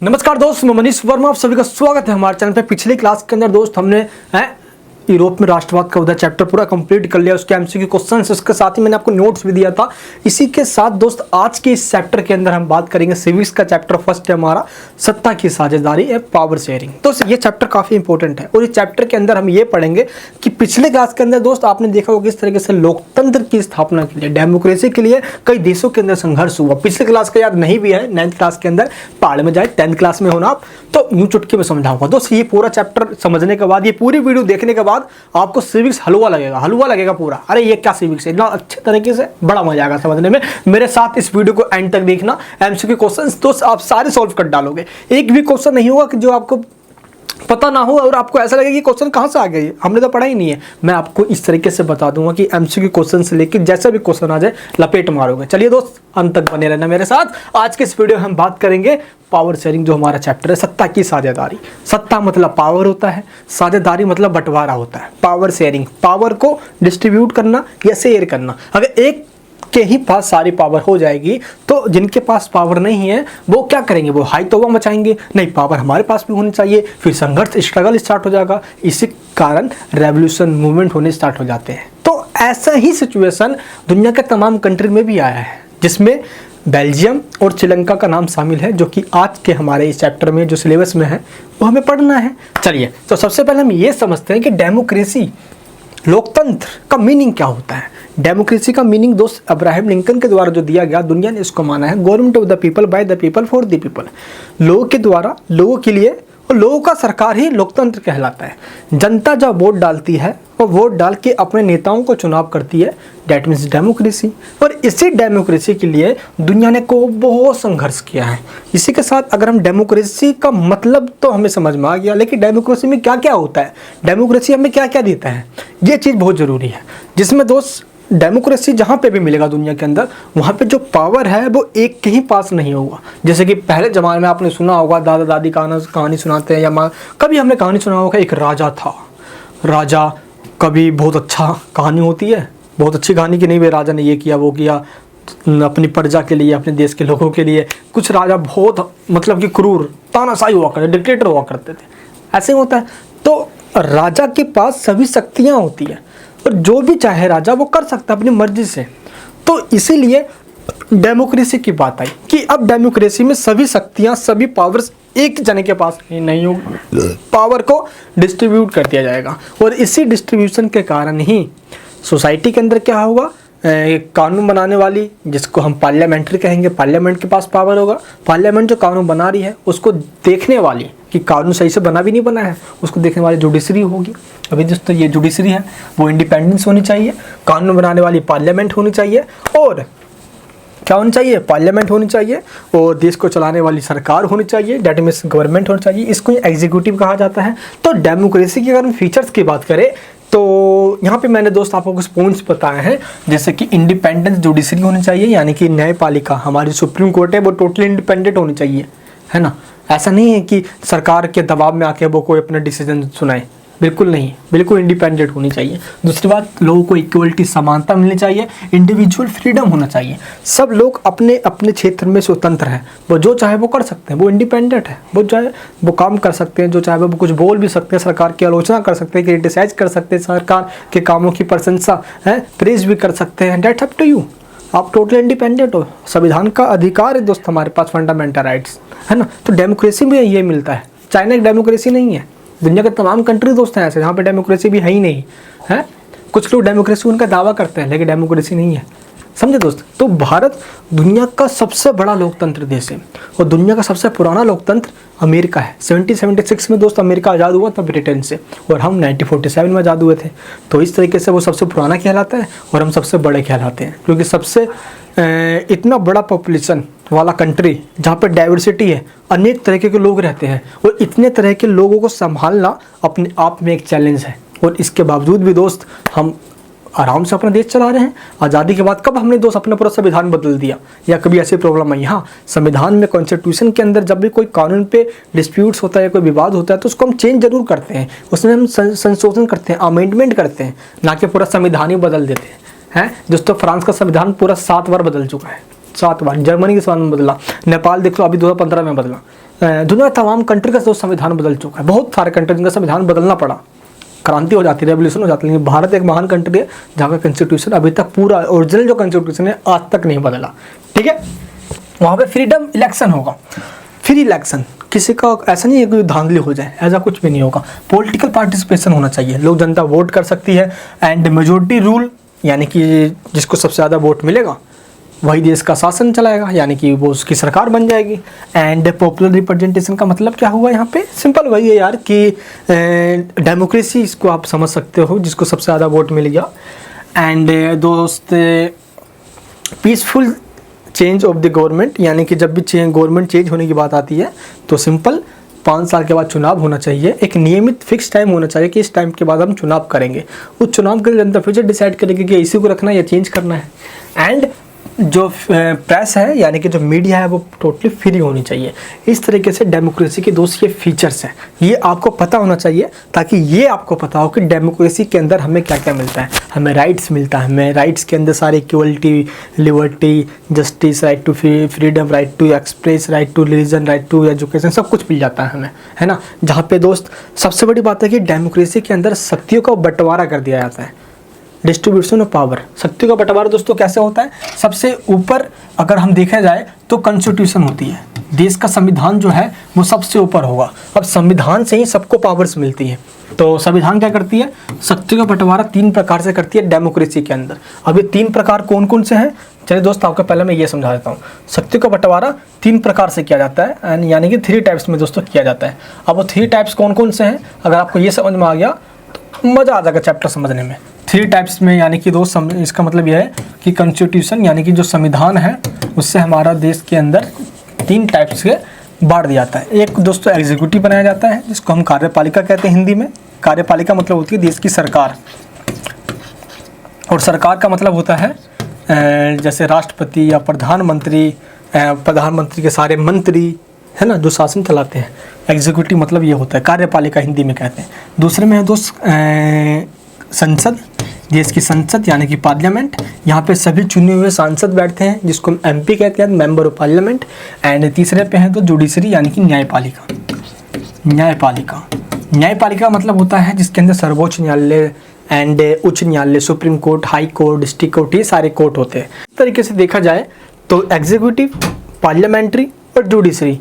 नमस्कार दोस्त, मैं मनीष वर्मा, आप सभी का स्वागत है हमारे चैनल पे। पिछली क्लास के अंदर दोस्त हमने यूरोप में राष्ट्रवाद का उधर चैप्टर पूरा कंप्लीट कर लिया। उसके एमसीक्यू क्वेश्चंस, उसके साथ ही मैंने आपको नोट्स भी दिया था। इसी के साथ दोस्त आज के इस चैप्टर के अंदर हम बात करेंगे सिविक्स का चैप्टर फर्स्ट है हमारा, सत्ता की साझेदारी है, पावर शेयरिंग। तो ये चैप्टर काफी इंपॉर्टेंट है और इस चैप्टर के अंदर हम ये पढ़ेंगे कि पिछले क्लास के अंदर दोस्त आपने देखा होगा किस तरीके से लोकतंत्र की स्थापना के लिए, डेमोक्रेसी के लिए कई देशों के अंदर संघर्ष हुआ। पिछले क्लास का याद नहीं भी है, 9th क्लास के अंदर पहाड़ में जाए, 10th क्लास में होना आप, तो यूं चुटकी में समझाऊंगा दोस्त। ये पूरा चैप्टर समझने के बाद, ये पूरी वीडियो देखने के बाद आपको सिविक्स हलवा लगेगा पूरा। अरे ये क्या सिविक्स है, इतना अच्छे तरीके से, बड़ा मजा आएगा समझने में। मेरे साथ इस वीडियो को एंड तक देखना। एमसीक्यू क्वेश्चंस दोस्त आप सारे सॉल्व कर डालोगे, एक भी क्वेश्चन नहीं होगा कि जो आपको पता ना हो और आपको ऐसा लगेगा कि क्वेश्चन कहाँ से आ गए, हमने तो पढ़ा ही नहीं है। मैं आपको इस तरीके से बता दूंगा कि एमसीक्यू क्वेश्चन से लेकर जैसा भी क्वेश्चन आ जाए लपेट मारोगे। चलिए दोस्त, अंत तक बने रहना मेरे साथ। आज के इस वीडियो में हम बात करेंगे पावर शेयरिंग, जो हमारा चैप्टर है, सत्ता की साझेदारी। सत्ता मतलब पावर होता है, साझेदारी मतलब बंटवारा होता है। पावर शेयरिंग, पावर को डिस्ट्रीब्यूट करना या शेयर करना। अगर एक के ही पास सारी पावर हो जाएगी तो जिनके पास पावर नहीं है वो क्या करेंगे, वो हाई तौबा मचाएंगे, नहीं पावर हमारे पास भी होनी चाहिए, फिर संघर्ष, स्ट्रगल स्टार्ट हो जाएगा। इसी कारण रेवोल्यूशन मूवमेंट होने स्टार्ट हो जाते हैं। तो ऐसा ही सिचुएशन दुनिया के तमाम कंट्री में भी आया है, जिसमें बेल्जियम और श्रीलंका का नाम शामिल है, जो कि आज के हमारे इस चैप्टर में जो सिलेबस में है वो हमें पढ़ना है। चलिए, तो सबसे पहले हम ये समझते हैं कि डेमोक्रेसी, लोकतंत्र का मीनिंग क्या होता है। डेमोक्रेसी का मीनिंग दोस्त अब्राहम लिंकन के द्वारा जो दिया गया, दुनिया ने इसको माना है, government of the people, by the people, for the people. लोगों के द्वारा, लोगों के लिए, और लोगों का सरकार ही लोकतंत्र कहलाता है। जनता जब वोट डालती है, वो वोट डाल के अपने नेताओं को चुनाव करती है, डेट मीन्स डेमोक्रेसी। और इसी डेमोक्रेसी के लिए दुनिया ने को बहुत संघर्ष किया है। इसी के साथ अगर हम डेमोक्रेसी का मतलब तो हमें समझ में आ गया, लेकिन डेमोक्रेसी में क्या क्या होता है, डेमोक्रेसी हमें क्या क्या देता है, ये चीज़ बहुत ज़रूरी है। जिसमें दोस्त डेमोक्रेसी जहाँ पे भी मिलेगा दुनिया के अंदर, वहाँ पे जो पावर है वो एक के ही पास नहीं होगा। जैसे कि पहले ज़माने में आपने सुना होगा, दादा दादी कहानी सुनाते हैं, या माँ कभी हमने कहानी सुना होगा, एक राजा था। राजा कभी बहुत अच्छा कहानी होती है, बहुत अच्छी कहानी की नहीं, वे राजा ने ये किया वो किया अपनी प्रजा के लिए, अपने देश के लोगों के लिए। कुछ राजा बहुत मतलब कि क्रूर, तानाशाही हुआ करते, डिक्टेटर हुआ करते थे, ऐसे होता है। तो राजा के पास सभी शक्तियाँ होती है और जो भी चाहे राजा वो कर सकता है अपनी मर्जी से। तो इसीलिए डेमोक्रेसी की बात आई कि अब डेमोक्रेसी में सभी शक्तियां, सभी पावर्स एक जने के पास नहीं होगी, पावर को डिस्ट्रीब्यूट कर दिया जाएगा। और इसी डिस्ट्रीब्यूशन के कारण ही सोसाइटी के अंदर क्या होगा, कानून बनाने वाली, जिसको हम पार्लियामेंट्री कहेंगे, पार्लियामेंट के पास पावर होगा। पार्लियामेंट जो कानून बना रही है उसको देखने वाली, कि कानून सही से बना भी नहीं बना है, उसको देखने वाली जुडिशरी होगी। अभी दोस्तों ये जुडिशरी है वो इंडिपेंडेंस होनी चाहिए, कानून बनाने वाली पार्लियामेंट होनी चाहिए, और क्या होनी चाहिए, पार्लियामेंट होनी चाहिए, और देश को चलाने वाली सरकार होनी चाहिए, डेट मीन्स गवर्नमेंट होनी चाहिए। इसको एग्जीक्यूटिव कहा जाता है। तो डेमोक्रेसी की अगर हम फीचर्स की बात करें तो यहाँ पे मैंने दोस्त आपको कुछ पॉइंट्स बताए हैं, जैसे कि इंडिपेंडेंस जुडिशरी होनी चाहिए, यानी कि न्यायपालिका, हमारी सुप्रीम कोर्ट है वो टोटली इंडिपेंडेंट होनी चाहिए, है ना। ऐसा नहीं है कि सरकार के दबाव में आके वो कोई अपना डिसीजन सुनाए, बिल्कुल नहीं, बिल्कुल इंडिपेंडेंट होनी चाहिए। दूसरी बात, लोगों को इक्वलिटी, समानता मिलनी चाहिए, इंडिविजुअल फ्रीडम होना चाहिए। सब लोग अपने अपने क्षेत्र में स्वतंत्र हैं, वो जो चाहे वो कर सकते हैं, वो इंडिपेंडेंट है, वो चाहे वो काम कर सकते हैं, जो चाहे वो कुछ बोल भी सकते हैं, सरकार की आलोचना कर सकते हैं, क्रिटिसाइज कर सकते हैं, सरकार के कामों की प्रशंसा है, प्रेज भी कर सकते हैं। डेट्स अप टू यू, आप टोटली इंडिपेंडेंट हो। संविधान का अधिकार है दोस्त हमारे पास, फंडामेंटल राइट्स, है ना। तो डेमोक्रेसी में ये मिलता है। चाइना की डेमोक्रेसी नहीं है, दुनिया के तमाम कंट्री दोस्त हैं ऐसे जहाँ पे डेमोक्रेसी भी है ही नहीं है। कुछ लोग डेमोक्रेसी उनका दावा करते हैं लेकिन डेमोक्रेसी नहीं है, समझे दोस्त। तो भारत दुनिया का सबसे बड़ा लोकतंत्र देश है और दुनिया का सबसे पुराना लोकतंत्र अमेरिका है। 1776 में दोस्त अमेरिका आज़ाद हुआ था ब्रिटेन से, और हम 1947 में आज़ाद हुए थे। तो इस तरीके से वो सबसे पुराना कहलाता है और हम सबसे बड़े कहलाते हैं, क्योंकि सबसे इतना बड़ा पॉपुलेशन वाला कंट्री जहाँ पर डाइवर्सिटी है, अनेक तरीके के लोग रहते हैं, और इतने तरह के लोगों को संभालना अपने आप में एक चैलेंज है। और इसके बावजूद भी दोस्त हम आराम से अपना देश चला रहे हैं। आज़ादी के बाद कब हमने दोस्त अपना पूरा संविधान बदल दिया, या कभी ऐसी प्रॉब्लम आई? हाँ, संविधान में, कॉन्स्टिट्यूशन के अंदर जब भी कोई कानून पे डिस्प्यूट्स होता है, कोई विवाद होता है, तो उसको हम चेंज जरूर करते हैं, उसमें हम संशोधन करते हैं, अमेंडमेंट करते हैं, ना कि पूरा संविधान ही बदल देते हैं। दोस्तों फ्रांस का संविधान पूरा 7 बार बदल चुका है, 7 बार। जर्मनी के संविधान में बदला, नेपाल देख लो अभी 2015 में बदला, दुनिया तमाम कंट्री का दोस्त संविधान बदल चुका है, बहुत सारे कंट्री जिनका संविधान बदलना पड़ा, क्रांति हो जाती है, रेवोल्यूशन हो जाती है, लेकिन भारत एक महान कंट्री है जहाँ का कॉन्स्टिट्यूशन अभी तक पूरा ओरिजिनल जो कॉन्स्टिट्यूशन है आज तक नहीं बदला। ठीक है, वहाँ पे फ्रीडम इलेक्शन होगा, फ्री इलेक्शन, किसी का ऐसा नहीं है कि धांधली हो जाए, ऐसा कुछ भी नहीं होगा। पॉलिटिकल पार्टिसिपेशन होना चाहिए, लोग जनता वोट कर सकती है। एंड मेजोरिटी रूल, यानी कि जिसको सबसे ज़्यादा वोट मिलेगा वही देश का शासन चलाएगा, यानी कि वो उसकी सरकार बन जाएगी। एंड पॉपुलर रिप्रेजेंटेशन का मतलब क्या हुआ यहाँ पे, सिंपल वही है यार कि डेमोक्रेसी, इसको आप समझ सकते हो, जिसको सबसे ज़्यादा वोट मिल गया। एंड दोस्त peaceful change of the government, यानी कि जब भी गवर्नमेंट चेंज होने की बात आती है तो सिंपल 5 साल के बाद चुनाव होना चाहिए, एक नियमित फिक्स टाइम होना चाहिए कि इस टाइम के बाद हम चुनाव करेंगे। उस चुनाव के लिए जनता फ्यूचर डिसाइड करेगी कि इसी को रखना है या चेंज करना है। एंड जो प्रेस है, यानी कि जो मीडिया है, वो टोटली फ्री होनी चाहिए। इस तरीके से डेमोक्रेसी के दोस्त ये फीचर्स हैं, ये आपको पता होना चाहिए, ताकि ये आपको पता हो कि डेमोक्रेसी के अंदर हमें क्या क्या मिलता है। हमें राइट्स मिलता है, हमें राइट्स के अंदर सारे equality, liberty, justice, right to freedom, right to express, right to religion, right to education, सब कुछ मिल जाता है हमें, है ना। जहाँ पे दोस्त सबसे बड़ी बात है कि डेमोक्रेसी के अंदर शक्तियों का बंटवारा कर दिया जाता है, डिस्ट्रीब्यूशन ऑफ पावर। शक्तियों का बंटवारा दोस्तों कैसे होता है, सबसे ऊपर अगर हम देखा जाए तो कॉन्स्टिट्यूशन होती है, देश का संविधान जो है वो सबसे ऊपर होगा। अब संविधान से ही सबको पावर्स मिलती है, तो संविधान क्या करती है, शक्तियों का बंटवारा 3 प्रकार से करती है डेमोक्रेसी के अंदर। अब ये 3 प्रकार कौन कौन से हैं, चलिए दोस्त आपको पहले मैं ये समझा देता हूँ। शक्तियों का बंटवारा 3 प्रकार से किया जाता है, एंड यानी कि 3 टाइप्स में दोस्तों किया जाता है। अब वो 3 टाइप्स कौन कौन से हैं, अगर आपको ये समझ में आ गया तो मज़ा आ जाएगा चैप्टर समझने में। 3 टाइप्स में, यानी कि दोस्त इसका मतलब यह है कि कॉन्स्टिट्यूशन, यानी कि जो संविधान है, उससे हमारा देश के अंदर 3 टाइप्स के बांट दिया जाता है। एक दोस्तों एग्जीक्यूटिव बनाया जाता है, जिसको हम कार्यपालिका कहते हैं हिंदी में। कार्यपालिका मतलब होती है देश की सरकार, और सरकार का मतलब होता है जैसे राष्ट्रपति या प्रधानमंत्री, प्रधानमंत्री के सारे मंत्री, है ना, जो शासन चलाते हैं। एग्जीक्यूटिव मतलब ये होता है, कार्यपालिका हिंदी में कहते हैं। दूसरे में है दोस्त संसद, देश की संसद यानी कि पार्लियामेंट, यहाँ पे सभी चुने हुए सांसद बैठते हैं, जिसको हम एमपी कहते हैं, मेंबर ऑफ पार्लियामेंट। एंड तीसरे पे है तो जुडिशरी, यानी कि न्यायपालिका। न्यायपालिका, न्यायपालिका मतलब होता है जिसके अंदर सर्वोच्च न्यायालय एंड उच्च न्यायालय, supreme court, high court, district court, ये सारे कोर्ट होते हैं। इस तरीके से देखा जाए तो एग्जीक्यूटिव, पार्लियामेंट्री और जुडिशरी,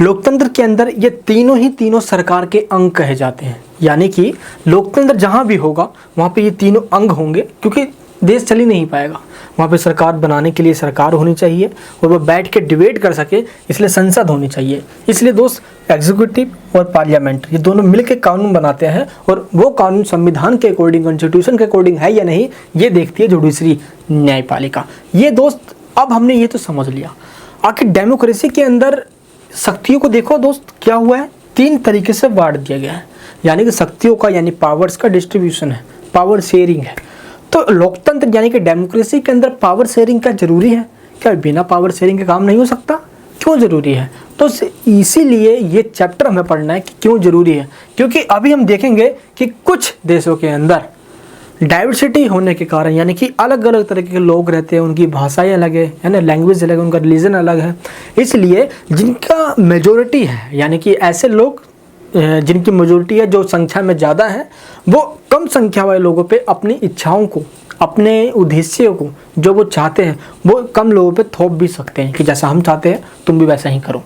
लोकतंत्र के अंदर ये तीनों सरकार के अंग कहे जाते हैं। यानी कि लोकतंत्र जहाँ भी होगा वहाँ पे ये तीनों अंग होंगे, क्योंकि देश चल ही नहीं पाएगा। वहाँ पे सरकार बनाने के लिए सरकार होनी चाहिए, और वो बैठ के डिबेट कर सके, इसलिए संसद होनी चाहिए। इसलिए दोस्त एग्जीक्यूटिव और पार्लियामेंट ये दोनों मिलकर कानून बनाते हैं, और वो कानून संविधान के अकॉर्डिंग, कॉन्स्टिट्यूशन के अकॉर्डिंग है या नहीं, ये देखती है जुडिशरी, न्यायपालिका। ये दोस्त अब हमने ये तो समझ लिया। आखिर डेमोक्रेसी के अंदर शक्तियों को देखो दोस्त, क्या हुआ है, 3 तरीके से बांट दिया गया है। यानी कि शक्तियों का, यानी पावर्स का डिस्ट्रीब्यूशन है, पावर शेयरिंग है। तो लोकतंत्र यानी कि डेमोक्रेसी के अंदर पावर शेयरिंग क्या जरूरी है, क्या बिना पावर शेयरिंग के काम नहीं हो सकता, क्यों जरूरी है? तो इसीलिए ये चैप्टर हमें पढ़ना है कि क्यों जरूरी है। क्योंकि अभी हम देखेंगे कि कुछ देशों के अंदर डाइवर्सिटी होने के कारण, यानी कि अलग अलग तरह के लोग रहते हैं, उनकी भाषाएं अलग है ना, लैंग्वेज अलग है, उनका रिलीजन अलग है। इसलिए जिनका मेजोरिटी है, यानी कि ऐसे लोग जिनकी मेजोरिटी है, जो संख्या में ज़्यादा है, वो कम संख्या वाले लोगों पे अपनी इच्छाओं को, अपने उद्देश्यों को, जो वो चाहते हैं, वो कम लोगों पे थोप भी सकते हैं कि जैसा हम चाहते हैं तुम भी वैसा ही करो।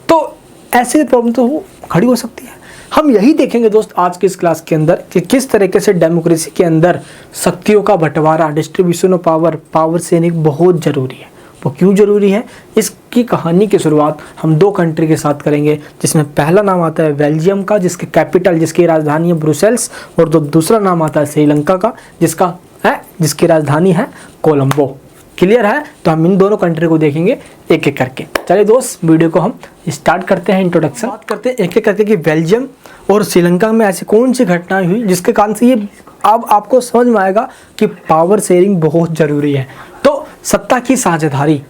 तो ऐसी प्रॉब्लम तो खड़ी हो सकती है। हम यही देखेंगे दोस्त आज की इस क्लास के अंदर कि किस तरीके से डेमोक्रेसी के अंदर शक्तियों का बंटवारा, डिस्ट्रीब्यूशन ऑफ पावर शेयरिंग बहुत ज़रूरी है। वो क्यों ज़रूरी है, इसकी कहानी की शुरुआत हम 2 कंट्री के साथ करेंगे, जिसमें पहला नाम आता है बेल्जियम का, जिसके कैपिटल, जिसकी राजधानी है ब्रुसेल्स, और दूसरा नाम आता है श्रीलंका का, जिसकी राजधानी है कोलंबो। क्लियर है? तो हम इन दोनों कंट्री को देखेंगे एक एक करके। चलिए दोस्त, वीडियो को हम स्टार्ट करते हैं। इंट्रोडक्शन बात करते हैं एक एक करके कि बेल्जियम और श्रीलंका में ऐसी कौन सी घटनाएं हुई जिसके कारण से ये अब आपको समझ में आएगा कि पावर शेयरिंग बहुत ज़रूरी है। तो सत्ता की साझेदारी,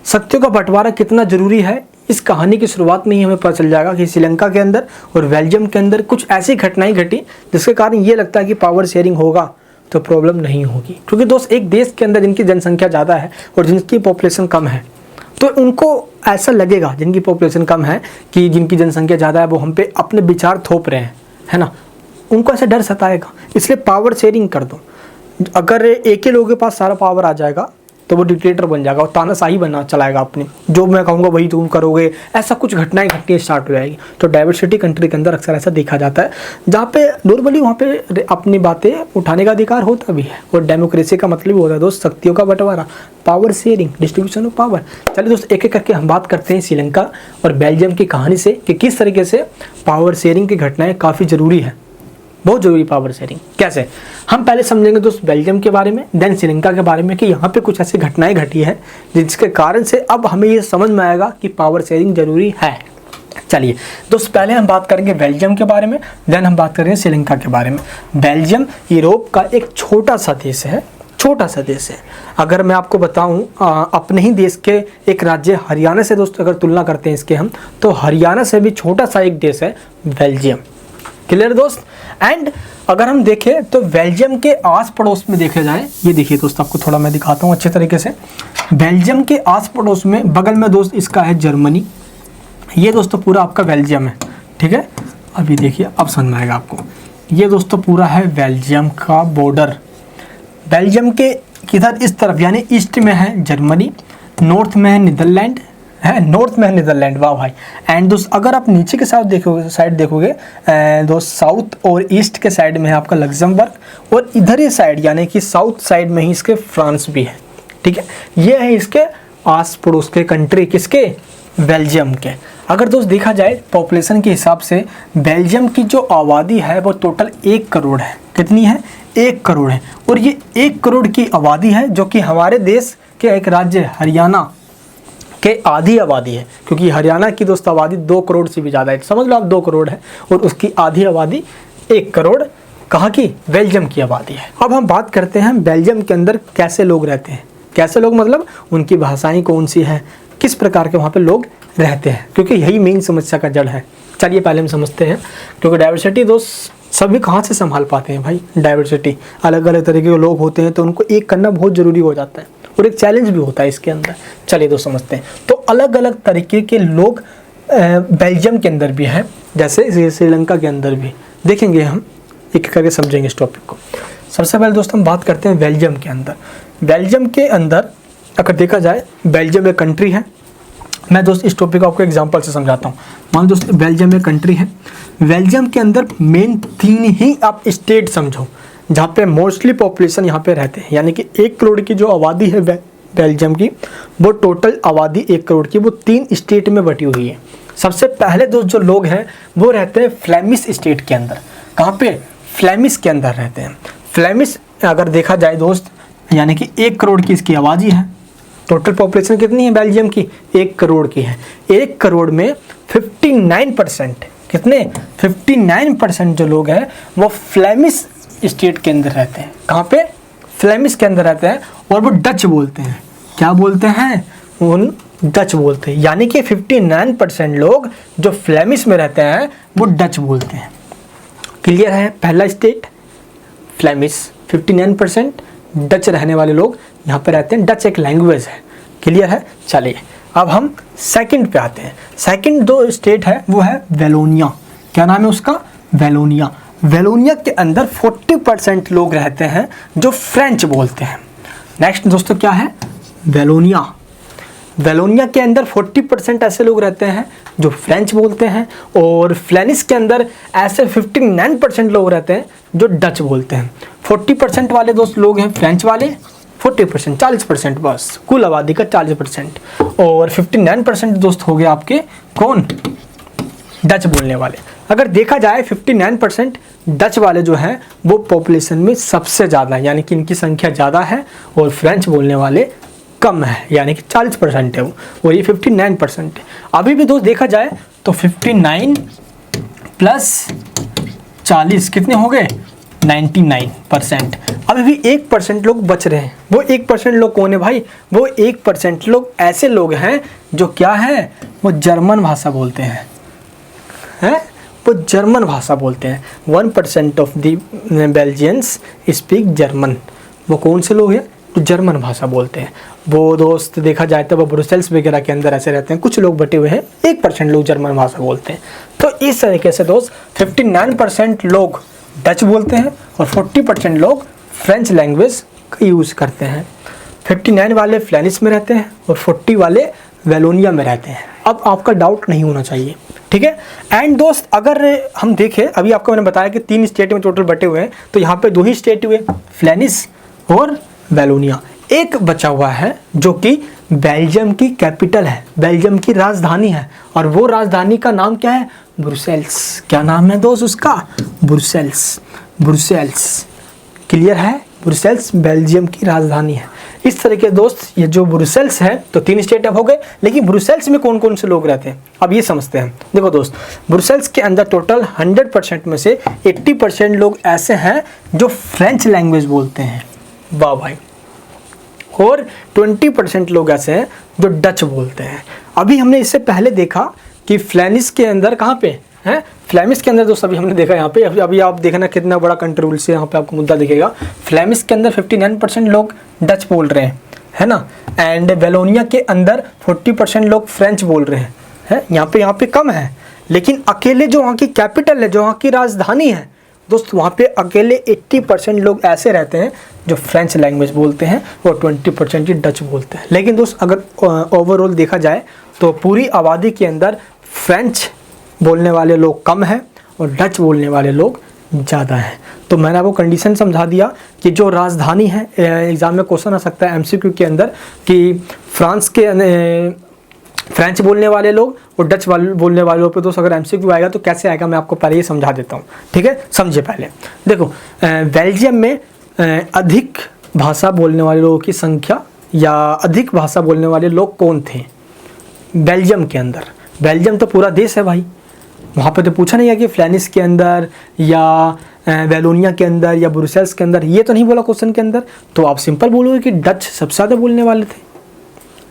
शक्तियों का बंटवारा कितना ज़रूरी है, इस कहानी की शुरुआत में ही हमें पता चल जाएगा कि श्रीलंका के अंदर और बेल्जियम के अंदर कुछ ऐसी घटनाएं घटी जिसके कारण ये लगता है कि पावर शेयरिंग होगा तो प्रॉब्लम नहीं होगी। क्योंकि दोस्त एक देश के अंदर जिनकी जनसंख्या ज़्यादा है और जिनकी पॉपुलेशन कम है, तो उनको ऐसा लगेगा जिनकी पॉपुलेशन कम है कि जिनकी जनसंख्या ज़्यादा है वो हम पे अपने विचार थोप रहे हैं, है ना, उनको ऐसा डर सताएगा। इसलिए पावर शेयरिंग कर दो। अगर एक ही लोगों के पास सारा पावर आ जाएगा तो वो डिक्टेटर बन जाएगा और तानाशाही बनना चलाएगा अपनी, जो मैं कहूँगा वही तुम करोगे, ऐसा कुछ घटनाएं घटनी स्टार्ट हो जाएगी। तो डाइवर्सिटी कंट्री के अंदर अक्सर ऐसा देखा जाता है, जहाँ पे नॉर्मली वहाँ पे अपनी बातें उठाने का अधिकार होता भी है। और डेमोक्रेसी का मतलब भी होता है दोस्त शक्तियों का बंटवारा, power sharing, distribution of power. चलिए दोस्त एक एक करके हम बात करते हैं श्रीलंका और बेल्जियम की कहानी से कि किस तरीके से पावर शेयरिंग की घटनाएं काफ़ी ज़रूरी है, बहुत ज़रूरी पावर शेयरिंग कैसे। हम पहले समझेंगे दोस्त बेल्जियम के बारे में, देन श्रीलंका के बारे में कि यहाँ पे कुछ ऐसी घटनाएं घटी है जिसके कारण से अब हमें ये समझ में आएगा कि पावर शेयरिंग जरूरी है। चलिए दोस्त पहले हम बात करेंगे बेल्जियम के बारे में, देन हम बात करेंगे श्रीलंका के बारे में। बेल्जियम यूरोप का एक छोटा सा देश है, छोटा सा देश है। अगर मैं आपको बताऊं अपने ही देश के एक राज्य हरियाणा से दोस्त अगर तुलना करते हैं इसके हम, तो हरियाणा से भी छोटा सा एक देश है बेल्जियम। क्लियर दोस्त। एंड अगर हम देखें तो बेल्जियम के आस पड़ोस में देखे जाए, ये देखिए दोस्त आपको थोड़ा मैं दिखाता हूँ अच्छे तरीके से। बेल्जियम के आस पड़ोस में बगल में दोस्त इसका है जर्मनी, ये दोस्तों पूरा आपका बेल्जियम है, ठीक है। अभी देखिए अब समझ में आएगा आपको। ये दोस्तों पूरा है बेल्जियम का बॉर्डर। बेल्जियम के किधर इस तरफ यानी ईस्ट में है जर्मनी, नॉर्थ में है नीदरलैंड, है नॉर्थ में है नीदरलैंड, वाह भाई। एंड दोस्त अगर आप नीचे के साइड देखोगे दोस्त साउथ और ईस्ट के साइड में है आपका लग्जमबर्ग, और इधर ही साइड यानी कि साउथ साइड में ही इसके फ्रांस भी है, ठीक है। ये है इसके आस पड़ोस के कंट्री, किसके, बेल्जियम के। अगर दोस्त देखा जाए पॉपुलेशन के हिसाब से बेल्जियम की जो आबादी है वो टोटल 1 करोड़ है। कितनी है, 1 करोड़ है। और ये 1 करोड़ की आबादी है जो कि हमारे देश के एक राज्य हरियाणा के आधी आबादी है, क्योंकि हरियाणा की दोस्त आबादी 2 करोड़ से भी ज़्यादा है, समझ लो आप 2 करोड़ है, और उसकी आधी आबादी 1 करोड़ कहाँ की, बेल्जियम की आबादी है। अब हम बात करते हैं बेल्जियम के अंदर कैसे लोग रहते हैं, कैसे लोग मतलब उनकी भाषाएं कौन सी है, किस प्रकार के वहाँ पे लोग रहते हैं, क्योंकि यही मेन समस्या का जड़ है। चलिए पहले हम समझते हैं, क्योंकि डाइवर्सिटी दोस्त सभी कहाँ से संभाल पाते हैं भाई। डाइवर्सिटी अलग अलग तरीके के लोग होते हैं तो उनको एक करना बहुत ज़रूरी हो जाता है, और एक चैलेंज भी होता है इसके अंदर। चलिए दोस्त समझते हैं। तो अलग अलग तरीके के लोग बेल्जियम के अंदर भी हैं, जैसे श्रीलंका के अंदर भी। देखेंगे हम एक एक करके समझेंगे इस टॉपिक को। सबसे पहले दोस्त हम बात करते हैं बेल्जियम के अंदर। बेल्जियम के अंदर अगर देखा जाए, बेल्जियम एक कंट्री है। मैं दोस्त इस टॉपिक को आपको एग्जांपल से समझाता हूँ। मान लो दोस्त बेल्जियम एक कंट्री है, बेल्जियम के अंदर मेन 3 ही आप स्टेट समझो जहाँ पे मोस्टली पॉपुलेशन यहाँ पे रहते हैं, यानी कि 1 करोड़ की जो आबादी है बेल्जियम की, वो टोटल आबादी 1 करोड़ की वो 3 स्टेट में बटी हुई है। सबसे पहले दोस्त जो लोग हैं वो रहते हैं फ्लेमिश स्टेट के अंदर। कहाँ पे, फ्लेमिश के अंदर रहते हैं। फ्लेमिश अगर देखा जाए दोस्त यानी कि 1 करोड़ की इसकी आबादी है। टोटल पॉपुलेशन कितनी है बेल्जियम की, 1 करोड़ की है। 1 करोड़ में 59% कितने, 59% जो लोग हैं वो फ्लेमिश स्टेट के अंदर रहते हैं। कहाँ पे, फ्लेमिश के अंदर रहते हैं, और वो डच बोलते हैं। क्या बोलते हैं, उन डच बोलते हैं। यानी कि 59% लोग जो फ्लेमिश में रहते हैं वो डच बोलते हैं। क्लियर है, पहला स्टेट फ्लेमिश, 59% डच रहने वाले लोग यहाँ पे रहते हैं। डच एक लैंग्वेज है। क्लियर है। चलिए अब हम सेकंड पे आते हैं। सेकंड दो स्टेट है वो है वेलोनिया। क्या नाम है उसका, वेलोनिया। वेलोनिया के अंदर 40% लोग रहते हैं जो फ्रेंच बोलते हैं। नेक्स्ट दोस्तों क्या है, वेलोनिया। वेलोनिया के अंदर 40% ऐसे लोग रहते हैं जो फ्रेंच बोलते हैं, और फ्लेनिश के अंदर ऐसे 59% लोग रहते हैं जो डच बोलते हैं। 40% वाले दोस्त लोग हैं फ्रेंच वाले, 40% 40% बस कुल आबादी का 40%, और 59% दोस्त हो गए आपके कौन, डच बोलने वाले। अगर देखा जाए 59% डच वाले जो हैं वो पॉपुलेशन में सबसे ज़्यादा है, यानी कि इनकी संख्या ज़्यादा है, और फ्रेंच बोलने वाले कम है, यानी कि 40% है वो, और ये 59% है। अभी भी दोस्त देखा जाए तो 59 प्लस 40 कितने हो गए, 99%। अभी भी 1% लोग बच रहे हैं। वो 1% लोग कौन है भाई, वो 1% लोग ऐसे लोग हैं जो क्या है, वो जर्मन भाषा बोलते हैं, वो जर्मन भाषा बोलते हैं। 1% ऑफ द बेल्जियंस स्पीक जर्मन। वो कौन से लोग हैं जर्मन भाषा बोलते हैं। वो दोस्त देखा जाए तो वो ब्रुसेल्स वगैरह के अंदर ऐसे रहते हैं, कुछ लोग बटे हुए हैं, 1% लोग जर्मन भाषा बोलते हैं। तो इस तरीके से दोस्त 59% लोग डच बोलते हैं और 40% लोग फ्रेंच लैंग्वेज का यूज़ करते हैं। 59 वाले फ्लेनिश में रहते हैं और 40 वाले वेलोनिया में रहते हैं। अब आपका डाउट नहीं होना चाहिए, ठीक है। एंड दोस्त अगर हम देखें, अभी आपको मैंने बताया कि 3 स्टेट में टोटल बटे हुए हैं, तो यहाँ पे 2 ही स्टेट हुए, फ्लेनिश और वेलोनिया। एक बचा हुआ है जो कि बेल्जियम की कैपिटल है, बेल्जियम की राजधानी है, और वो राजधानी का नाम क्या है? ब्रुसेल्स। क्या नाम है दोस्त उसका? ब्रुसेल्स। ब्रुसेल्स क्लियर है? ब्रुसेल्स बेल्जियम की राजधानी है। इस तरीके दोस्त ये जो ब्रुसेल्स है, तो 3 स्टेट अब हो गए, लेकिन ब्रुसेल्स में कौन कौन से लोग रहते हैं अब ये समझते हैं। देखो दोस्त, ब्रुसेल्स के अंदर टोटल 100% में से 80% लोग ऐसे हैं जो फ्रेंच लैंग्वेज बोलते हैं, वाह भाई, और 20% लोग ऐसे हैं जो डच बोलते हैं। अभी हमने इससे पहले देखा कि फ्लेनिश के अंदर कहाँ पे है, फ्लेमिश के अंदर दोस्त अभी हमने देखा यहाँ पे, अभी आप देखना कितना बड़ा कंट्रोवर्सी यहाँ पे आपको मुद्दा दिखेगा। फ्लेमिश के अंदर 59% लोग डच बोल रहे हैं, है ना, एंड वेलोनिया के अंदर 40% लोग फ्रेंच बोल रहे हैं, यहाँ पे कम है। लेकिन अकेले जो वहाँ की कैपिटल है, जो वहाँ की राजधानी है दोस्त, वहाँ पे अकेले 80% लोग ऐसे रहते हैं जो फ्रेंच लैंग्वेज बोलते हैं और 20% ही डच बोलते हैं। लेकिन दोस्त अगर ओवरऑल देखा जाए तो पूरी आबादी के अंदर फ्रेंच बोलने वाले लोग कम हैं और डच बोलने वाले लोग ज़्यादा हैं। तो मैंने आपको कंडीशन समझा दिया कि जो राजधानी है, एग्ज़ाम में क्वेश्चन आ सकता है एमसीक्यू के अंदर कि फ्रेंच बोलने वाले लोग और डच बोलने वाले लोग पे दोस्त अगर एमसीक्यू आएगा तो कैसे आएगा, मैं आपको पहले ये समझा देता हूँ, ठीक है। समझिए पहले, देखो बेल्जियम में अधिक भाषा बोलने वाले लोगों की संख्या या अधिक भाषा बोलने वाले लोग कौन थे बेल्जियम के अंदर? बेल्जियम तो पूरा देश है भाई, वहाँ पे तो पूछा नहीं है कि फ्लेनिश के अंदर या वेलोनिया के अंदर या ब्रुसेल्स के अंदर, ये तो नहीं बोला क्वेश्चन के अंदर। तो आप सिंपल बोलोगे कि डच सबसे ज़्यादा बोलने वाले थे,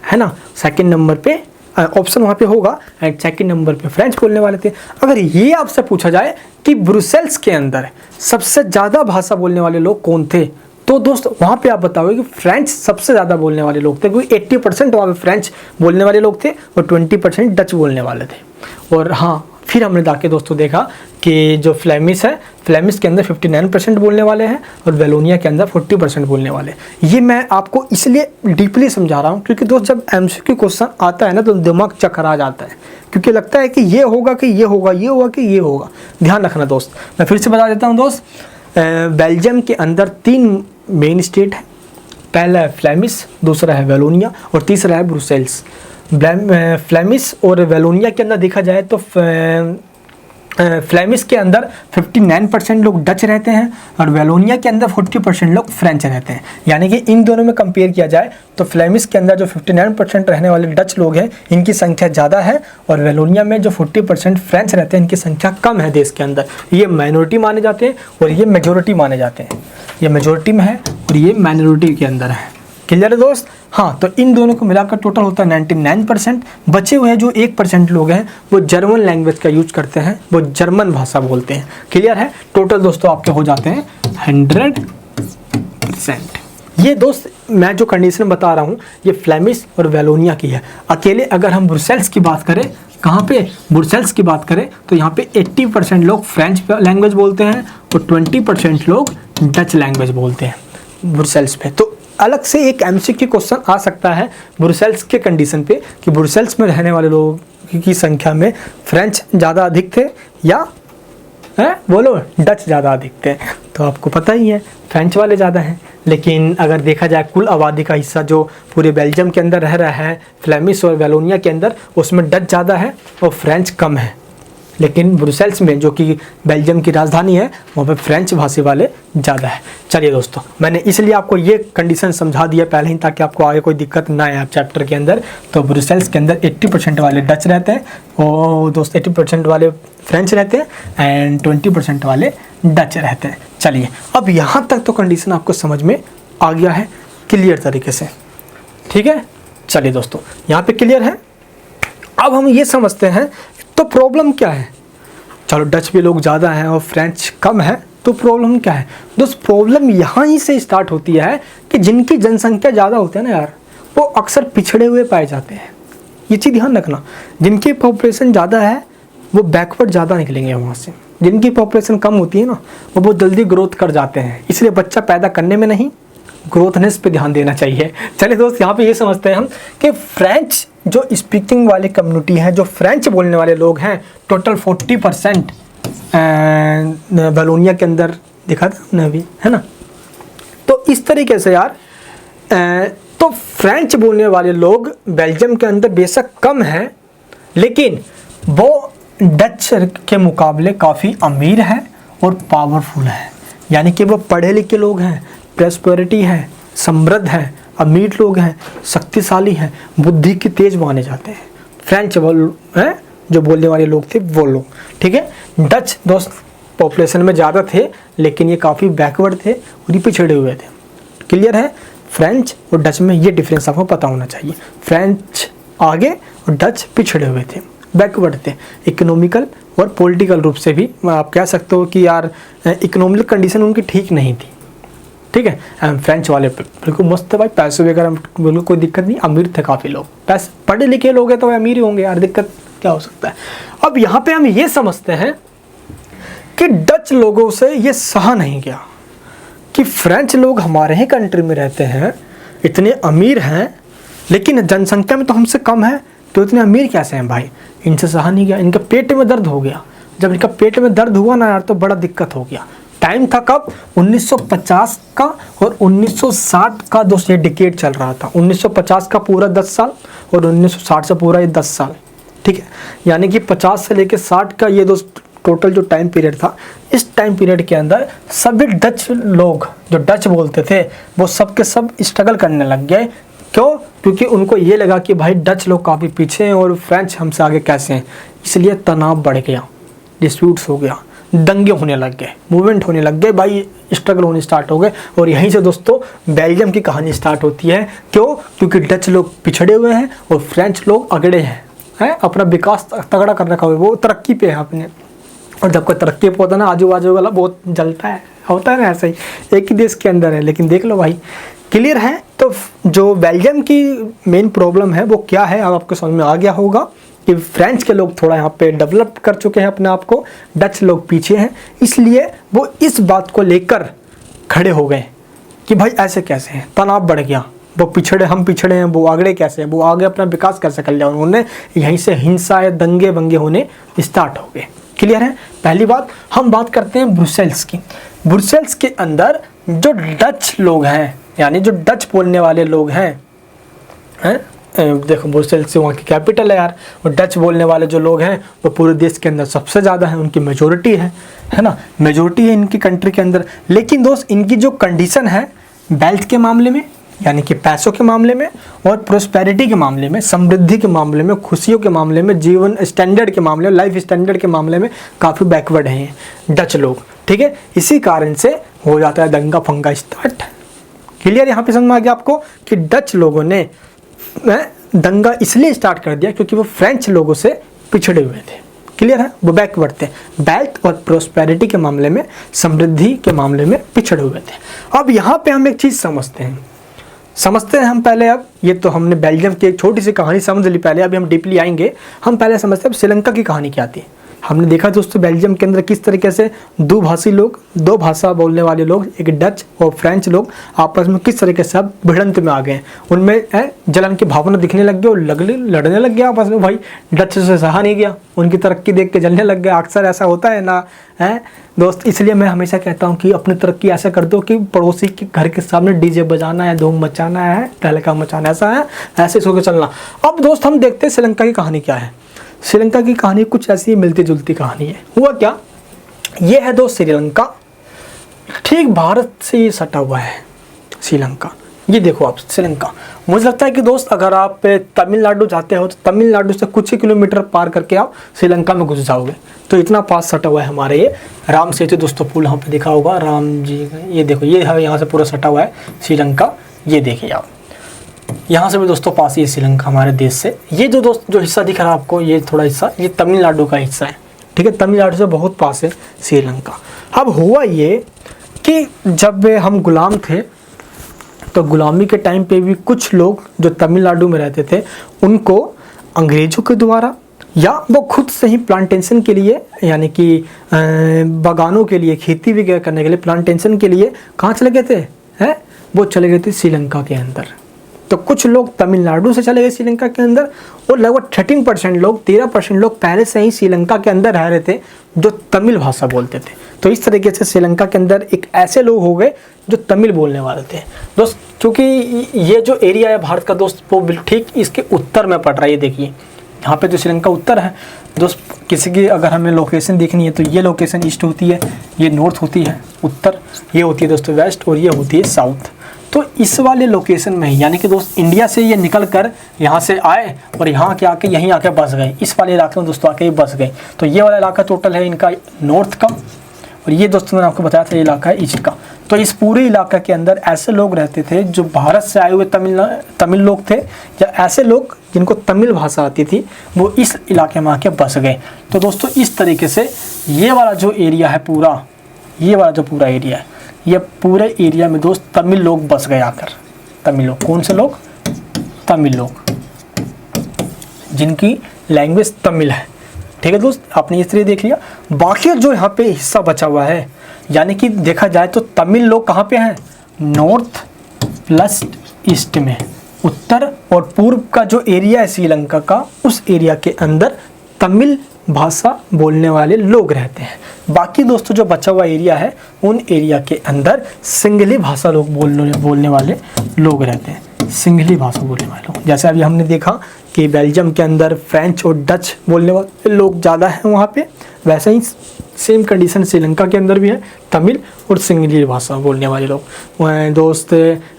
है ना, सेकंड नंबर पे ऑप्शन वहाँ पे होगा, एंड सेकंड नंबर पे फ्रेंच बोलने वाले थे। अगर ये आपसे पूछा जाए कि ब्रुसेल्स के अंदर सबसे ज़्यादा भाषा बोलने वाले लोग कौन थे, तो दोस्त वहाँ पे आप बताओगे कि फ्रेंच सबसे ज़्यादा बोलने वाले लोग थे, क्योंकि 80% वहाँ पे फ्रेंच बोलने वाले लोग थे और 20% डच बोलने वाले थे। और हाँ, फिर हमने जाके दोस्तों देखा कि जो फ्लेमिश है, फ्लेमिश के अंदर 59% बोलने वाले हैं और वेलोनिया के अंदर 40% बोलने वाले। ये मैं आपको इसलिए डीपली समझा रहा हूँ क्योंकि दोस्त जब एमसीक्यू क्वेश्चन आता है ना तो दिमाग चकरा जाता है, क्योंकि लगता है कि ये होगा कि ये होगा, ये होगा कि ये होगा। ध्यान रखना दोस्त, मैं फिर से बता देता हूँ दोस्त, बेल्जियम के अंदर 3 मेन स्टेट है, पहला है फ्लेमिश, दूसरा है वेलोनिया और तीसरा है ब्रुसेल्स। फ्लेमिश और वेलोनिया के अंदर देखा जाए तो फ्लेमिश के अंदर 59% लोग डच रहते हैं और वेलोनिया के अंदर 40% लोग फ्रेंच रहते हैं। यानी कि इन दोनों में कंपेयर किया जाए तो फ्लेमिश के अंदर जो 59% रहने वाले डच लोग हैं इनकी संख्या ज़्यादा है और वेलोनिया में जो 40% फ्रेंच रहते हैं इनकी संख्या कम है देश के अंदर। ये माइनॉरिटी माने जाते हैं और ये मेजोरिटी माने जाते हैं। ये मेजोरिटी में है और ये माइनॉरिटी के अंदर है। क्लियर है दोस्त? हाँ, तो इन दोनों को मिलाकर टोटल होता है 99%। बचे हुए जो 1% लोग हैं वो जर्मन लैंग्वेज का यूज करते हैं, वो जर्मन भाषा बोलते हैं। क्लियर है? टोटल दोस्तों आपके हो जाते हैं 100%। ये दोस्त मैं जो कंडीशन बता रहा हूँ ये फ्लेमिश और वेलोनिया की है। अकेले अगर हम ब्रुसेल्स की बात करें, कहाँ पे ब्रुसेल्स की बात करें तो यहाँ पे 80% लोग फ्रेंच लैंग्वेज बोलते हैं और 20% लोग डच लैंग्वेज बोलते हैं ब्रुसेल्स पे। तो अलग से एक एमसीक्यू क्वेश्चन आ सकता है ब्रुसेल्स के कंडीशन पे कि ब्रुसेल्स में रहने वाले लोगों की संख्या में फ्रेंच ज़्यादा अधिक थे या बोलो डच ज़्यादा अधिक थे। तो आपको पता ही है फ्रेंच वाले ज़्यादा हैं। लेकिन अगर देखा जाए कुल आबादी का हिस्सा जो पूरे बेल्जियम के अंदर रह रहा है फ्लेमिश और वेलोनिया के अंदर, उसमें डच ज़्यादा है और फ्रेंच कम है। लेकिन ब्रुसेल्स में जो कि बेल्जियम की राजधानी है वहाँ पे फ्रेंच भाषी वाले ज़्यादा है। चलिए दोस्तों, मैंने इसलिए आपको ये कंडीशन समझा दिया पहले ही ताकि आपको आगे कोई दिक्कत ना आए आप चैप्टर के अंदर। तो ब्रुसेल्स के अंदर 80% वाले डच रहते हैं और दोस्त 80% वाले फ्रेंच रहते हैं एंड 20% वाले डच रहते हैं। चलिए, अब यहाँ तक तो कंडीशन आपको समझ में आ गया है क्लियर तरीके से, ठीक है। चलिए दोस्तों, यहाँ पे क्लियर है। अब हम ये समझते हैं तो प्रॉब्लम क्या है। चलो, डच भी लोग ज़्यादा हैं और फ्रेंच कम है तो प्रॉब्लम क्या है दोस्त, प्रॉब्लम यहाँ ही से स्टार्ट होती है कि जिनकी जनसंख्या ज़्यादा होती है ना यार, वो अक्सर पिछड़े हुए पाए जाते हैं। ये चीज़ ध्यान रखना, जिनकी पॉपुलेशन ज़्यादा है वो बैकवर्ड ज़्यादा निकलेंगे वहाँ से, जिनकी पॉपुलेशन कम होती है ना वो बहुत जल्दी ग्रोथ कर जाते हैं। इसलिए बच्चा पैदा करने में नहीं, ग्रोथनेस पे ध्यान देना चाहिए। चलिए दोस्त, यहाँ पे ये समझते हैं हम कि फ्रेंच जो स्पीकिंग वाली कम्युनिटी है, जो फ्रेंच बोलने वाले लोग हैं, टोटल 40% वैलोनिया के अंदर दिखा था हमने अभी, है ना। तो इस तरीके से यार तो फ्रेंच बोलने वाले लोग बेल्जियम के अंदर बेशक कम हैं, लेकिन वो डच के मुकाबले काफ़ी अमीर है और पावरफुल है। यानी कि वो पढ़े लिखे लोग हैं, प्रॉस्पेरिटी है, समृद्ध है, अमीर लोग हैं, शक्तिशाली हैं, बुद्धि के तेज माने जाते हैं फ्रेंच हैं जो बोलने वाले लोग थे वो लोग। ठीक है, डच दोस्त पॉपुलेशन में ज़्यादा थे, लेकिन ये काफ़ी बैकवर्ड थे और ये पिछड़े हुए थे। क्लियर है, फ्रेंच और डच में ये डिफरेंस आपको पता होना चाहिए। फ्रेंच आगे और डच पिछड़े हुए थे, बैकवर्ड थे, इकोनॉमिकल और पॉलिटिकल रूप से भी आप कह सकते हो कि यार इकोनॉमिकल कंडीशन उनकी ठीक नहीं थी। ठीक है, फ्रेंच वाले बिल्कुल मस्त थे भाई, पैसे वगैरह बिल्कुल कोई दिक्कत नहीं, अमीर थे काफ़ी लोग, पैसे पढ़े लिखे लोग हैं तो अमीर ही होंगे यार, दिक्कत क्या हो सकता है। अब यहाँ पे हम ये समझते हैं कि डच लोगों से ये सहा नहीं गया कि फ्रेंच लोग हमारे ही कंट्री में रहते हैं, इतने अमीर हैं, लेकिन जनसंख्या में तो हमसे कम है, तो इतने अमीर कैसे हैं भाई। इनसे सहा नहीं गया, इनके पेट में दर्द हो गया। जब इनका पेट में दर्द हुआ ना यार तो बड़ा दिक्कत हो गया। टाइम था कब, 1950 का और 1960 का दोस्त ये डिकेड चल रहा था। 1950 का पूरा 10 साल और 1960 से पूरा ये 10 साल। ठीक है, यानी कि 50 से लेकर 60 का ये दोस्त टोटल जो टाइम पीरियड था। इस टाइम पीरियड के अंदर सभी डच लोग जो डच बोलते थे वो सब के सब स्ट्रगल करने लग गए। क्यों? क्योंकि उनको ये लगा कि भाई डच लोग काफ़ी पीछे हैं और फ्रेंच हमसे आगे कैसे हैं। इसलिए तनाव बढ़ गया, डिस्प्यूट्स हो गया, दंगे होने लग गए, मूवमेंट होने लग गए भाई, स्ट्रगल होने स्टार्ट हो गए। और यहीं से दोस्तों बेल्जियम की कहानी स्टार्ट होती है। क्यों? क्योंकि डच लोग पिछड़े हुए हैं और फ्रेंच लोग अगड़े हैं, अपना विकास तगड़ा कर रखा हुआ है, वो तरक्की पे है अपने। और जब कोई तरक्की पे होता है ना, आजू बाजू वाला बहुत जलता है, होता है ना ऐसा ही, एक ही देश के अंदर है। लेकिन देख लो भाई, क्लियर है। तो जो बेल्जियम की मेन प्रॉब्लम है वो क्या है, अब आपको समझ में आ गया होगा कि फ्रेंच के लोग थोड़ा यहाँ पे डेवलप कर चुके हैं अपने आप को, डच लोग पीछे हैं। इसलिए वो इस बात को लेकर खड़े हो गए कि भाई ऐसे कैसे हैं, तनाव बढ़ गया, वो पिछड़े, हम पिछड़े हैं, वो आगे कैसे हैं, वो आगे अपना विकास कैसे कर लिया। उन्होंने यहीं से हिंसा या दंगे बंगे होने स्टार्ट हो गए। क्लियर है। पहली बात हम बात करते हैं ब्रुसेल्स की। ब्रुसेल्स के अंदर जो डच लोग हैं, यानी जो डच बोलने वाले लोग हैं, देखो ब्रुसेल्स वहाँ की कैपिटल है यार, और डच बोलने वाले जो लोग हैं वो पूरे देश के अंदर सबसे ज़्यादा है, उनकी मेजोरिटी है ना, मेजोरिटी है इनकी कंट्री के अंदर। लेकिन दोस्त इनकी जो कंडीशन है वेल्थ के मामले में, यानी कि पैसों के मामले में और प्रोस्पेरिटी के मामले में, समृद्धि के मामले में, खुशियों के मामले में, जीवन स्टैंडर्ड के मामले में, लाइफ स्टैंडर्ड के मामले में काफ़ी बैकवर्ड हैं डच लोग। ठीक है, इसी कारण से हो जाता है दंगा फंगा स्टार्ट। क्लियर, यहाँ पे समझ में आ गया आपको कि डच लोगों ने दंगा इसलिए स्टार्ट कर दिया क्योंकि वो फ्रेंच लोगों से पिछड़े हुए थे। क्लियर है, वो बैकवर्ड थे, वेल्थ और प्रोस्पेरिटी के मामले में, समृद्धि के मामले में पिछड़े हुए थे। अब यहाँ पे हम एक चीज़ समझते हैं हम पहले। अब ये तो हमने बेल्जियम की एक छोटी सी कहानी समझ ली पहले, अभी हम डीपली आएंगे। हम पहले समझते हैं अब श्रीलंका की कहानी क्या आती है। हमने देखा दोस्तों बेल्जियम के अंदर किस तरीके से दुभाषी लोग, दो भाषा बोलने वाले लोग, एक डच और फ्रेंच लोग आपस में किस तरीके से अब भिड़ंत में आ गए। उनमें जलन की भावना दिखने लग गई और लड़ने लग गया आपस में। भाई डच से सहा नहीं गया, उनकी तरक्की देख के जलने लग गया। अक्सर ऐसा होता है ना है दोस्त, इसलिए मैं हमेशा कहता हूँ कि अपनी तरक्की ऐसा कर दो कि पड़ोसी के घर के सामने डीजे बजाना है, धूम मचाना है, तहलका मचाना, ऐसा है, ऐसे सोच के चलना। अब दोस्त हम देखते हैं श्रीलंका की कहानी क्या है। श्रीलंका की कहानी कुछ ऐसी मिलती जुलती कहानी है। हुआ क्या, ये है दोस्त श्रीलंका, ठीक भारत से ये सटा हुआ है श्रीलंका। ये देखो आप श्रीलंका, मुझे लगता है कि दोस्त अगर आप तमिलनाडु जाते हो तो तमिलनाडु से कुछ ही किलोमीटर पार करके आप श्रीलंका में घुस जाओगे। तो इतना पास सटा हुआ है हमारे ये राम सेतु दोस्तों, पुल यहाँ पे दिखा होगा राम जी का। ये देखो, ये है यहाँ से पूरा सटा हुआ है श्रीलंका। ये देखिए आप, यहाँ से भी दोस्तों पास ही है श्रीलंका हमारे देश से। ये जो दोस्त जो हिस्सा दिख रहा है आपको, ये थोड़ा हिस्सा ये तमिलनाडु का हिस्सा है। ठीक है, तमिलनाडु से बहुत पास है श्रीलंका। अब हुआ ये कि जब हम गुलाम थे तो गुलामी के टाइम पे भी कुछ लोग जो तमिलनाडु में रहते थे उनको अंग्रेज़ों के द्वारा या वो खुद से ही प्लांटेशन के लिए, यानी कि बागानों के लिए, खेती वगैरह करने के लिए, प्लांटेशन के लिए कहाँ चले गए थे हैं, वो चले गए थे श्रीलंका के अंदर। तो कुछ लोग तमिलनाडु से चले गए श्रीलंका के अंदर और लगभग 13% लोग, 13% लोग पहले से ही श्रीलंका के अंदर रह रहे थे जो तमिल भाषा बोलते थे। तो इस तरीके से श्रीलंका के अंदर एक ऐसे लोग हो गए जो तमिल बोलने वाले थे दोस्त। क्योंकि ये जो एरिया है भारत का दोस्त वो ठीक इसके उत्तर में पड़ रहा है। ये देखिए यहाँ पे जो श्रीलंका उत्तर है दोस्त, किसी की अगर हमें लोकेशन देखनी है तो ये लोकेशन ईस्ट होती है, ये नॉर्थ होती है उत्तर, ये होती है दोस्तों वेस्ट और ये होती है साउथ। तो इस वाले लोकेशन में यानी कि दोस्त इंडिया से ये निकल कर यहाँ से आए और यहाँ के आके यहीं आके बस गए, इस वाले इलाके में दोस्तों आके बस गए। तो ये वाला इलाका टोटल है इनका नॉर्थ का और ये दोस्तों मैंने आपको बताया था ये इलाका है ईस्ट का। तो इस पूरे इलाके के अंदर ऐसे लोग रहते थे जो भारत से आए हुए तमिल लोग थे या ऐसे लोग जिनको तमिल भाषा आती थी, वो इस इलाके में आके बस गए। तो दोस्तों इस तरीके से ये वाला जो एरिया है पूरा, ये वाला जो पूरा एरिया है, ये पूरे एरिया में दोस्त तमिल लोग बस गए आकर। तमिल लोग कौन से लोग? तमिल लोग जिनकी लैंग्वेज तमिल है। ठीक है दोस्त, आपने इस तरह देख लिया। बाकी जो यहाँ पे हिस्सा बचा हुआ है, यानी कि देखा जाए तो तमिल लोग कहाँ पे हैं? नॉर्थ प्लस ईस्ट में, उत्तर और पूर्व का जो एरिया है श्रीलंका का, उस एरिया के अंदर तमिल भाषा बोलने वाले लोग रहते हैं। बाकी दोस्तों जो बचा हुआ एरिया है उन एरिया के अंदर सिंगली भाषा लोग बोलने वाले लोग रहते हैं, सिंगली भाषा बोलने वाले लोग। जैसे अभी हमने देखा कि बेल्जियम के अंदर फ्रेंच और डच बोलने वाले लोग ज़्यादा हैं वहाँ पे, वैसे ही सेम कंडीशन श्रीलंका के अंदर भी है, तमिल और सिंगली भाषा बोलने वाले लोग। दोस्त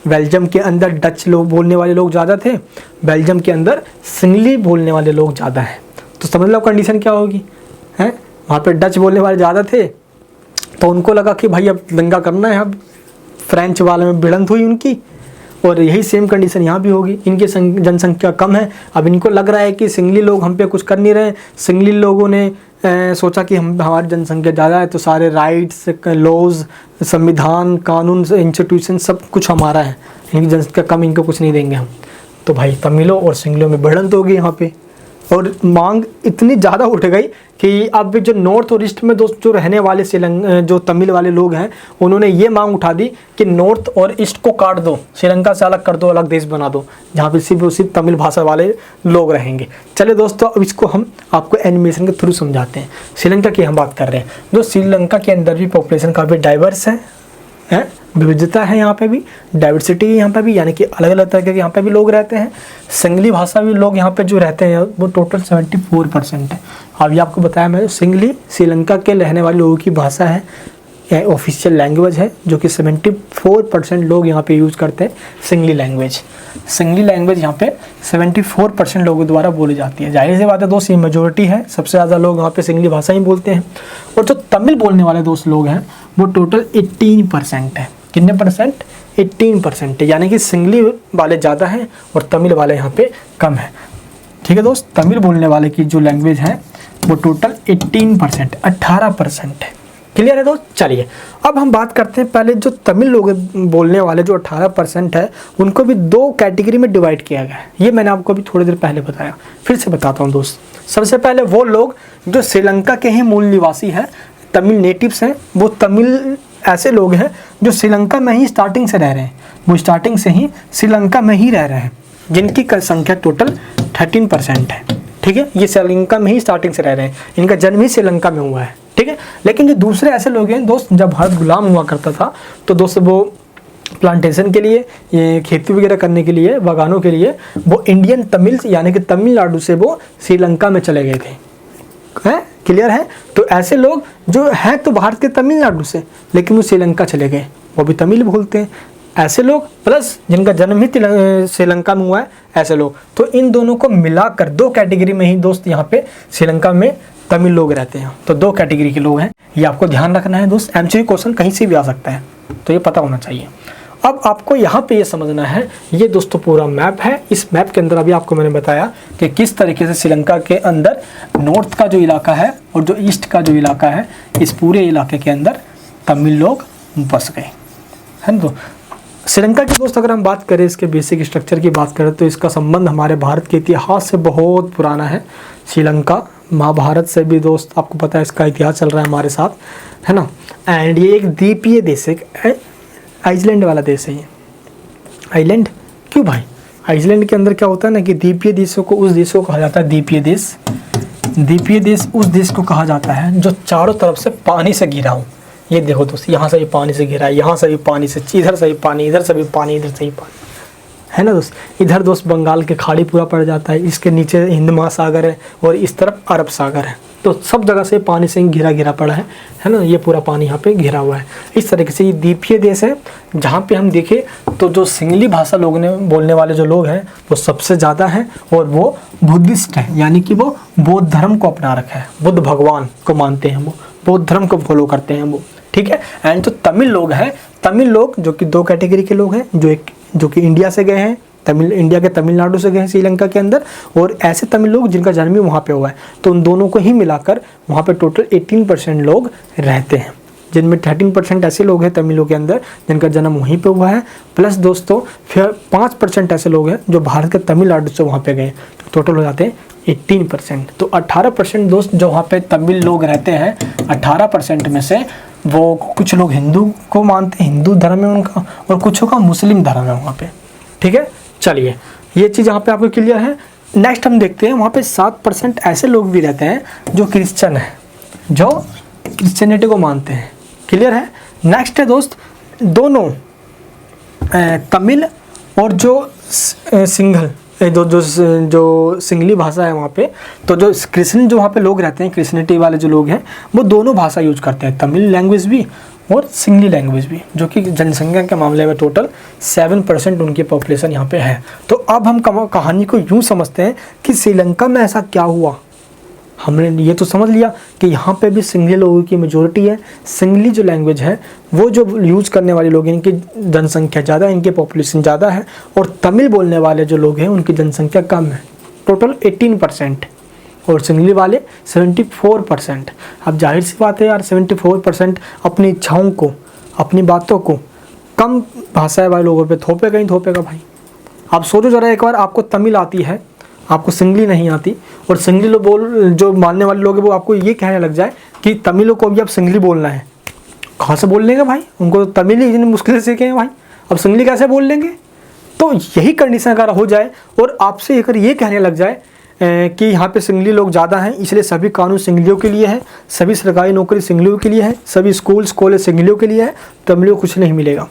बेल्जियम के अंदर डच लोग बोलने वाले लोग ज़्यादा थे, बेल्जियम के अंदर सिंगली बोलने वाले लोग ज़्यादा हैं। तो समझ लो कंडीशन क्या होगी हैं, वहाँ पे डच बोलने वाले ज़्यादा थे तो उनको लगा कि भाई अब दंगा करना है, अब फ्रेंच वाले में भिड़ंत हुई उनकी, और यही सेम कंडीशन यहाँ भी होगी। इनकी जनसंख्या कम है, अब इनको लग रहा है कि सिंगली लोग हम पे कुछ कर नहीं रहे। सिंगली लोगों ने सोचा कि हमारी जनसंख्या ज़्यादा है तो सारे राइट्स, लॉज, संविधान, कानून, इंस्टीट्यूशन सब कुछ हमारा है, इनकी जनसंख्या कम, इनको कुछ नहीं देंगे हम। तो भाई तमिलों और सिंगलियों में भिड़ंत होगी यहाँ पे और मांग इतनी ज़्यादा उठ गई कि अब जो नॉर्थ और ईस्ट में दोस्त जो रहने वाले जो तमिल वाले लोग हैं उन्होंने ये मांग उठा दी कि नॉर्थ और ईस्ट को काट दो, श्रीलंका से अलग कर दो, अलग देश बना दो जहाँ पे सिर्फ तमिल भाषा वाले लोग रहेंगे। चलिए दोस्तों अब इसको हम आपको एनिमेशन के थ्रू समझाते हैं। श्रीलंका की हम बात कर रहे हैं, जो श्रीलंका के अंदर भी पॉपुलेशन काफ़ी डाइवर्स है, विविधता है यहाँ पे भी, डाइवर्सिटी यहाँ पे भी, यानी कि अलग अलग तरह के यहाँ पे भी लोग रहते हैं। सिंगली भाषा भी लोग यहाँ पे जो रहते हैं वो टोटल 74% है। अभी आपको बताया मैं, सिंगली श्रीलंका के रहने वाले लोगों की भाषा है, ऑफिशियल लैंग्वेज है, जो कि 74% लोग यहाँ पे यूज़ करते हैं सिंगली लैंग्वेज। सिंगली लैंग्वेज यहाँ पे 74% लोगों द्वारा बोली जाती है। जाहिर सी बात है दोस्त, ये मेजोरिटी है, सबसे ज़्यादा लोग यहाँ पे सिंगली भाषा ही बोलते हैं। और जो तमिल बोलने वाले दोस्त लोग हैं वो टोटल 18% है। कितने परसेंट? 18% है, यानी कि सिंगली वाले ज़्यादा हैं और तमिल वाले यहाँ पे कम है। ठीक है दोस्त, तमिल बोलने वाले की जो लैंग्वेज है वो टोटल 18%, 18% है। क्लियर है दोस्त? चलिए अब हम बात करते हैं, पहले जो तमिल लोग बोलने वाले जो 18% है उनको भी दो कैटेगरी में डिवाइड किया गया है। ये मैंने आपको अभी थोड़ी देर पहले बताया, फिर से बताता हूँ दोस्त। सबसे पहले वो लोग जो श्रीलंका के ही मूल निवासी हैं, तमिल नेटिव्स हैं, वो तमिल ऐसे लोग हैं जो श्रीलंका में ही स्टार्टिंग से रह रहे हैं, वो स्टार्टिंग से ही श्रीलंका में ही रह रहे हैं, जिनकी संख्या टोटल 13% है। ठीक है, ये श्रीलंका में ही स्टार्टिंग से रह रहे हैं, इनका जन्म ही श्रीलंका में हुआ है। ठीक है, लेकिन जो दूसरे ऐसे लोग हैं दोस्त, जब भारत गुलाम हुआ करता था तो दोस्त वो प्लांटेशन के लिए, ये खेती वगैरह करने के लिए, बागानों के लिए वो इंडियन तमिल यानी कि तमिलनाडु से वो श्रीलंका में चले गए थे। हैं, क्लियर है? तो ऐसे लोग जो हैं तो भारत के तमिलनाडु से, लेकिन वो श्रीलंका चले गए, वो भी तमिल बोलते हैं। ऐसे लोग प्लस जिनका जन्म ही श्रीलंका में हुआ है, ऐसे लोग। तो इन दोनों को मिलाकर दो कैटेगरी में ही दोस्त यहाँ पे श्रीलंका में तमिल लोग रहते हैं। तो दो कैटेगरी के लोग हैं, ये आपको ध्यान रखना है दोस्त। एमसीक्यू क्वेश्चन कहीं से भी आ सकता है, तो ये पता होना चाहिए। अब आपको यहाँ पे ये समझना है, ये दोस्तों पूरा मैप है। इस मैप के अंदर अभी आपको मैंने बताया कि किस तरीके से श्रीलंका के अंदर नॉर्थ का जो इलाका है और जो ईस्ट का जो इलाका है, इस पूरे इलाके के अंदर तमिल लोग बस गए, है ना। तो श्रीलंका की दोस्त अगर हम बात करें, इसके बेसिक स्ट्रक्चर की बात करें, तो इसका संबंध हमारे भारत के इतिहास से बहुत पुराना है। श्रीलंका महाभारत से भी दोस्त आपको पता है इसका इतिहास चल रहा है हमारे साथ, है ना। एंड ये एक द्वीपीय देश है, आइसलैंड वाला देश है ये। आइलैंड क्यों भाई? आइसलैंड के अंदर क्या होता है ना कि द्वीपीय देशों को, उस देश को कहा जाता है द्वीपीय देश। द्वीपीय देश उस देश को कहा जाता है जो चारों तरफ से पानी से घिरा हो। ये देखो दोस्त, यहाँ से भी पानी से घिरा है, यहाँ से भी पानी से, इधर से भी पानी, इधर से भी पानी, इधर से भी पानी, है ना दोस्त। इधर दोस्त बंगाल के खाड़ी पूरा पड़ जाता है, इसके नीचे हिंद महासागर है और इस तरफ अरब सागर है। तो सब जगह से पानी से घिरा पड़ा है ना। ये पूरा पानी यहाँ पे घिरा हुआ है। इस तरीके से ये द्वीपीय देश है, जहाँ पे हम देखें तो जो सिंगली भाषा बोलने वाले जो लोग हैं वो सबसे ज़्यादा हैं, और वो बुद्धिस्ट है, यानी कि वो बौद्ध धर्म को अपना रखा है, बुद्ध भगवान को मानते हैं, वो बौद्ध धर्म को फॉलो करते हैं वो, ठीक है। एंड जो तमिल लोग हैं, तमिल लोग जो कि दो कैटेगरी के लोग हैं, जो कि इंडिया से गए हैं, इंडिया के तमिलनाडु से गए हैं श्रीलंका के अंदर, और ऐसे तमिल लोग जिनका जन्म ही वहाँ पे हुआ है। तो उन दोनों को ही मिलाकर वहाँ पे टोटल 18% लोग रहते हैं, जिनमें 13% ऐसे लोग हैं तमिलों के अंदर जिनका जन्म वहीं पे हुआ है, प्लस दोस्तों फिर 5% ऐसे लोग हैं जो भारत के तमिलनाडु से वहाँ पे गए, तो टोटल हो जाते हैं 18%। तो 18% दोस्त जो वहाँ पे तमिल लोग रहते हैं, 18% में से वो कुछ लोग हिंदू को मानते हैं, हिंदू धर्म है उनका, और कुछ का मुस्लिम धर्म है वहाँ पे, ठीक है। चलिए ये चीज़ यहाँ पे आपको क्लियर है। नेक्स्ट हम देखते हैं, वहाँ पे 7% ऐसे लोग भी रहते हैं जो क्रिश्चियन है, जो क्रिश्चियनिटी को मानते हैं, क्लियर है। नेक्स्ट है दोस्त, दोनों तमिल और जो सिंघल जो सिंगली भाषा है वहाँ पे, तो जो क्रिश्चियन जो वहाँ पे लोग रहते हैं, क्रिश्चियनिटी वाले जो लोग हैं, वो दोनों भाषा यूज करते हैं, तमिल लैंग्वेज भी और सिंगली लैंग्वेज भी, जो कि जनसंख्या के मामले में टोटल 7% उनकी पॉपुलेशन यहाँ पे है। तो अब हम कहानी को यूँ समझते हैं कि श्रीलंका में ऐसा क्या हुआ। हमने ये तो समझ लिया कि यहाँ पे भी सिंगली लोगों की मेजोरिटी है, सिंगली जो लैंग्वेज है वो जो यूज़ करने वाले लोग हैं इनकी जनसंख्या ज़्यादा है, इनकी पॉपुलेशन ज़्यादा है, और तमिल बोलने वाले जो लोग हैं उनकी जनसंख्या कम है, टोटल 18%, और सिंगली वाले 74%। अब जाहिर सी बात है यार, 74% अपनी इच्छाओं को, अपनी बातों को कम भाषा वाले लोगों पे थोपेगा ही थोपेगा भाई। आप सोचो ज़रा एक बार, आपको तमिल आती है, आपको सिंगली नहीं आती, और सिंगली जो मानने वाले लोग हैं वो आपको ये कहने लग जाए कि तमिलों को भी अब सिंगली बोलना है, कहाँ से बोल लेंगे भाई? उनको तो तमिल ही इतनी मुश्किल से सीखे हैं भाई, अब सिंगली कैसे बोल लेंगे? तो यही कंडीशन अगर हो जाए और आपसे अगर ये कहने लग जाए कि यहाँ पे सिंगली लोग ज़्यादा हैं, इसलिए सभी कानून सिंगलियों के लिए हैं, सभी सरकारी नौकरी सिंगलियों के लिए है, सभी स्कूल्स कॉलेज सिंगलियों के लिए है, तमिलियों को कुछ नहीं मिलेगा,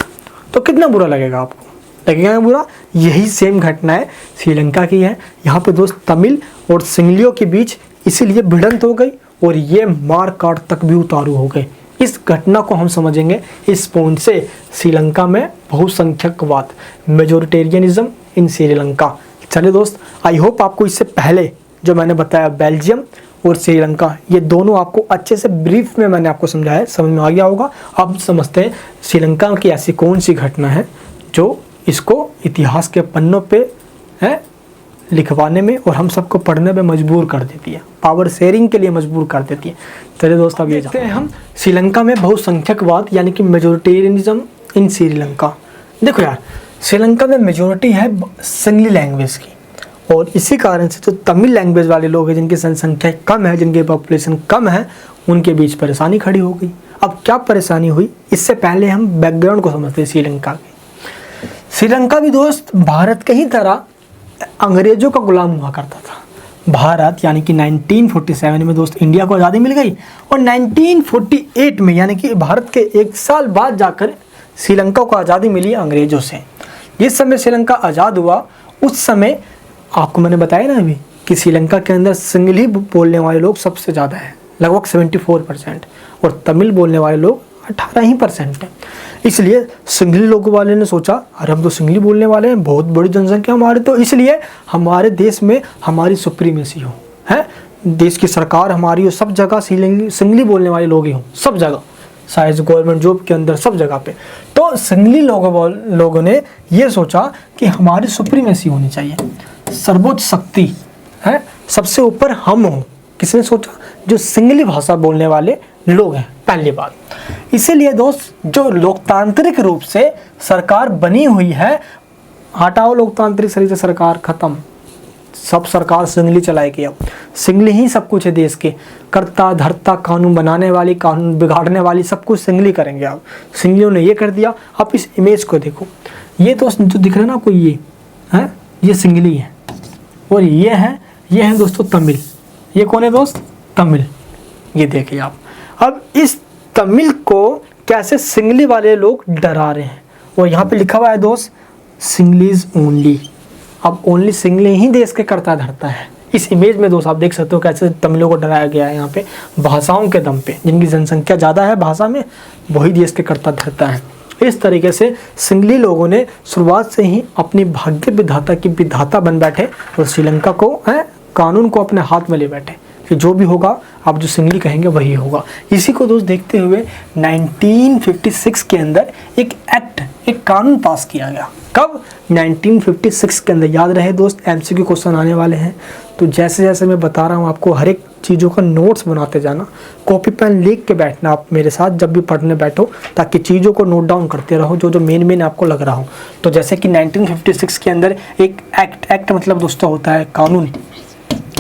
तो कितना बुरा लगेगा आपको? लगेगा बुरा। यही सेम घटना है श्रीलंका की है। यहाँ पे दोस्त तमिल और सिंगलियों के बीच इसीलिए भिड़ंत हो गई और ये मार काट तक भी उतारू हो गए। इस घटना को हम समझेंगे इस पॉइंट से, श्रीलंका में बहुसंख्यकवाद, मेजोरिटेरियनिज्म इन श्रीलंका। चलिए दोस्त, आई होप आपको इससे पहले जो मैंने बताया बेल्जियम और श्रीलंका, ये दोनों आपको अच्छे से ब्रीफ में मैंने आपको समझाया, समझ में आ गया होगा। अब समझते हैं श्रीलंका की ऐसी कौन सी घटना है जो इसको इतिहास के पन्नों पे है लिखवाने में और हम सबको पढ़ने में मजबूर कर देती है, पावर शेयरिंग के लिए मजबूर कर देती है। चलिए दोस्त, अब ये जानते हैं हम श्रीलंका में बहुसंख्यकवाद यानी कि मेजोरिटेरियनिज्म इन श्रीलंका। देखो यार, श्रीलंका में मेजोरिटी है सिंगली लैंग्वेज की, और इसी कारण से जो तमिल लैंग्वेज वाले लोग हैं जिनकी जनसंख्या कम है, जिनकी पॉपुलेशन कम है, उनके बीच परेशानी खड़ी हो गई। अब क्या परेशानी हुई, इससे पहले हम बैकग्राउंड को समझते हैं श्रीलंका के। श्रीलंका भी दोस्त भारत के ही तरह अंग्रेजों का गुलाम हुआ करता था। भारत यानी कि 1947 में दोस्त इंडिया को आज़ादी मिल गई, और 1948 में यानी कि भारत के 1 साल बाद जाकर श्रीलंका को आज़ादी मिली अंग्रेजों से। जिस समय श्रीलंका आज़ाद हुआ उस समय आपको मैंने बताया ना अभी कि श्रीलंका के अंदर सिंगली बोलने वाले लोग सबसे ज़्यादा हैं, लगभग 74%, और तमिल बोलने वाले लोग 18% हैं। इसलिए सिंगली लोगों वाले ने सोचा अरे हम तो सिंगली बोलने वाले हैं, बहुत बड़ी जनसंख्या हमारे, तो इसलिए हमारे देश में हमारी सुप्रीमेसी हो, है देश की सरकार हमारी हो, सब जगह सिंगली बोलने वाले लोग ही हों, सब जगह, शायद गवर्नमेंट जॉब के अंदर सब जगह पे। तो सिंगली लोगों ने ये सोचा कि हमारी सुप्रीमेसी होनी चाहिए, सर्वोच्च शक्ति है, सबसे ऊपर हम हों। किसने सोचा? जो सिंगली भाषा बोलने वाले लोग हैं, पहली बात। इसीलिए दोस्त जो लोकतांत्रिक रूप से सरकार बनी हुई है, हटाओ लोकतांत्रिक तरीके से सरकार, खत्म, सब सरकार सिंगली चलाएगी। अब सिंगली ही सब कुछ है देश के, करता धरता, कानून बनाने वाली, कानून बिगाड़ने वाली, सब कुछ सिंगली करेंगे। अब सिंगलियों ने ये कर दिया। आप इस इमेज को देखो, ये दोस्त जो दिख रहा है ना आपको, ये है, ये सिंगली है, और ये है दोस्तों तमिल। ये कौन है दोस्त? तमिल। ये देखिए आप, अब इस तमिल को कैसे सिंगली वाले लोग डरा रहे हैं, और यहाँ पे लिखा हुआ है दोस्त सिंगलीज ओनली। अब ओनली सिंगली ही देश के करता धरता है। इस इमेज में दोस्त आप देख सकते हो कैसे तमिलों को डराया गया है यहाँ पे, भाषाओं के दम पे, जिनकी जनसंख्या ज़्यादा है भाषा में, वही देश के करता धरता है। इस तरीके से सिंगली लोगों ने शुरुआत से ही अपनी भाग्य विधाता की विधाता बन बैठे, और श्रीलंका को कानून को अपने हाथ में ले बैठे कि जो भी होगा आप जो सिंगली कहेंगे वही होगा। इसी को दोस्त देखते हुए 1956 के अंदर एक एक्ट, एक कानून पास किया गया। कब? 1956 के अंदर। याद रहे दोस्त, एमसीक्यू क्वेश्चन आने वाले हैं, तो जैसे जैसे मैं बता रहा हूँ आपको हर एक चीज़ों का नोट्स बनाते जाना, कॉपी पेन लिख के बैठना आप मेरे साथ जब भी पढ़ने बैठो, ताकि चीज़ों को नोट डाउन करते रहो जो जो मेन आपको लग रहा हो। तो जैसे कि 1956 के अंदर एक एक्ट मतलब दोस्तों होता है कानून,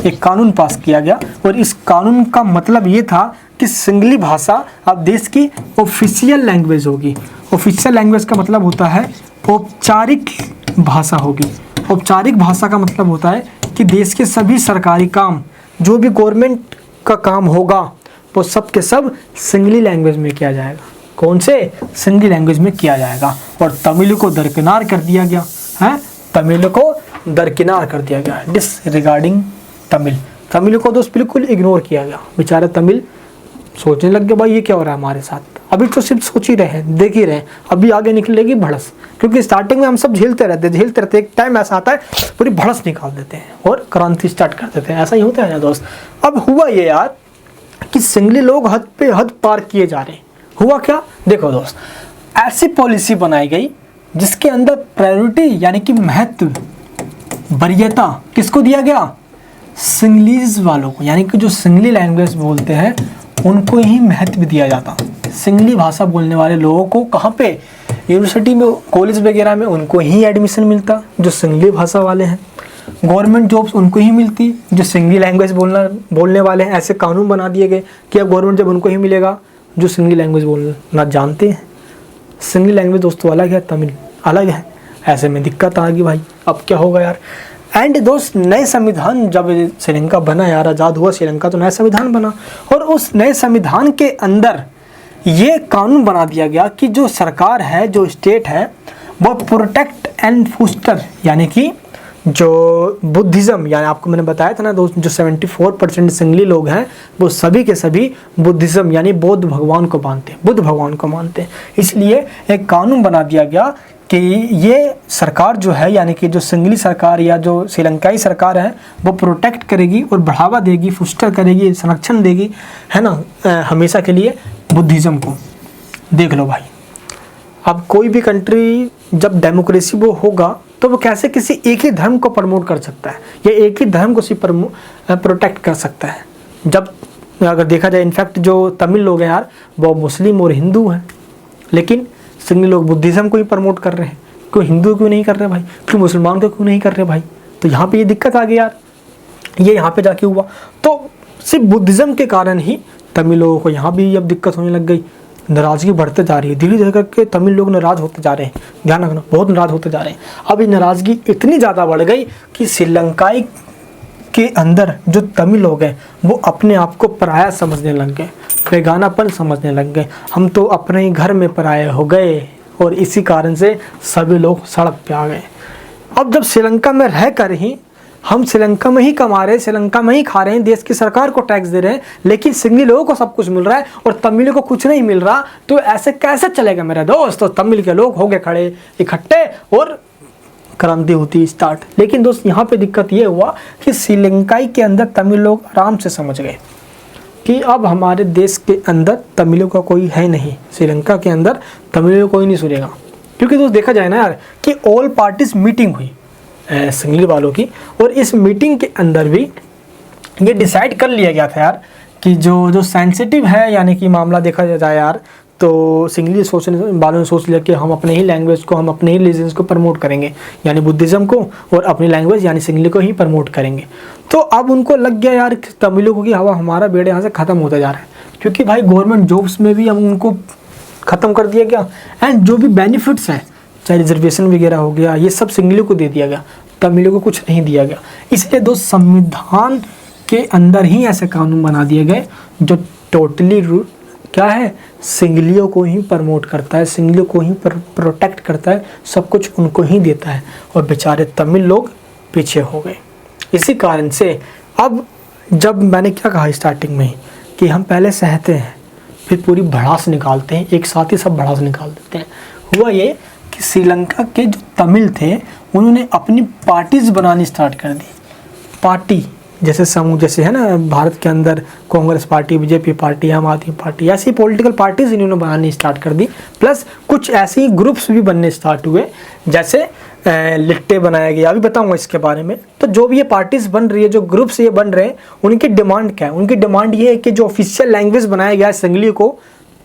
एक कानून पास किया गया, और इस कानून का मतलब ये था कि सिंगली भाषा अब देश की ऑफिशियल लैंग्वेज होगी। ऑफिशियल लैंग्वेज का मतलब होता है औपचारिक भाषा होगी। औपचारिक भाषा का मतलब होता है कि देश के सभी सरकारी काम, जो भी गवर्नमेंट का काम होगा, वो सब के सब सिंगली लैंग्वेज में किया जाएगा। कौन से? सिंगली लैंग्वेज में किया जाएगा। और तमिल को दरकिनार कर दिया गया है, तमिल को दरकिनार कर दिया गया, डिसरिगार्डिंग तमिल को दोस्त बिल्कुल इग्नोर किया गया। बेचारे तमिल सोचने लग गए भाई ये क्या हो रहा है हमारे साथ। अभी तो सिर्फ सोच ही रहे हैं, देख ही रहे हैं, अभी आगे निकलेगी भड़स, क्योंकि स्टार्टिंग में हम सब झेलते रहते, एक टाइम ऐसा आता है पूरी भड़स निकाल देते हैं और क्रांति स्टार्ट कर देते हैं। ऐसा ही होता है ना दोस्त। अब हुआ ये यार कि सिंगली लोग हद पे हद पार किए जा रहे हैं। हुआ क्या? देखो दोस्त, ऐसी पॉलिसी बनाई गई जिसके अंदर प्रायोरिटी यानी कि महत्व, वरीयता किसको दिया गया? सिंगलीज वालों को, यानी कि जो सिंगली लैंग्वेज बोलते हैं उनको ही महत्व दिया जाता। सिंगली भाषा बोलने वाले लोगों को कहाँ पे? यूनिवर्सिटी में, कॉलेज वगैरह में उनको ही एडमिशन मिलता जो सिंगली भाषा वाले हैं। गवर्नमेंट जॉब्स उनको ही मिलती जो सिंगली लैंग्वेज बोलने वाले हैं। ऐसे कानून बना दिए गए कि अब गवर्नमेंट जॉब उनको ही मिलेगा जो सिंगली लैंग्वेज बोलना जानते हैं। सिंगली लैंग्वेज दोस्तों अलग है, तमिल अलग है। ऐसे में दिक्कत आ गई भाई, अब क्या होगा यार। एंड दोस्त, नए संविधान जब श्रीलंका बना यार, आज़ाद हुआ श्रीलंका तो नया संविधान बना, और उस नए संविधान के अंदर ये कानून बना दिया गया कि जो सरकार है, जो स्टेट है, वो प्रोटेक्ट एंड फोस्टर, यानी कि जो बुद्धिज़्म, यानी आपको मैंने बताया था ना दोस्त, जो 74% सिंगली लोग हैं वो सभी के सभी बुद्धिज़्म यानी बौद्ध भगवान को मानते हैं, बुद्ध भगवान को मानते हैं। इसलिए एक कानून बना दिया गया कि ये सरकार जो है, यानी कि जो सिंगली सरकार या जो श्रीलंकाई सरकार है, वो प्रोटेक्ट करेगी और बढ़ावा देगी, फोस्टर करेगी, संरक्षण देगी, है ना, हमेशा के लिए बुद्धिज़्म को। देख लो भाई, अब कोई भी कंट्री जब डेमोक्रेसी वो होगा तो वो कैसे किसी एक ही धर्म को प्रमोट कर सकता है, या एक ही धर्म को प्रोटेक्ट कर सकता है। जब अगर देखा जाए, इनफैक्ट जो तमिल लोग हैं यार वो मुस्लिम और हिंदू हैं, लेकिन सिंगली लोग बुद्धिज़्म को ही प्रमोट कर रहे हैं। क्यों हिंदू क्यों नहीं कर रहे भाई, क्यों मुसलमान को क्यों नहीं कर रहे भाई? तो यहाँ पे ये दिक्कत आ गई यार, ये यहाँ पे जाके हुआ। तो सिर्फ बुद्धिज़्म के कारण ही तमिल लोगों को यहाँ भी अब दिक्कत होने लग गई, नाराज़गी बढ़ते जा रही है। धीरे धीरे करके तमिल लोग नाराज़ होते जा रहे हैं, ध्यान रखना, बहुत नाराज़ होते जा रहे हैं। अब ये नाराज़गी इतनी ज़्यादा बढ़ गई कि श्रीलंकाई के अंदर जो तमिल लोग हैं वो अपने आप को पराया समझने लग गए, बेगानापन समझने लग गए। हम तो अपने ही घर में पराये हो गए, और इसी कारण से सभी लोग सड़क पे आ गए। अब जब श्रीलंका में रह कर ही हम श्रीलंका में ही कमा रहे हैं, श्रीलंका में ही खा रहे हैं, देश की सरकार को टैक्स दे रहे हैं, लेकिन सिंगली लोगों को सब कुछ मिल रहा है और तमिल को कुछ नहीं मिल रहा, तो ऐसे कैसे चलेगा मेरे दोस्त? तो तमिल के लोग हो गए खड़े इकट्ठे और क्रांति होती स्टार्ट। लेकिन दोस्त यहाँ पे दिक्कत ये हुआ कि श्रीलंकाई के अंदर तमिल लोग आराम से समझ गए कि अब हमारे देश के अंदर तमिलों का कोई है नहीं, श्रीलंका के अंदर तमिलों को कोई नहीं सुनेगा। क्योंकि दोस्त देखा जाए ना यार कि ऑल पार्टीज मीटिंग हुई सिंगली वालों की, और इस मीटिंग के अंदर भी ये डिसाइड कर लिया गया था यार कि जो सेंसिटिव है, यानी कि मामला देखा जाए यार, तो सिंगली सोचने वालों ने सोच लिया कि हम अपने ही लैंग्वेज को, हम अपने ही रिलीजन्स को प्रमोट करेंगे, यानी बुद्धिज़्म को, और अपनी लैंग्वेज यानी सिंगली को ही प्रमोट करेंगे। तो अब उनको लग गया यार तमिलों को कि हवा हमारा बेड़ा यहाँ से ख़त्म होता जा रहा है, क्योंकि भाई गवर्नमेंट जॉब्स में भी हम उनको ख़त्म कर दिया गया, एंड जो भी बेनिफिट्स हैं चाहे रिजर्वेशन वगैरह हो गया, ये सब सिंगली को दे दिया गया, तमिलों को कुछ नहीं दिया गया। इसलिए दोस्त संविधान के अंदर ही ऐसे कानून बना दिए गए जो टोटली क्या है, सिंगलियों को ही प्रमोट करता है, सिंगलियों को ही प्रोटेक्ट करता है, सब कुछ उनको ही देता है, और बेचारे तमिल लोग पीछे हो गए। इसी कारण से अब जब मैंने क्या कहा स्टार्टिंग में ही कि हम पहले सहते हैं फिर पूरी भड़ास निकालते हैं, एक साथ ही सब भड़ास निकाल देते हैं। हुआ ये कि श्रीलंका के जो तमिल थे उन्होंने अपनी पार्टीज़ बनानी स्टार्ट कर दी। पार्टी जैसे समूह, जैसे है ना भारत के अंदर कांग्रेस पार्टी, बीजेपी पार्टी, आम आदमी पार्टी, ऐसी पॉलिटिकल पार्टीज इन्होंने बनानी स्टार्ट कर दी। प्लस कुछ ऐसी ग्रुप्स भी बनने स्टार्ट हुए, जैसे लिट्टे बनाया गया, अभी बताऊंगा इसके बारे में। तो जो भी ये पार्टीज बन रही है, जो ग्रुप्स ये बन रहे हैं, उनकी डिमांड क्या है? उनकी डिमांड ये है कि जो ऑफिशियल लैंग्वेज बनाया गया है सिंगली को,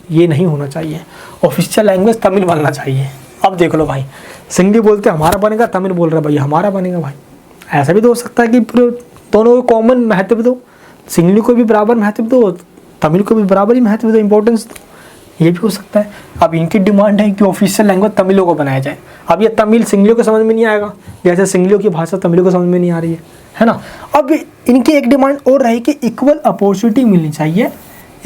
ये नहीं होना चाहिए, ऑफिशियल लैंग्वेज तमिल बनना चाहिए। अब देख लो भाई, सिंगली बोलते हमारा बनेगा, तमिल बोल रहा है भाई हमारा बनेगा। भाई ऐसा भी तो हो सकता है कि दोनों को कॉमन महत्व दो, सिंगली को भी बराबर महत्व दो, तमिल को भी बराबर ही महत्व दो, इंपॉर्टेंस दो, ये भी हो सकता है। अब इनकी डिमांड है कि ऑफिशियल लैंग्वेज तमिलों को बनाया जाए। अब ये तमिल सिंगलियों को समझ में नहीं आएगा, जैसे सिंगलियों की भाषा तमिलों को समझ में नहीं आ रही है ना। अब इनकी एक डिमांड और रही कि इक्वल अपॉर्चुनिटी मिलनी चाहिए।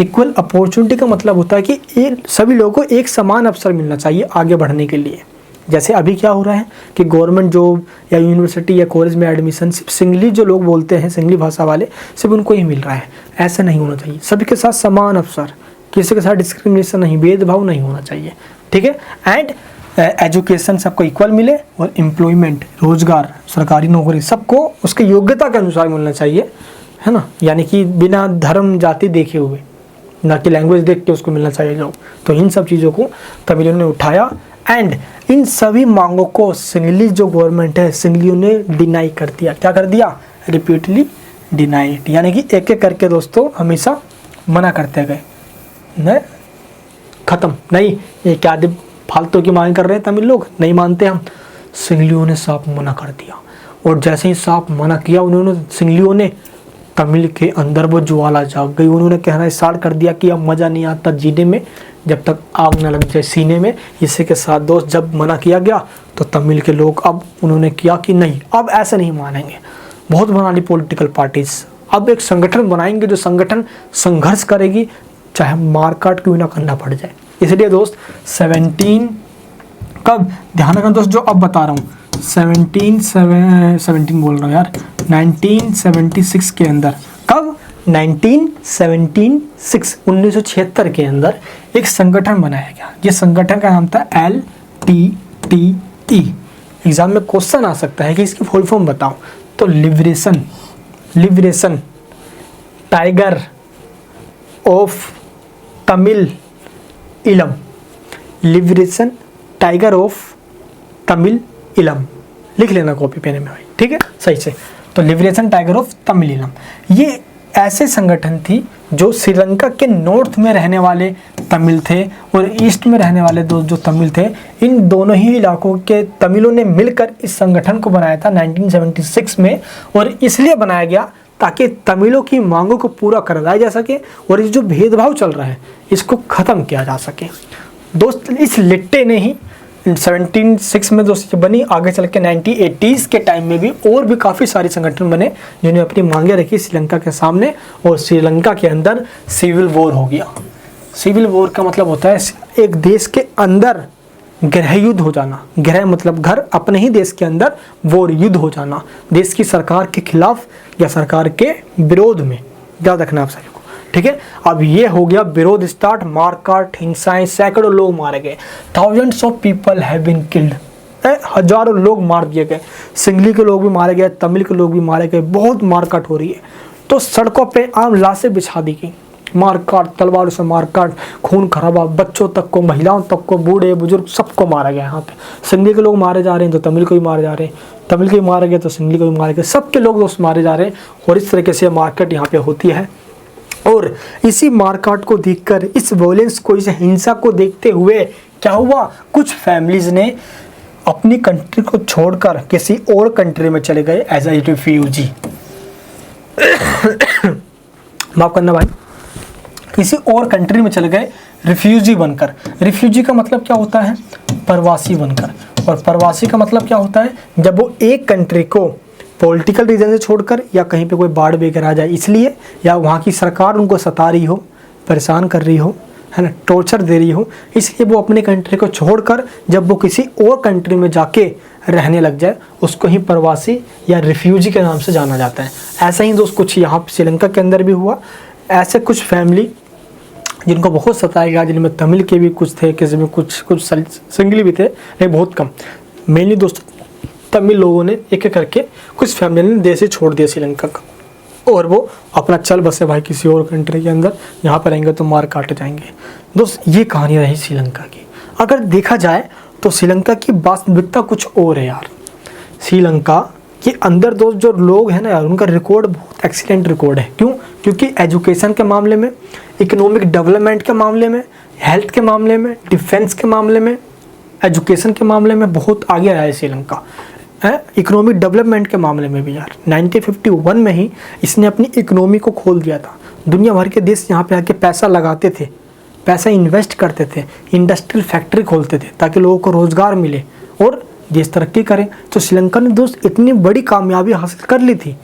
इक्वल अपॉर्चुनिटी का मतलब होता है कि सभी लोगों को एक समान अवसर मिलना चाहिए आगे बढ़ने के लिए। जैसे अभी क्या हो रहा है कि गवर्नमेंट जॉब या यूनिवर्सिटी या कॉलेज में एडमिशन सिर्फ सिंगली जो लोग बोलते हैं, सिंगली भाषा वाले, सिर्फ उनको ही मिल रहा है। ऐसा नहीं होना चाहिए, सभी के साथ समान अवसर, किसी के साथ डिस्क्रिमिनेशन नहीं, भेदभाव नहीं होना चाहिए, ठीक है। एंड एजुकेशन सबको इक्वल मिले, और एम्प्लॉयमेंट, रोजगार, सरकारी नौकरी सबको उसके योग्यता के अनुसार मिलना चाहिए, है ना। यानी कि बिना धर्म जाति देखे हुए, ना कि लैंग्वेज देख के उसको मिलना चाहिए जॉब। तो इन सब चीज़ों को तमिलों ने उठाया, एंड इन सभी मांगों को सिंगली जो गवर्नमेंट है, सिंगलियों ने डिनाई कर दिया। क्या कर दिया? रिपीटली डिनाइड, यानी कि एक एक करके दोस्तों हमेशा मना करते गए, न खत्म नहीं, ये क्या फालतू की मांग कर रहे हैं तमिल लोग, नहीं मानते हम। सिंगलियों ने साफ मना कर दिया, और जैसे ही साफ मना किया उन्होंने, सिंगलियों ने, तमिल के अंदर वो ज्वाला जाग गई। उन्होंने कहना स्टार्ट कर दिया कि अब मज़ा नहीं आता जीने में जब तक आग न लग जाए सीने में। इसी के साथ दोस्त जब मना किया गया तो तमिल के लोग अब उन्होंने किया कि नहीं, अब ऐसे नहीं मानेंगे। बहुत बना ली पॉलिटिकल पार्टीज, अब एक संगठन बनाएंगे जो संगठन संघर्ष करेगी, चाहे मारकाट क्यों ना करना पड़ जाए। इसलिए दोस्त 17 कब, ध्यान रखना दोस्त, जो अब बता रहा हूँ 17 बोल रहा हूँ यार, 1976 के अंदर, कब? 1976 के अंदर एक संगठन बनाया गया। ये संगठन का नाम था LTTE। एग्जाम में क्वेश्चन आ सकता है कि इसकी फुल फॉर्म बताओ, तो लिबरेशन टाइगर ऑफ तमिल इलम, लिबरेशन टाइगर ऑफ तमिल इलम, लिख लेना कॉपी पेन में भाई, ठीक है, सही से। तो लिबरेशन टाइगर ऑफ तमिल इलम, ये ऐसे संगठन थी जो श्रीलंका के नॉर्थ में रहने वाले तमिल थे और ईस्ट में रहने वाले जो तमिल थे, इन दोनों ही इलाकों के तमिलों ने मिलकर इस संगठन को बनाया था 1976 में। और इसलिए बनाया गया ताकि तमिलों की मांगों को पूरा कराया जा सके और इस जो भेदभाव चल रहा है इसको ख़त्म किया जा सके। दोस्त इस लिट्टे ने ही 1776 में दोस्त बनी, आगे चल के 1980s के टाइम में भी और भी काफ़ी सारे संगठन बने जिन्होंने अपनी मांगें रखी श्रीलंका के सामने, और श्रीलंका के अंदर सिविल वॉर हो गया। सिविल वॉर का मतलब होता है एक देश के अंदर गृह युद्ध हो जाना। गृह मतलब घर, अपने ही देश के अंदर वॉर, युद्ध हो जाना, देश की सरकार के खिलाफ या सरकार के विरोध में। याद रखना आप सभी को, ठीक है। अब ये हो गया विरोध स्टार्ट, मारकाट, हिंसाएं, सैकड़ों लोग मारे गए, thousands of people have been killed, हजारों लोग मार दिए गए, सिंगली के लोग भी मारे गए, तमिल के लोग भी मारे गए, बहुत मारकाट हो रही है। तो सड़कों पे आम लाशें बिछा दी गई, मारकाट, तलवारों से मारकाट, खून खराबा, बच्चों तक को, महिलाओं तक को, बूढ़े बुजुर्ग सबको मारा गया। यहाँ पे सिंगली के लोग मारे जा रहे हैं तो तमिल को भी मारे जा रहे हैं, तमिल के भी मारे गए तो सिंगली को भी मारे गए, सबके लोग दोस्त मारे जा रहे हैं। और इस तरीके से मारकाट यहाँ पे होती है। और इसी मारकाट को देखकर, इस वॉयलेंस को, इस हिंसा को देखते हुए क्या हुआ, कुछ फैमिलीज ने अपनी कंट्री को छोड़कर किसी और कंट्री में चले गए एज ए रिफ्यूजी। माफ करना भाई, किसी और कंट्री में चले गए रिफ्यूजी बनकर। रिफ्यूजी का मतलब क्या होता है, प्रवासी बनकर। और प्रवासी का मतलब क्या होता है, जब वो एक कंट्री को पॉलिटिकल रीजन से छोड़कर या कहीं पे कोई बाढ़ वगैरह आ जाए इसलिए, या वहाँ की सरकार उनको सता रही हो, परेशान कर रही हो, है ना, टॉर्चर दे रही हो, इसलिए वो अपने कंट्री को छोड़कर जब वो किसी और कंट्री में जाके रहने लग जाए, उसको ही प्रवासी या रिफ्यूजी के नाम से जाना जाता है। ऐसा ही दोस्त कुछ यहाँ श्रीलंका के अंदर भी हुआ। ऐसे कुछ फैमिली जिनको बहुत सताया गया, जिनमें तमिल के भी कुछ थे, किसी में कुछ सिंगली भी थे, लेकिन बहुत कम। मेनली दोस्त तमिल लोगों ने एक एक करके, कुछ फैमिली ने देश ही छोड़ दिया श्रीलंका का, और वो अपना चल बसे भाई किसी और कंट्री के अंदर, यहाँ पर रहेंगे तो मार काटे जाएंगे। दोस्त ये कहानी रही श्रीलंका की। अगर देखा जाए तो श्रीलंका की वास्तविकता कुछ और है यार। श्रीलंका के अंदर दोस्त जो लोग हैं ना यार, उनका रिकॉर्ड बहुत एक्सीलेंट रिकॉर्ड है। क्यों? क्योंकि एजुकेशन के मामले में, इकोनॉमिक डेवलपमेंट के मामले में, हेल्थ के मामले में, डिफेंस के मामले में, एजुकेशन के मामले में बहुत आगे आया है श्रीलंका। इकोनॉमिक डेवलपमेंट के मामले में भी यार 1951 में ही इसने अपनी इकोनॉमी को खोल दिया था। दुनिया भर के देश यहाँ पे आके पैसा लगाते थे, पैसा इन्वेस्ट करते थे, इंडस्ट्रियल फैक्ट्री खोलते थे ताकि लोगों को रोज़गार मिले और देश तरक्की करे। तो श्रीलंका ने दोस्त इतनी बड़ी कामयाबी हासिल कर ली थी।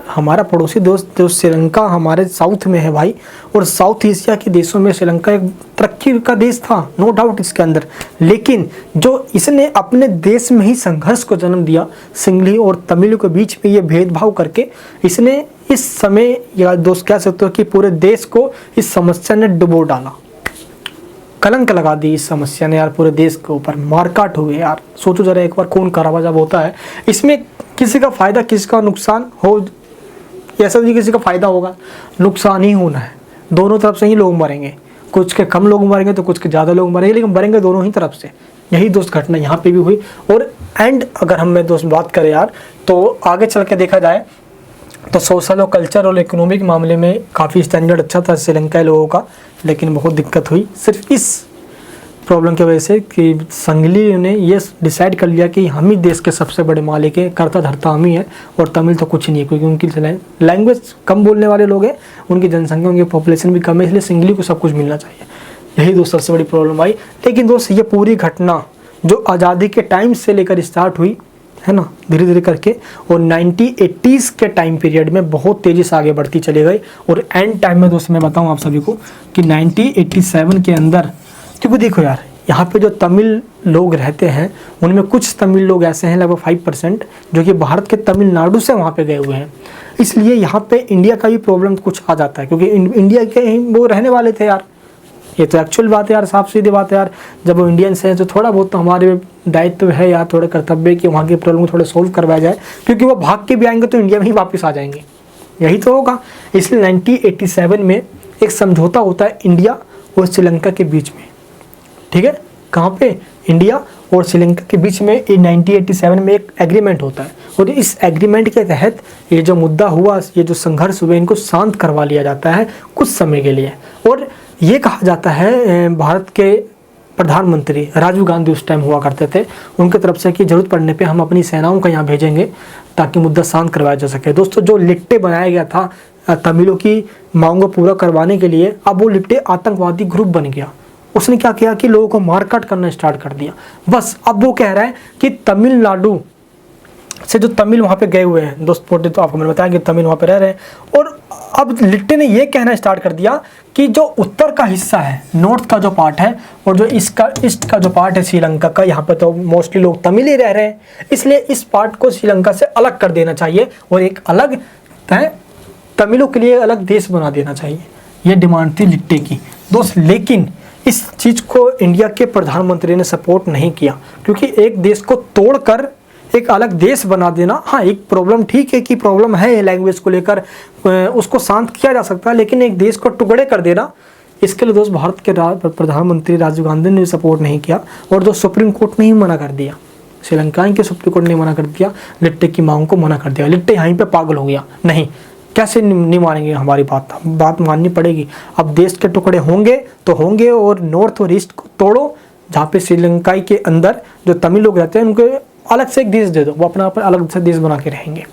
हमारा पड़ोसी दोस्त जो श्रीलंका हमारे साउथ में है भाई, और साउथ एशिया के देशों में श्रीलंका एक तरक्की का देश था, नो डाउट इसके अंदर। लेकिन जो इसने अपने देश में ही संघर्ष को जन्म दिया, सिंगली और तमिल के बीच में ये भेदभाव करके, इसने इस समय या दोस्त कह सकते हो कि पूरे देश को इस समस्या ने डुबो डाला, कलंक लगा दी इस समस्या ने यार पूरे देश के ऊपर। मारकाट हो गई यार। सोचो जरा एक बार, खून खराबा जब होता है, इसमें किसी का फायदा किसी का नुकसान हो, ऐसा नहीं किसी का फायदा होगा, नुकसान ही होना है। दोनों तरफ से ही लोग मरेंगे, कुछ के कम लोग मरेंगे तो कुछ के ज़्यादा लोग मरेंगे, लेकिन मरेंगे दोनों ही तरफ से। यही दोस्त घटना यहाँ पे भी हुई। और एंड अगर हम दोस्त बात करें यार, तो आगे चल के देखा जाए तो सोशल और कल्चर और इकोनॉमिक मामले में काफ़ी स्टैंडर्ड अच्छा था श्रीलंका लोगों का, लेकिन बहुत दिक्कत हुई सिर्फ इस प्रॉब्लम की वजह से कि संगली ने ये डिसाइड कर लिया कि हम ही देश के सबसे बड़े मालिक हैं, करता धरता हम ही है, और तमिल तो कुछ नहीं है, क्योंकि उनकी लैंग्वेज कम बोलने वाले लोग हैं, उनकी जनसंख्या, उनकी पॉपुलेशन भी कम है, इसलिए सिंगली को सब कुछ मिलना चाहिए। यही दोस्त सबसे बड़ी प्रॉब्लम आई। लेकिन दोस्त ये पूरी घटना जो आज़ादी के टाइम से लेकर स्टार्ट हुई है ना, धीरे धीरे करके, और 1980s के टाइम पीरियड में बहुत तेज़ी से आगे बढ़ती चली गई। और एंड टाइम में दोस्त मैं बताऊं आप सभी को कि 1987 के अंदर, क्योंकि देखो यार यहाँ पे जो तमिल लोग रहते हैं उनमें कुछ तमिल लोग ऐसे हैं, लगभग 5%, जो कि भारत के तमिलनाडु से वहाँ पे गए हुए हैं। इसलिए यहाँ पे इंडिया का भी प्रॉब्लम कुछ आ जाता है, क्योंकि इंडिया के वो रहने वाले थे यार। ये तो एक्चुअल बात है यार, साफ सीधी बात है यार। जब वो इंडियंस हैं तो थोड़ा बहुत तो हमारे दायित्व है यार, थोड़े कर्तव्य कि वहाँ की प्रॉब्लम को थोड़े सोल्व करवाया जाए, क्योंकि वो भाग के भी आएंगे तो इंडिया में ही वापस आ जाएंगे, यही तो होगा। इसलिए 1987 में एक समझौता होता है इंडिया और श्रीलंका के बीच में, ठीक है। कहाँ पे? इंडिया और श्रीलंका के बीच में 1987 में एक एग्रीमेंट होता है, और इस एग्रीमेंट के तहत ये जो मुद्दा हुआ, ये जो संघर्ष हुए, इनको शांत करवा लिया जाता है कुछ समय के लिए। और ये कहा जाता है भारत के प्रधानमंत्री राजीव गांधी उस टाइम हुआ करते थे, उनकी तरफ से कि जरूरत पड़ने पे हम अपनी सेनाओं को यहाँ भेजेंगे ताकि मुद्दा शांत करवाया जा सके। दोस्तों जो लिट्टे बनाया गया था तमिलों की मांग को पूरा करवाने के लिए, अब वो लिट्टे आतंकवादी ग्रुप बन गया। उसने क्या किया कि लोगों को मारकाट करना स्टार्ट कर दिया। बस अब वो कह रहा है कि तमिलनाडु से जो तमिल वहाँ पे गए हुए हैं, दोस्त पोटे तो आपको मैंने बताया कि तमिल वहाँ पे रह रहे हैं, और अब लिट्टे ने ये कहना स्टार्ट कर दिया कि जो उत्तर का हिस्सा है, नॉर्थ का जो पार्ट है, और जो ईस्ट का जो पार्ट है श्रीलंका का, यहाँ पे तो मोस्टली लोग तमिल ही रह रहे हैं, इसलिए इस पार्ट को श्रीलंका से अलग कर देना चाहिए और एक अलग तमिलों के लिए अलग देश बना देना चाहिए। ये डिमांड थी लिट्टे की दोस्त। लेकिन इस चीज़ को इंडिया के प्रधानमंत्री ने सपोर्ट नहीं किया, क्योंकि एक देश को तोड़कर एक अलग देश बना देना, हाँ एक प्रॉब्लम ठीक है कि प्रॉब्लम है लैंग्वेज को लेकर, उसको शांत किया जा सकता है, लेकिन एक देश को टुकड़े कर देना, इसके लिए दोस्त भारत के प्रधानमंत्री राजीव गांधी ने सपोर्ट नहीं किया, और जो सुप्रीम कोर्ट ने ही मना कर दिया, श्रीलंका के सुप्रीम कोर्ट ने मना कर दिया, लिट्टे की मांग को मना कर दिया। लिट्टे यहीं पे पागल हो गया, नहीं कैसे नहीं मानेंगे हमारी बात माननी पड़ेगी। अब देश के टुकड़े होंगे तो होंगे, और नॉर्थ और ईस्ट को तोड़ो, जहाँ पे श्रीलंका के अंदर जो तमिल लोग रहते हैं उनको अलग से एक देश दे दो, वो अपना अलग से देश बना के रहेंगे।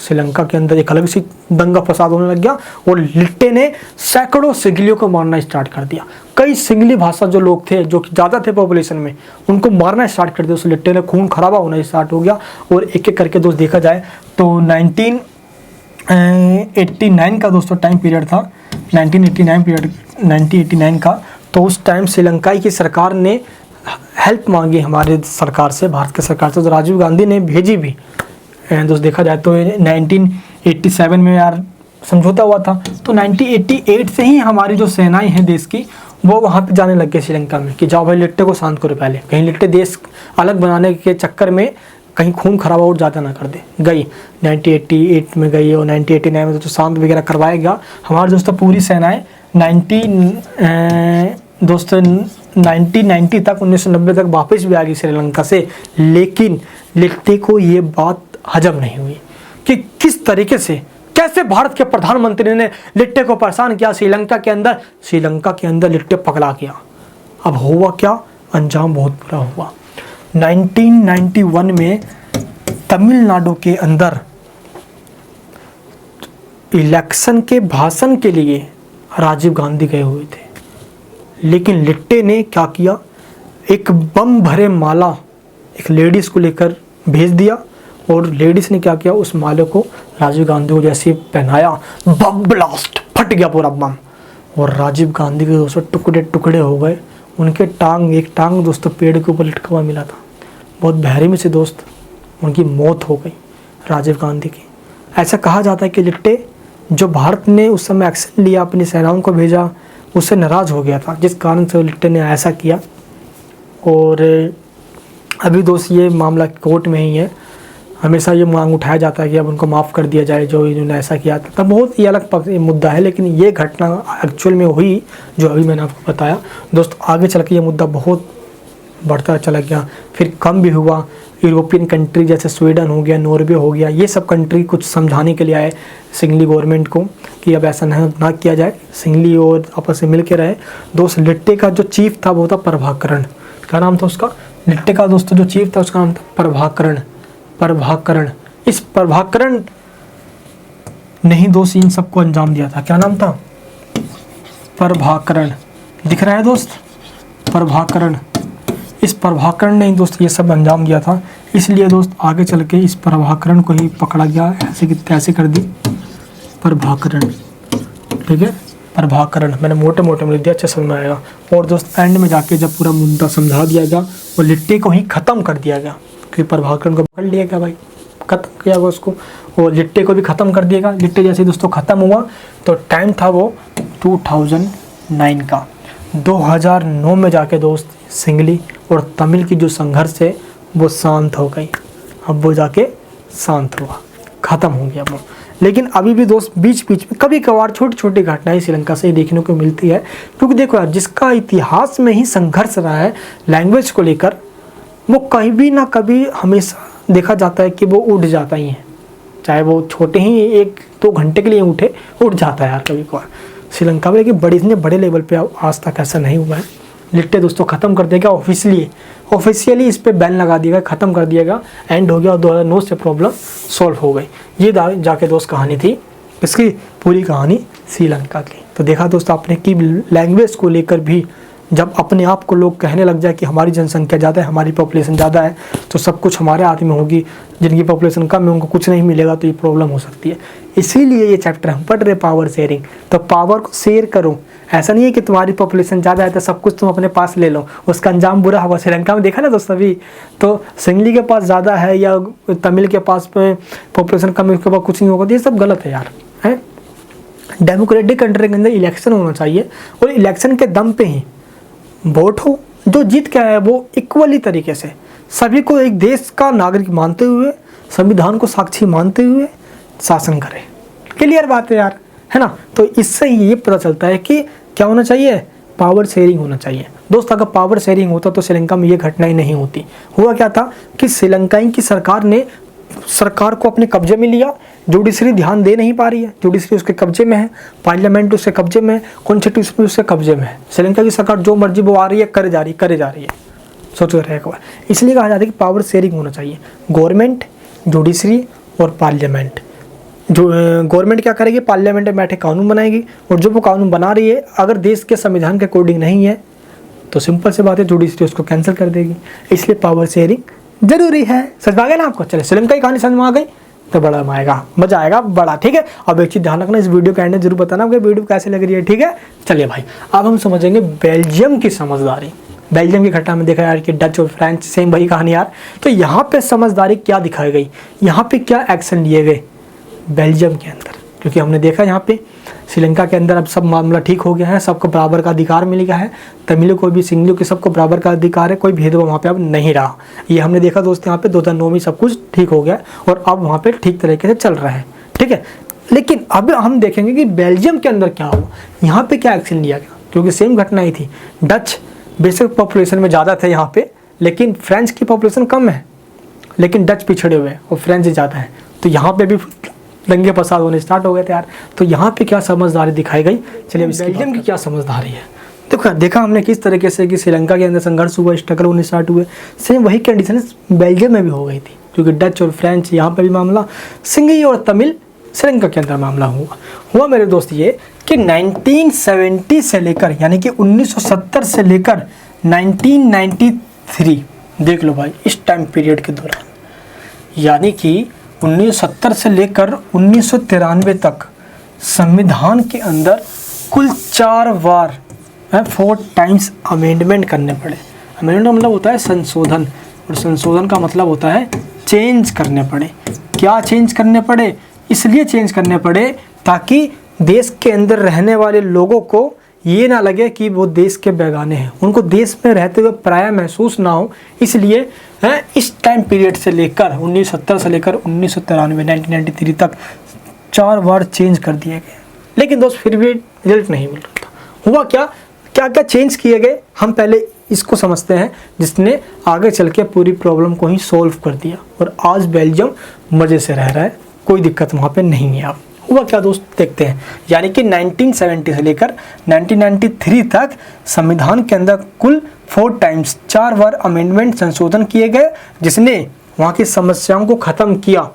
श्रीलंका के अंदर एक अलग सी दंगा फसाद होने लग गया, और लिट्टे ने सैकड़ों सिंगलियों को मारना स्टार्ट कर दिया। कई सिंगली भाषा जो लोग थे, जो कि ज़्यादा थे पॉपुलेशन में, उनको मारना स्टार्ट कर दिया। उस लिट्टे ने खून खराबा होना स्टार्ट हो गया। और एक एक करके दोस्त देखा जाए तो 1989 का दोस्तों टाइम पीरियड था, 1989 का। तो उस टाइम श्रीलंका की सरकार ने हेल्प मांगी हमारे सरकार से, भारत की सरकार से, तो राजीव गांधी ने भेजी भी। दोस्त देखा जाए तो 1987 में यार समझौता हुआ था, तो 1988 से ही हमारी जो सेनाएं हैं देश की, वो वहाँ पे जाने लग गए श्रीलंका में कि जाओ भाई लिट्टे को शांत करो पहले, कहीं लिट्टे देश अलग बनाने के चक्कर में कहीं खून खराबा और ज़्यादा ना कर दे। गई 1988 में गई, और 1989 में तो शांत वगैरह करवाया गया। हमारे दोस्तों पूरी सेनाएँ 1990 तक, 1990 तक वापस भी आ गई श्रीलंका से। लेकिन लिट्टे को ये बात हजम नहीं हुई कि किस तरीके से, कैसे भारत के प्रधानमंत्री ने लिट्टे को परेशान किया श्रीलंका के अंदर लिट्टे पकड़ा किया। अब हुआ क्या, अंजाम बहुत बुरा हुआ। 1991 में तमिलनाडु के अंदर इलेक्शन के भाषण के लिए राजीव गांधी गए हुए थे, लेकिन लिट्टे ने क्या किया, एक बम भरे माला एक लेडीज़ को लेकर भेज दिया, और लेडीज़ ने क्या किया, उस माले को राजीव गांधी को जैसे पहनाया, बम ब्लास्ट, फट गया पूरा बम, और राजीव गांधी के दोस्तों टुकड़े टुकड़े हो गए। उनके एक टांग दोस्तों पेड़ के ऊपर लटका हुआ मिला था। बहुत बहरी में से दोस्त उनकी मौत हो गई राजीव गांधी की। ऐसा कहा जाता है कि लिट्टे, जो भारत ने उस समय एक्शन लिया, अपनी सेनाओं को भेजा, उससे नाराज़ हो गया था, जिस कारण से लिट्टे ने ऐसा किया। और अभी दोस्त ये मामला कोर्ट में ही है। हमेशा ये मांग उठाया जाता है कि अब उनको माफ़ कर दिया जाए जो इन्होंने ऐसा किया था। तब बहुत ही अलग मुद्दा है, लेकिन ये घटना एक्चुअल में हुई जो अभी मैंने आपको बताया। दोस्त आगे चल के ये मुद्दा बहुत बढ़ता चला गया, फिर कम भी हुआ। यूरोपियन कंट्री जैसे स्वीडन हो गया, नॉर्वे हो गया, ये सब कंट्री कुछ समझाने के लिए आए सिंगली गवर्नमेंट को कि अब ऐसा ना किया जाए, सिंगली और आपस में मिल के रहे। दोस्त लिट्टे का जो चीफ था वो था प्रभाकरण। क्या नाम था उसका? लिट्टे का दोस्तों जो चीफ था उसका नाम था प्रभाकरण। इस प्रभाकरण ने ही दोस्त इन सबको अंजाम दिया था। क्या नाम था? प्रभाकरण। दिख रहा है दोस्त? प्रभाकरण। इस प्रभाकरण ने ही दोस्त ये सब अंजाम दिया था। इसलिए दोस्त आगे चल के इस प्रभाकरण को ही पकड़ा गया, ऐसे की तैसे कर दी प्रभाकरण। ठीक है, प्रभाकरण मैंने मोटे मोटे में दिया, अच्छा समझ में आएगा। और दोस्त एंड में जाके जब पूरा मुद्दा समझा दिया गया और लिट्टे को ही ख़त्म कर दिया गया कि प्रभाकरण को पकड़ लिया गया भाई, ख़त्म किया गया उसको, और लिट्टे को भी ख़त्म कर दिया गया। लिट्टे जैसे दोस्तों ख़त्म हुआ तो टाइम था वो 2009 का। 2009 में जाके दोस्त सिंगली और तमिल की जो संघर्ष है वो शांत हो गई। अब वो जाके शांत हुआ, ख़त्म हो गया वो। लेकिन अभी भी दोस्त बीच बीच में कभी कभार छोटी छोटी घटनाएं श्रीलंका से देखने को मिलती है, क्योंकि देखो यार, जिसका इतिहास में ही संघर्ष रहा है लैंग्वेज को लेकर, वो कहीं भी ना कभी हमेशा देखा जाता है कि वो उठ जाता ही है, चाहे वो छोटे ही 1-2 घंटे के लिए उठ जाता है यार कभी कभार श्रीलंका में। लेकिन इतने बड़े लेवल पे आज तक ऐसा नहीं हुआ है। लिट्टे दोस्तों ख़त्म कर देगा ऑफिशियली इस पे बैन लगा दिया गया, ख़त्म कर दिया गया, एंड हो गया, और 2009 से प्रॉब्लम सॉल्व हो गई। ये जाके दोस्त कहानी थी, इसकी पूरी कहानी श्रीलंका की। तो देखा दोस्त आपने कि लैंग्वेज को लेकर भी जब अपने आप को लोग कहने लग जाए कि हमारी जनसंख्या ज़्यादा है, हमारी पॉपुलेशन ज़्यादा है, तो सब कुछ हमारे हाथ में होगी, जिनकी पॉपुलेशन कम है उनको कुछ नहीं मिलेगा, तो ये प्रॉब्लम हो सकती है। इसीलिए ये चैप्टर हम पढ़ रहे पावर शेयरिंग। तो पावर को शेयर करो, ऐसा नहीं है कि तुम्हारी पॉपुलेशन ज़्यादा है तो सब कुछ तुम अपने पास ले लो, उसका अंजाम बुरा होगा। श्रीलंका में देखा ना दोस्त, अभी तो सिंगली के पास ज़्यादा है या तमिल के पास पॉपुलेशन कम है, उसके पास कुछ नहीं होगा, तो ये सब गलत है यार, है। डेमोक्रेटिक कंट्री के अंदर इलेक्शन होना चाहिए, और इलेक्शन के दम पे ही वोट हो, जो जीत के आया वो इक्वली तरीके से सभी को एक देश का नागरिक मानते हुए, संविधान को साक्षी मानते हुए शासन करे। क्लियर बात है यार, है ना। तो इससे ये पता चलता है कि क्या होना चाहिए, पावर शेयरिंग होना चाहिए। दोस्त अगर पावर शेयरिंग होता तो श्रीलंका में ये घटनाएं नहीं होती। हुआ क्या था कि श्रीलंकाई की सरकार ने सरकार को अपने कब्जे में लिया, जुडिशरी ध्यान दे नहीं पा रही है, जुडिशरी उसके कब्जे में है, पार्लियामेंट उसके कब्जे में है, कॉन्स्टिट्यूशन उसके कब्जे में है। श्रीलंका की सरकार जो मर्जी वो आ रही है करे जा रही है। सोचो रहे एक बार, इसलिए कहा जाता है कि पावर शेयरिंग होना चाहिए, गवर्नमेंट, जुडिशरी और पार्लियामेंट। जो गवर्नमेंट क्या करेगी, पार्लियामेंट में बैठे कानून बनाएगी, और जो वो कानून बना रही है अगर देश के संविधान के अकॉर्डिंग नहीं है तो सिंपल सी बात है जुडिशरी उसको कैंसिल कर देगी। इसलिए पावर शेयरिंग जरूरी है। समझ आ गया ना आपको? चले श्रीलंका की कहानी समझ में आ गई तो बड़ा मजा आएगा बड़ा। ठीक है, अब एक चीज़ ध्यान रखना, इस वीडियो के एंड में जरूर बताना कि वीडियो कैसे लग रही है। ठीक है, चलिए भाई अब हम समझेंगे बेल्जियम की समझदारी। बेल्जियम की घटना में देखा यार कि डच और फ्रेंच सेम वही कहानी यार। तो यहाँ पे समझदारी क्या दिखाई गई, यहाँ पे क्या एक्शन लिए गए बेल्जियम के अंदर, क्योंकि हमने देखा यहाँ पे श्रीलंका के अंदर अब सब मामला ठीक हो गया है, सबको बराबर का अधिकार मिल गया है, तमिलों को भी सिंगलों के सबको बराबर का अधिकार है, कोई भेदभाव वहाँ पे अब नहीं रहा। ये हमने देखा दोस्त यहाँ पे 2009 में सब कुछ ठीक हो गया और अब वहाँ पे ठीक तरीके से चल रहा है। ठीक है, लेकिन अब हम देखेंगे कि बेल्जियम के अंदर क्या हुआ, यहाँ पे क्या एक्शन लिया गया, क्योंकि सेम घटना ही थी। डच बेसिक पॉपुलेशन में ज़्यादा थे यहाँ पे, लेकिन फ्रेंच की पॉपुलेशन कम है, लेकिन डच पिछड़े हुए हैं और फ्रेंच ज़्यादा है, तो यहाँ पे भी दंगे फसाद होने स्टार्ट हो गए थे यार। तो यहाँ पे क्या समझदारी दिखाई गई, चलिए बेल्जियम की क्या समझदारी है। देखा हमने किस तरीके से कि श्रीलंका के अंदर संघर्ष हुआ, स्ट्रगल होने स्टार्ट हुए, सेम वही कंडीशन बेल्जियम में भी हो गई थी, क्योंकि डच और फ्रेंच यहाँ पे भी मामला, सिंघी और तमिल श्रीलंका के अंदर मामला हुआ मेरे दोस्त ये कि 1970 से लेकर यानी कि 1970 से लेकर 1993 देख लो भाई, इस टाइम पीरियड के दौरान, यानी कि 1970 से लेकर 1993 तक संविधान के अंदर कुल 4 बार 4 टाइम्स अमेंडमेंट करने पड़े। अमेंडमेंट मतलब होता है संशोधन, और संशोधन का मतलब होता है चेंज करने पड़े। क्या चेंज करने पड़े? इसलिए चेंज करने पड़े ताकि देश के अंदर रहने वाले लोगों को ये ना लगे कि वो देश के बेगाने हैं, उनको देश में रहते हुए पराया महसूस ना हो। इसलिए इस टाइम पीरियड से लेकर 1970 से लेकर 1993 तक 4 बार चेंज कर दिए गए, लेकिन दोस्त फिर भी रिजल्ट नहीं मिल रहा था। हुआ क्या क्या क्या चेंज किए गए, हम पहले इसको समझते हैं, जिसने आगे चल के पूरी प्रॉब्लम को ही सॉल्व कर दिया, और आज बेल्जियम मज़े से रह रहा है, कोई दिक्कत वहाँ पे नहीं है। अब हुआ क्या दोस्त देखते हैं, यानी कि 1970 से लेकर 1993 तक संविधान के अंदर कुल 4 टाइम्स 4 बार अमेंडमेंट संशोधन किए गए, जिसने वहाँ की समस्याओं को ख़त्म किया।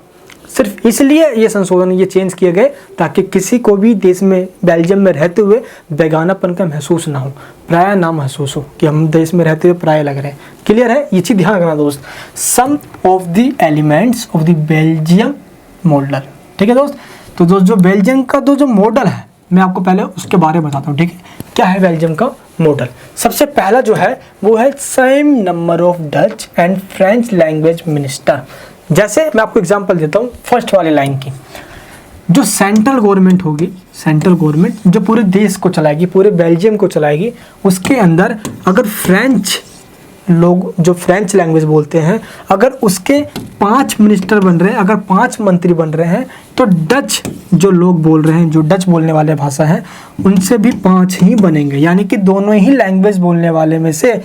सिर्फ इसलिए ये संशोधन, ये चेंज किए गए ताकि किसी को भी देश में बेल्जियम में रहते हुए बेगानापन का महसूस ना हो, पराया ना महसूस हो कि हम देश में रहते हुए पराये लग रहे हैं। क्लियर है? ये चीज़ ध्यान रखना दोस्त। Some of the elements of the Belgium model. ठीक है दोस्त, तो दोस्त जो बेल्जियम का जो मॉडल है, मैं आपको पहले उसके बारे में बताता हूँ। ठीक है, क्या है बेल्जियम का मॉडल? सबसे पहला जो है वो है same number of Dutch and French language minister. जैसे मैं आपको एग्जांपल देता हूँ फर्स्ट वाली लाइन की, जो सेंट्रल गवर्नमेंट होगी, सेंट्रल गवर्नमेंट जो पूरे देश को चलाएगी, पूरे बेल्जियम को चलाएगी, उसके अंदर अगर फ्रेंच लोग जो फ्रेंच लैंग्वेज बोलते हैं, अगर उसके 5 मिनिस्टर बन रहे हैं, अगर 5 मंत्री बन रहे हैं, तो डच जो लोग बोल रहे हैं, जो डच बोलने वाले भाषा है, उनसे भी 5 ही बनेंगे, यानी कि दोनों ही लैंग्वेज बोलने वाले में से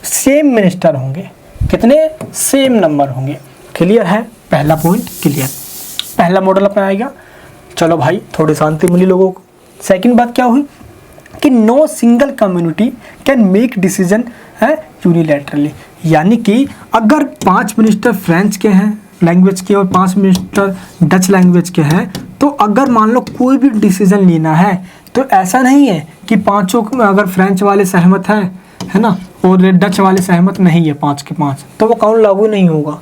सेम मिनिस्टर होंगे। कितने? सेम नंबर होंगे। क्लियर है? पहला पॉइंट क्लियर, पहला मॉडल अपना आएगा। चलो भाई थोड़ी शांति मिली लोगों को। सेकंड बात क्या हुई कि no single community can make decision है यूनिलैटरली, यानी कि अगर 5 मिनिस्टर फ्रेंच के हैं लैंग्वेज के और 5 मिनिस्टर डच लैंग्वेज के हैं, तो अगर मान लो कोई भी डिसीजन लेना है तो ऐसा नहीं है कि 5 अगर फ्रेंच वाले सहमत हैं, है ना, और डच वाले सहमत नहीं है 5 के 5, तो वो कानून लागू नहीं होगा।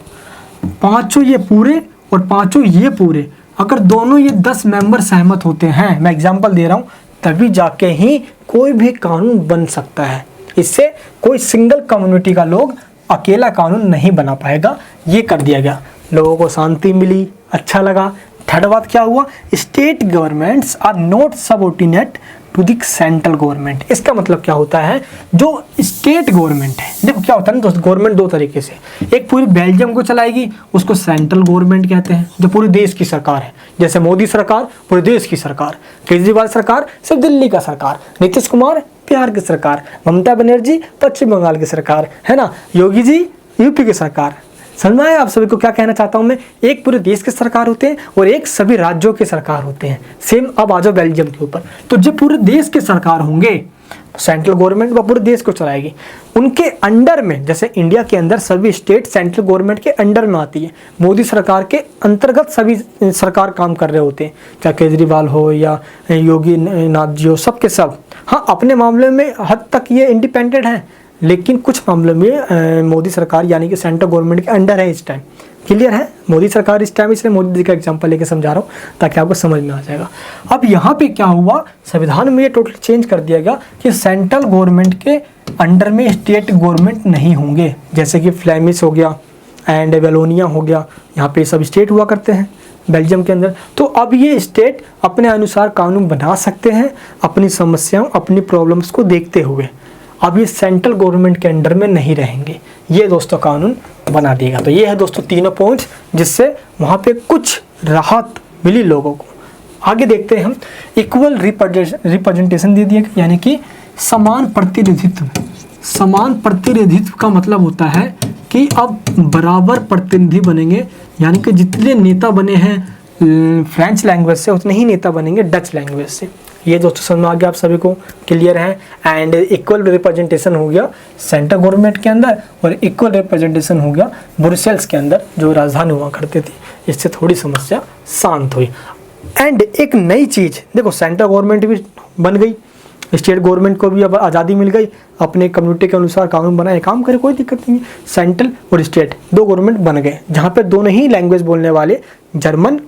5 ये पूरे और 5 ये पूरे, अगर दोनों ये 10 मेंबर सहमत होते हैं, मैं एग्जांपल दे रहा हूँ, तभी जाके ही कोई भी कानून बन सकता है। इससे कोई सिंगल कम्युनिटी का लोग अकेला कानून नहीं बना पाएगा। ये कर दिया गया, लोगों को शांति मिली, अच्छा लगा। थर्ड बात क्या हुआ? State governments are not subordinate to the central government. इसका मतलब क्या होता है? जो स्टेट गवर्नमेंट है, देखो क्या होता है ना दोस्त, गवर्नमेंट 2 तरीके से, एक पूरी बेल्जियम को चलाएगी, उसको सेंट्रल गवर्नमेंट कहते हैं, जो पूरे देश की सरकार है, जैसे मोदी सरकार पूरे देश की सरकार, केजरीवाल सरकार सिर्फ दिल्ली का सरकार, नीतीश कुमार बिहार की सरकार, ममता बनर्जी पश्चिम बंगाल की सरकार, है ना, योगी जी यूपी की सरकार, समझ में आया आप सभी को क्या कहना चाहता हूँ मैं? एक पूरे देश के सरकार होते हैं और एक सभी राज्यों के सरकार होते हैं। सेम अब आ जाओ बेल्जियम के ऊपर। तो जब पूरे देश के सरकार होंगे, सेंट्रल गवर्नमेंट वो पूरे देश को चलाएगी। उनके अंडर में, जैसे इंडिया के अंदर सभी स्टेट सेंट्रल गवर्नमेंट के अंडर में आती है, मोदी सरकार के अंतर्गत सभी सरकार काम कर रहे होते हैं, चाहे केजरीवाल हो या योगी नाथ जी हो, सब के सब। हाँ, अपने मामले में हद तक ये इंडिपेंडेंट है, लेकिन कुछ मामलों में मोदी सरकार यानी कि सेंट्रल गवर्नमेंट के अंडर है इस टाइम। क्लियर है? मोदी सरकार इस टाइम, इसलिए मोदी जी का एग्जांपल लेके समझा रहा हूँ ताकि आपको समझ में आ जाएगा। अब यहाँ पे क्या हुआ, संविधान में ये टोटली चेंज कर दिया गया कि सेंट्रल गवर्नमेंट के अंडर में स्टेट गवर्नमेंट नहीं होंगे। जैसे कि फ्लेमिश हो गया एंड वेलोनिया हो गया, यहाँ पे सब स्टेट हुआ करते हैं बेल्जियम के अंदर। तो अब ये स्टेट अपने अनुसार कानून बना सकते हैं, अपनी समस्याओं, अपनी प्रॉब्लम्स को देखते हुए। अब ये सेंट्रल गवर्नमेंट के अंडर में नहीं रहेंगे, ये दोस्तों कानून बना देगा। तो ये है दोस्तों तीनों पॉइंट्स जिससे वहाँ पे कुछ राहत मिली लोगों को। आगे देखते हैं हम, इक्वल रिप्रेजेंटेशन दे दिया, यानी कि समान प्रतिनिधित्व। समान प्रतिनिधित्व का मतलब होता है कि अब बराबर प्रतिनिधि बनेंगे, यानी कि जितने नेता बने हैं फ्रेंच लैंग्वेज से उतने ही नेता बनेंगे डच लैंग्वेज से। ये दोस्तों समझ में आ गया आप सभी को? क्लियर है? एंड इक्वल रिप्रेजेंटेशन हो गया सेंट्रल गवर्नमेंट के अंदर और इक्वल रिप्रेजेंटेशन हो गया ब्रुसेल्स के अंदर, जो राजधानी हुआ करती थी। इससे थोड़ी समस्या शांत हुई। एंड एक नई चीज़ देखो, सेंट्रल गवर्नमेंट भी बन गई, स्टेट गवर्नमेंट को भी अब आज़ादी मिल गई, अपने कम्युनिटी के अनुसार कानून बनाए, काम करे, कोई दिक्कत नहीं है। सेंट्रल और स्टेट दो गवर्नमेंट बन गए, जहाँ पे दोनों ही लैंग्वेज बोलने वाले, जर्मन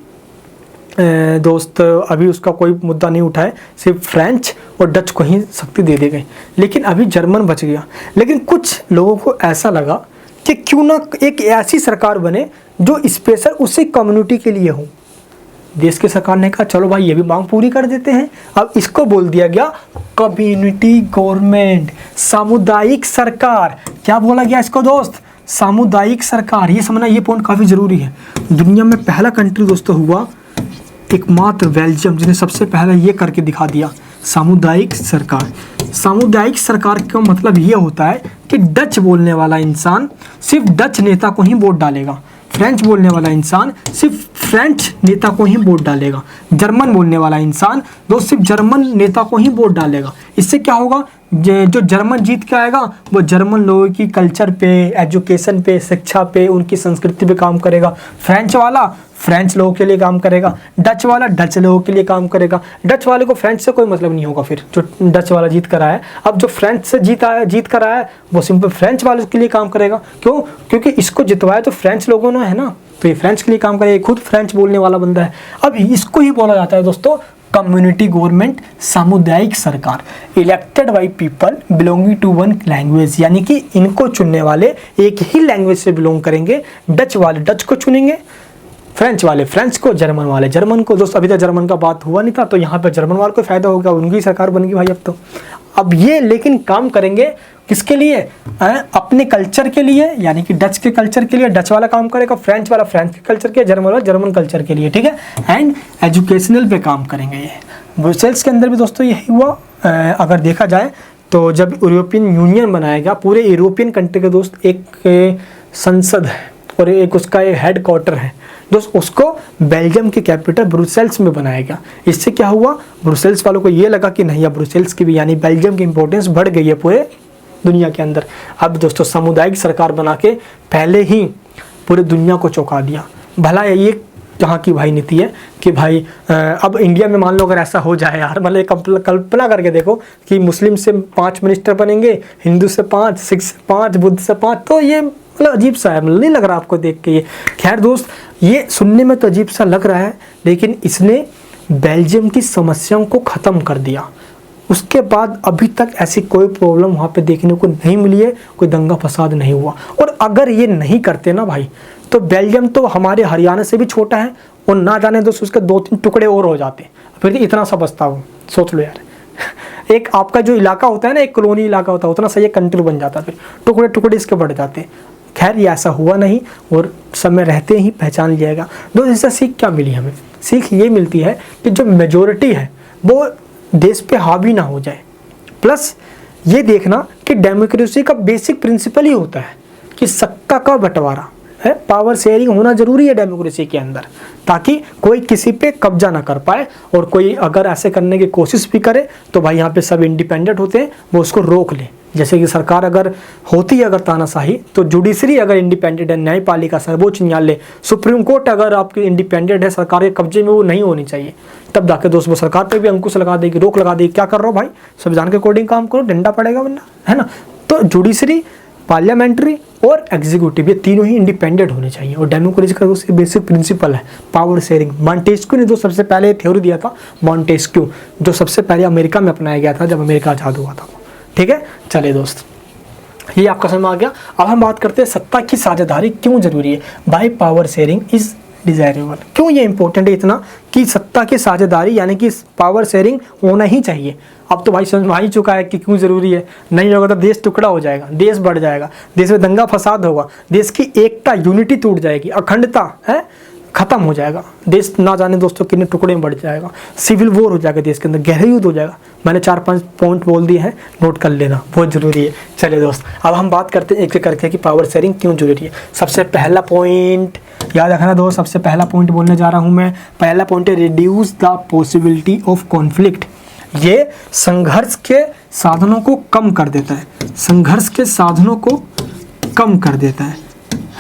दोस्त अभी उसका कोई मुद्दा नहीं उठा है, सिर्फ फ्रेंच और डच को ही शक्ति दे दी गई, लेकिन अभी जर्मन बच गया। लेकिन कुछ लोगों को ऐसा लगा कि क्यों ना एक ऐसी सरकार बने जो स्पेशल उसी कम्युनिटी के लिए हो। देश की सरकार ने कहा चलो भाई ये भी मांग पूरी कर देते हैं। अब इसको बोल दिया गया कम्युनिटी गवर्नमेंट, सामुदायिक सरकार। क्या बोला गया इसको दोस्त? सामुदायिक सरकार। ये समझना, ये पॉइंट काफ़ी ज़रूरी है। दुनिया में पहला कंट्री दोस्तों हुआ एकमात्र बेल्जियम, जिसने सबसे पहले ये करके दिखा दिया, सामुदायिक सरकार। सामुदायिक सरकार का मतलब ये होता है कि डच बोलने वाला इंसान सिर्फ डच नेता को ही वोट डालेगा, फ्रेंच बोलने वाला इंसान सिर्फ फ्रेंच नेता को ही वोट डालेगा, जर्मन बोलने वाला इंसान सिर्फ जर्मन नेता को ही वोट डालेगा। इससे क्या होगा, जो जर्मन जीत के आएगा वो जर्मन लोगों की कल्चर पे, एजुकेशन पे, शिक्षा पे, उनकी संस्कृति पे काम करेगा। फ्रेंच वाला फ्रेंच लोगों के लिए काम करेगा, डच वाला डच लोगों के लिए काम करेगा। डच वाले को फ्रेंच से कोई मतलब नहीं होगा फिर, जो डच वाला जीत कर आया है। अब जो फ्रेंच से जीत कर आया है वो सिंपल फ्रेंच वाले के लिए काम करेगा। क्यों? क्योंकि इसको जितवाया तो फ्रेंच लोगों ने है ना, तो ये फ्रेंच के लिए काम करेगा, खुद फ्रेंच बोलने वाला बंदा है। अब इसको ही बोला जाता है दोस्तों कम्युनिटी गवर्नमेंट, सामुदायिक सरकार। Elected by people belonging to one language, यानी कि इनको चुनने वाले एक ही लैंग्वेज से बिलोंग करेंगे। डच वाले डच को चुनेंगे, फ्रेंच वाले फ्रेंच को, जर्मन वाले जर्मन को। दोस्त अभी तक जर्मन का बात हुआ नहीं था, तो यहाँ पे जर्मन वाले को फायदा होगा, उनकी सरकार बन गई भाई अब तो। अब ये लेकिन काम करेंगे किसके लिए? अपने कल्चर के लिए, यानी कि डच के कल्चर के लिए डच वाला काम करेगा, फ्रेंच वाला फ्रेंच के कल्चर के, जर्मन वाला जर्मन कल्चर के लिए, ठीक है। एंड एजुकेशनल पे काम करेंगे ये। ब्रुसेल्स के अंदर भी दोस्तों यही हुआ। अगर देखा जाए तो जब यूरोपियन यूनियन बनाया गया, पूरे यूरोपियन कंट्री के दोस्त एक संसद है और एक उसका हेड क्वार्टर है दोस्त, उसको बेल्जियम की कैपिटल ब्रुसेल्स में बनाया गया। इससे क्या हुआ, ब्रुसेल्स वालों को ये लगा कि नहीं, अब ब्रुसेल्स की भी यानी बेल्जियम की इंपॉर्टेंस बढ़ गई है पूरे दुनिया के अंदर। अब दोस्तों सामुदायिक सरकार बना के पहले ही पूरे दुनिया को चौंका दिया। भला ये यहाँ की भाई नीति है कि भाई अब इंडिया में मान लो अगर ऐसा हो जाए यार, मतलब कल्पना करके देखो कि मुस्लिम से 5 मिनिस्टर बनेंगे, हिंदू से 5, सिख से 5, बुद्ध से 5, तो ये मतलब अजीब सा है, नहीं लग रहा आपको देख के ये? खैर दोस्त, ये सुनने में तो अजीब सा लग रहा है, लेकिन इसने बेल्जियम की समस्याओं को ख़त्म कर दिया। उसके बाद अभी तक ऐसी कोई प्रॉब्लम वहाँ पे देखने को नहीं मिली है, कोई दंगा फसाद नहीं हुआ। और अगर ये नहीं करते ना भाई, तो बेल्जियम तो हमारे हरियाणा से भी छोटा है, और ना जाने दोस्त उसके 2-3 टुकड़े और हो जाते, फिर इतना सा बचता हो। सोच लो यार, एक आपका जो इलाका होता है ना, एक कॉलोनी इलाका होता है, उतना सा ये कंट्री बन जाता, फिर टुकड़े टुकड़े इसके बढ़ जाते। खैर ये ऐसा हुआ नहीं, और समय रहते ही पहचान लिएगा। दोस्त इससे सीख क्या मिली हमें? सीख ये मिलती है कि जो मेजोरिटी है वो देश पे हावी ना हो जाए। प्लस ये देखना कि डेमोक्रेसी का बेसिक प्रिंसिपल ही होता है कि सत्ता का बंटवारा, है पावर शेयरिंग होना जरूरी है डेमोक्रेसी के अंदर, ताकि कोई किसी पे कब्जा ना कर पाए, और कोई अगर ऐसे करने की कोशिश भी करे तो भाई यहाँ पे सब इंडिपेंडेंट होते हैं, वो उसको रोक ले। जैसे कि सरकार अगर होती है अगर तानाशाही, तो जुडिशरी अगर इंडिपेंडेंट है, न्यायपालिका सर्वोच्च न्यायालय सुप्रीम कोर्ट अगर आपकी इंडिपेंडेंट है, सरकार के कब्जे में वो नहीं होनी चाहिए, तब जाके दोस्त वो सरकार पे भी अंकुश लगा देगी, रोक लगा देगी। क्या कर रहा हो भाई, संविधान के अकॉर्डिंग काम करो, डंडा पड़ेगा वरना, है ना। तो जुडिशरी, पार्लियामेंट्री और एग्जीक्यूटिव, ये तीनों ही इंडिपेंडेंट होने चाहिए, और डेमोक्रेसी का उसकी बेसिक प्रिंसिपल है पावर शेयरिंग। मॉन्टेस्क्यू ने जो सबसे पहले थ्योरी दिया था, मॉन्टेस्क्यू, जो सबसे पहले अमेरिका में अपनाया गया था जब अमेरिका आज़ाद हुआ था। ठीक है, चलिए दोस्त, ये आपका समझ में आ गया। अब हम बात करते हैं सत्ता की साझेदारी क्यों जरूरी है। By power sharing is desirable, क्यों ये इंपॉर्टेंट है इतना कि सत्ता की साझेदारी यानी कि पावर शेयरिंग होना ही चाहिए। अब तो भाई समझ में आ ही चुका है कि क्यों जरूरी है, नहीं होगा तो देश टुकड़ा हो जाएगा, देश बढ़ जाएगा, देश में दंगा फसाद होगा, देश की एकता यूनिटी टूट जाएगी, अखंडता है खत्म हो जाएगा, देश ना जाने दोस्तों कितने टुकड़े में बढ़ जाएगा, सिविल वॉर हो जाएगा देश के अंदर, गहरा युद्ध हो जाएगा। मैंने 4-5 पॉइंट बोल दिए हैं, नोट कर लेना, बहुत जरूरी है। चलिए दोस्त, अब हम बात करते हैं एक एक करके कि पावर शेयरिंग क्यों जरूरी है। सबसे पहला पॉइंट याद रखना दोस्त, सबसे पहला पॉइंट बोलने जा रहा हूँ मैं। पहला पॉइंट है reduce the possibility of conflict. ये संघर्ष के साधनों को कम कर देता है, संघर्ष के साधनों को कम कर देता है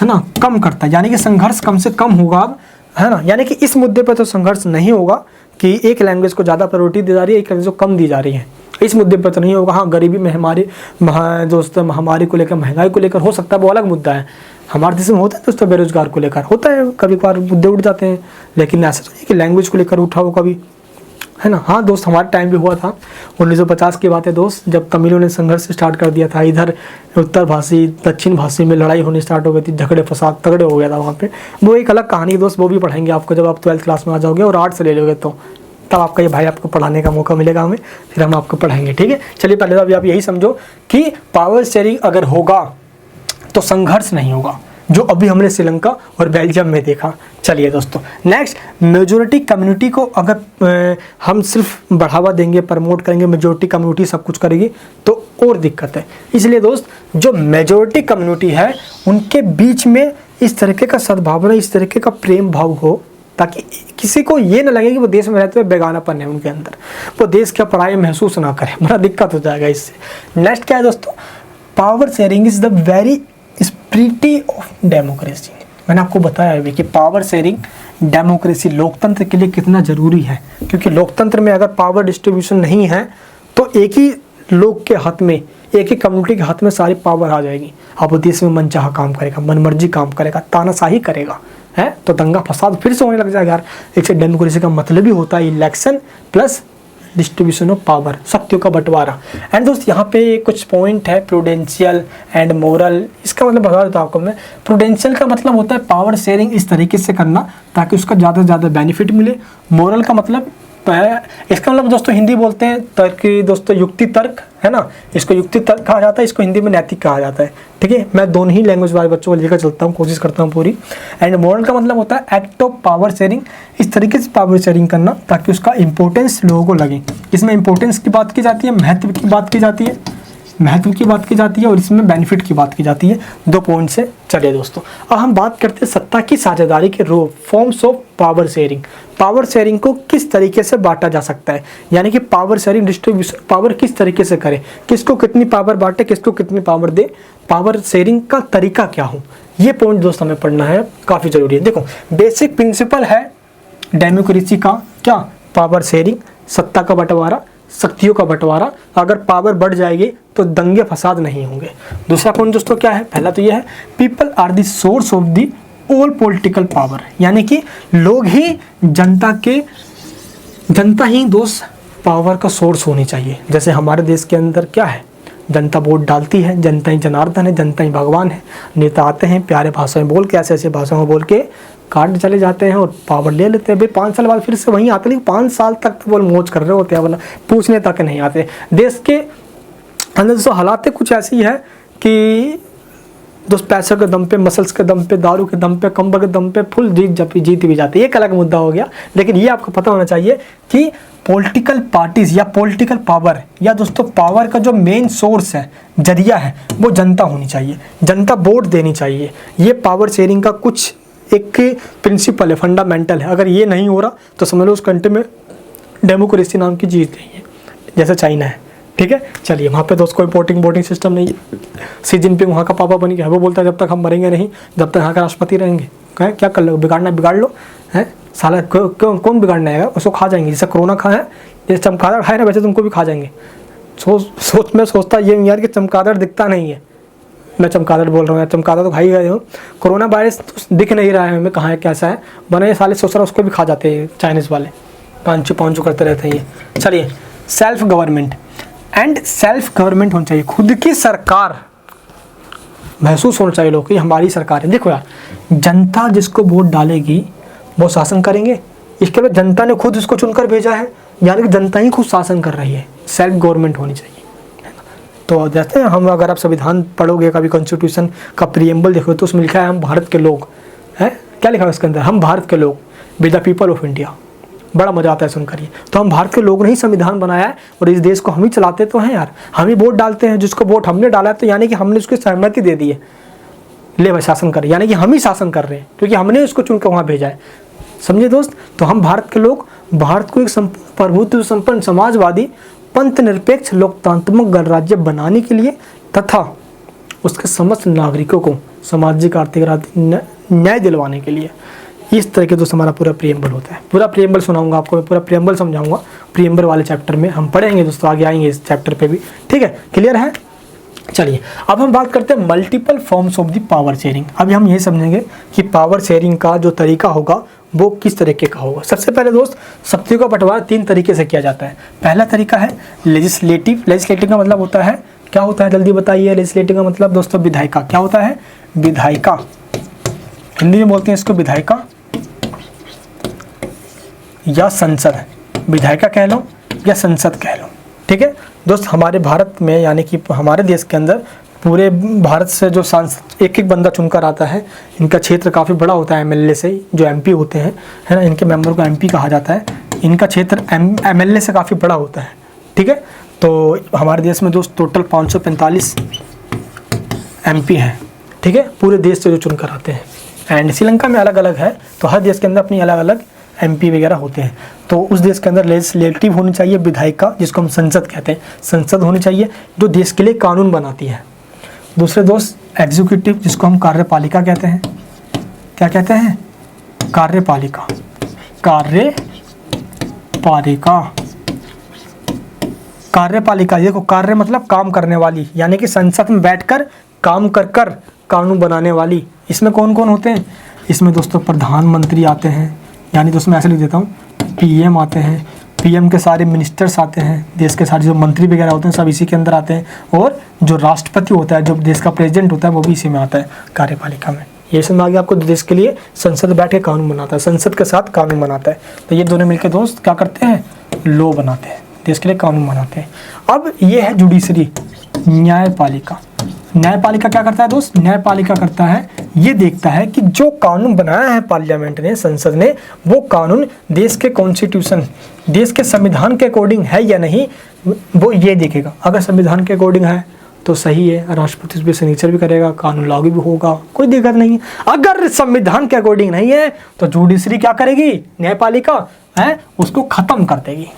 ना, कम करता है, यानी कि संघर्ष कम से कम होगा अब, है ना। यानी कि इस मुद्दे पर तो संघर्ष नहीं होगा कि एक लैंग्वेज को ज़्यादा प्रायोरिटी दी जा रही है, एक लैंग्वेज को कम दी जा रही है, इस मुद्दे पर तो नहीं होगा। हाँ, गरीबी में हमारी दोस्त महामारी को लेकर, महंगाई को लेकर हो सकता है, वो अलग मुद्दा है। हमारे देश में होता है दोस्तों, बेरोजगार को लेकर होता है, कभी कभार मुद्दे उठ जाते हैं, लेकिन ऐसा तो नहीं कि लैंग्वेज को लेकर उठा हो कभी, है ना। हाँ दोस्त, हमारे टाइम भी हुआ था, 1950 की बात है दोस्त, जब तमिलों ने संघर्ष स्टार्ट कर दिया था, इधर उत्तर भाषी दक्षिण भाषी में लड़ाई होनी स्टार्ट हो गई थी, झगड़े फसाद तगड़े हो गया था वहाँ पे। वो एक अलग कहानी दोस्त, वो भी पढ़ाएंगे आपको जब आप 12th क्लास में आ जाओगे और आर्ट्स ले लोगे, तो तब आपका ये भाई आपको पढ़ाने का मौका मिलेगा हमें, फिर हम आपको पढ़ाएंगे। ठीक है, चलिए पहले तो अभी आप यही समझो कि पावर शेयरिंग अगर होगा तो संघर्ष नहीं होगा, जो अभी हमने श्रीलंका और बेल्जियम में देखा। चलिए दोस्तों, नेक्स्ट, मेजोरिटी कम्युनिटी को अगर हम सिर्फ बढ़ावा देंगे, प्रमोट करेंगे, मेजोरिटी कम्युनिटी सब कुछ करेगी तो और दिक्कत है। इसलिए दोस्त, जो मेजोरिटी कम्युनिटी है उनके बीच में इस तरीके का सद्भावना, इस तरीके का प्रेम भाव हो, ताकि किसी को ये ना लगे कि वो देश में रहते हुए बेगानापन है उनके अंदर, वो देश का पराया महसूस ना करे, बड़ा दिक्कत हो जाएगा इससे। नेक्स्ट क्या है दोस्तों, power sharing is the very spirit of democracy. मैंने आपको बताया है कि पावर शेयरिंग डेमोक्रेसी, लोकतंत्र के लिए कितना ज़रूरी है, क्योंकि लोकतंत्र में अगर पावर डिस्ट्रीब्यूशन नहीं है तो एक ही लोग के हाथ में, एक ही कम्युनिटी के हाथ में सारी पावर आ जाएगी। अब वो देश में मनचाहा काम करेगा, मनमर्जी काम करेगा, तानाशाही करेगा, है तो दंगा फसाद फिर से होने लग जाएगा यार। एक से डेमोक्रेसी का मतलब ही होता है election plus distribution of power, शक्तियों का बंटवारा। एंड दोस्त, यहाँ पे कुछ पॉइंट है, प्रूडेंशियल एंड मोरल। इसका मतलब बता देता हूँ आपको मैं। प्रूडेंशियल का मतलब होता है पावर शेयरिंग इस तरीके से करना ताकि उसका ज़्यादा से ज़्यादा बेनिफिट मिले। मोरल का मतलब इसका मतलब दोस्तों हिंदी बोलते हैं तर्क, दोस्तों युक्ति तर्क, है ना, इसको युक्ति तर्क कहा जाता है, इसको हिंदी में नैतिक कहा जाता है। ठीक है, मैं दोनों ही लैंग्वेज वाले बच्चों को लेकर चलता हूँ, कोशिश करता हूँ पूरी। एंड मोरल का मतलब होता है एक्ट ऑफ पावर शेयरिंग, इस तरीके से पावर शेयरिंग करना ताकि उसका इंपॉर्टेंस लोगों को लगे। इसमें इंपॉर्टेंस की बात की जाती है, महत्व की बात की जाती है, महत्व की बात की जाती है, और इसमें बेनिफिट की बात की जाती है। 2 पॉइंट से चलिए दोस्तों, अब हम बात करते हैं सत्ता की साझेदारी के रूप, forms of power sharing. Power sharing को किस तरीके से बांटा जा सकता है, यानी कि पावर शेयरिंग डिस्ट्रीब्यूशन पावर किस तरीके से करे, किसको कितनी पावर बांटे, किसको कितनी पावर दे, पावर शेयरिंग का तरीका क्या हो, ये पॉइंट दोस्तों हमें पढ़ना है, काफ़ी जरूरी है। देखो, बेसिक प्रिंसिपल है डेमोक्रेसी का क्या, पावर शेयरिंग, सत्ता का बंटवारा, शक्तियों का बंटवारा। अगर पावर बढ़ जाएगी तो दंगे फसाद नहीं होंगे। दूसरा पॉइंट दोस्तों क्या है, पहला तो यह है people are the source of the all political power, यानी कि लोग ही जनता ही दोस्त पावर का सोर्स होनी चाहिए। जैसे हमारे देश के अंदर क्या है, जनता वोट डालती है, जनता ही जनार्दन है, जनता ही भगवान है। नेता आते हैं प्यारे भाषा में बोल के, ऐसे ऐसे भाषा में बोल के काट चले जाते हैं और पावर ले लेते हैं। भाई 5 साल बाद फिर से वहीं आते, लेकिन 5 साल तक तो वो मौज कर रहे होते हैं, मतलब पूछने तक नहीं आते। देश के अंदर जो हालात कुछ ऐसी है कि दोस्त पैसों के दम पे, मसल्स के दम पे, दारू के दम पे, कंबल के दम पे फुल जीत भी जाते हैं। एक अलग मुद्दा हो गया, लेकिन ये आपको पता होना चाहिए कि पॉलिटिकल पार्टीज या पॉलिटिकल पावर या दोस्तों पावर का जो मेन सोर्स है, जरिया है, वो जनता होनी चाहिए, जनता वोट देनी चाहिए। ये पावर शेयरिंग का कुछ एक प्रिंसिपल है, फंडामेंटल है। अगर ये नहीं हो रहा तो समझ लो उस कंट्री में डेमोक्रेसी नाम की चीज़ नहीं है, जैसे चाइना है। ठीक है, चलिए वहाँ पे दोस्त कोई वोटिंग सिस्टम नहीं है। सी जिनपिंग वहाँ का पापा बन गया है, वो बोलता है जब तक हम मरेंगे नहीं, जब तक यहाँ का राष्ट्रपति रहेंगे। कहें क्या कर लो, बिगाड़ना बिगाड़ लो, है साला कौन बिगाड़ना है, उसको खा जाएंगे। जैसे कोरोना खा है, जैसे चमगादड़ खाए ना, वैसे तुमको भी खा जाएंगे। मैं सोचता ये यार कि चमगादड़ दिखता नहीं है, मैं चमगादड़ बोल रहा हूँ यार, चमगादड़ तो खाई गए हो। कोरोना वायरस तो दिख नहीं रहा है हमें कहाँ है कैसा है, बने साले सोच रहा उसको भी खा जाते हैं चाइनीज़ वाले, पाँचों करते रहते हैं ये। चलिए, सेल्फ गवर्नमेंट होनी चाहिए, खुद की सरकार महसूस होना चाहिए लोग कि हमारी सरकार है। देखो यार, जनता जिसको वोट डालेगी वो शासन करेंगे। इसके बाद जनता ने खुद इसको चुनकर भेजा है, यानी कि जनता ही खुद शासन कर रही है। सेल्फ गवर्नमेंट होनी चाहिए। तो जैसे हम, अगर आप संविधान पढ़ोगे, कभी कॉन्स्टिट्यूशन का प्रीएम्बल देखो तो उसमें लिखा है हम भारत के लोग हैं। क्या लिखा है उसके अंदर, हम भारत के लोग with the people of India. बड़ा मजा आता है सुनकर ये। तो हम भारत के लोग ने ही संविधान बनाया है और इस देश को हम ही चलाते तो हैं यार, हम ही वोट डालते हैं। जिसको वोट हमने डाला है तो यानी कि हमने उसकी सहमति दे दी है, ले भाई शासन कर, यानी कि हम ही शासन कर रहे हैं क्योंकि हमने उसको चुनकर वहाँ भेजा है। समझे दोस्त? तो हम भारत के लोग भारत को एक प्रभुत्व संपन्न समाजवादी पंथ निरपेक्ष लोकतांत्रिक गणराज्य बनाने के लिए तथा उसके समस्त नागरिकों को सामाजिक आर्थिक न्याय दिलवाने के लिए, इस तरह के दोस्त हमारा पूरा प्रीएम्बल होता है। पूरा प्रीएम्बल सुनाऊंगा आपको, मैं पूरा प्रीएम्बल समझाऊंगा। प्रीएम्बल वाले चैप्टर में हम पढ़ेंगे दोस्तों, आगे आएंगे इस चैप्टर पे भी। ठीक है, क्लियर है? चलिए, अब हम बात करते हैं multiple forms of the power sharing. अभी हम ये समझेंगे कि पावर शेयरिंग का जो तरीका होगा वो किस तरीके का होगा। सबसे पहले दोस्त, शक्ति का बंटवारा 3 तरीके से किया जाता है। पहला तरीका है लेजिस्लेटिव। लेजिस्लेटिव का मतलब होता है, क्या होता है जल्दी बताइए? लेजिस्लेटिव का मतलब दोस्तों विधायिका। क्या होता है? विधायिका। हिंदी में बोलते हैं इसको विधायिका या संसद। विधायिका कह लो या संसद कह लो। ठीक है दोस्त, हमारे भारत में यानी कि हमारे देश के अंदर पूरे भारत से जो सांसद एक बंदा चुनकर आता है, इनका क्षेत्र काफ़ी बड़ा होता है। एमएलए से जो एमपी होते हैं, है ना, इनके मेंबर को एमपी कहा जाता है। इनका क्षेत्र एमएलए से काफ़ी बड़ा होता है। ठीक है, तो हमारे देश में दोस्त टोटल 545 एमपी हैं। ठीक है, पूरे देश से जो चुनकर आते हैं। एंड श्रीलंका में अलग अलग है, तो हर देश के अंदर अपनी अलग अलग एमपी वगैरह होते हैं। तो उस देश के अंदर लेजिस्लेटिव होनी चाहिए विधायिका, जिसको हम संसद कहते हैं। संसद होनी चाहिए जो देश के लिए कानून बनाती है। दूसरे दोस्त एग्जीक्यूटिव, जिसको हम कार्यपालिका कहते हैं। क्या कहते हैं? कार्यपालिका। कार्यपालिका, देखो कार्य मतलब काम करने वाली, यानी कि संसद में बैठकर काम कर कानून बनाने वाली। इसमें कौन कौन होते हैं? इसमें दोस्तों प्रधानमंत्री आते हैं, यानी दोस्तों मैं ऐसे लिख देता हूँ, पीएम आते हैं। पीएम के सारे मिनिस्टर्स आते हैं, देश के सारे जो मंत्री वगैरह होते हैं सब इसी के अंदर आते हैं। और जो राष्ट्रपति होता है, जो देश का प्रेसिडेंट होता है, वो भी इसी में आता है, कार्यपालिका में। ये समझ आ गया आपको? देश के लिए संसद बैठ के कानून बनाता है, संसद के साथ कानून बनाता है। तो ये दोनों मिलकर दोस्त क्या करते हैं? लॉ बनाते हैं, देश के लिए कानून बनाते हैं। अब ये है जुडिशरी, न्यायपालिका। न्यायपालिका क्या करता है दोस्त? न्यायपालिका करता है, ये देखता है कि जो कानून बनाया है पार्लियामेंट ने, संसद ने, वो कानून देश के कॉन्स्टिट्यूशन, देश के संविधान के अकॉर्डिंग है या नहीं, वो ये देखेगा। अगर संविधान के अकॉर्डिंग है तो सही है, राष्ट्रपति उस पर सिग्नेचर भी करेगा, कानून लागू भी होगा, कोई दिक्कत नहीं है। अगर संविधान के अकॉर्डिंग नहीं है तो जुडिशरी क्या करेगी? न्यायपालिका है, उसको खत्म कर देगी।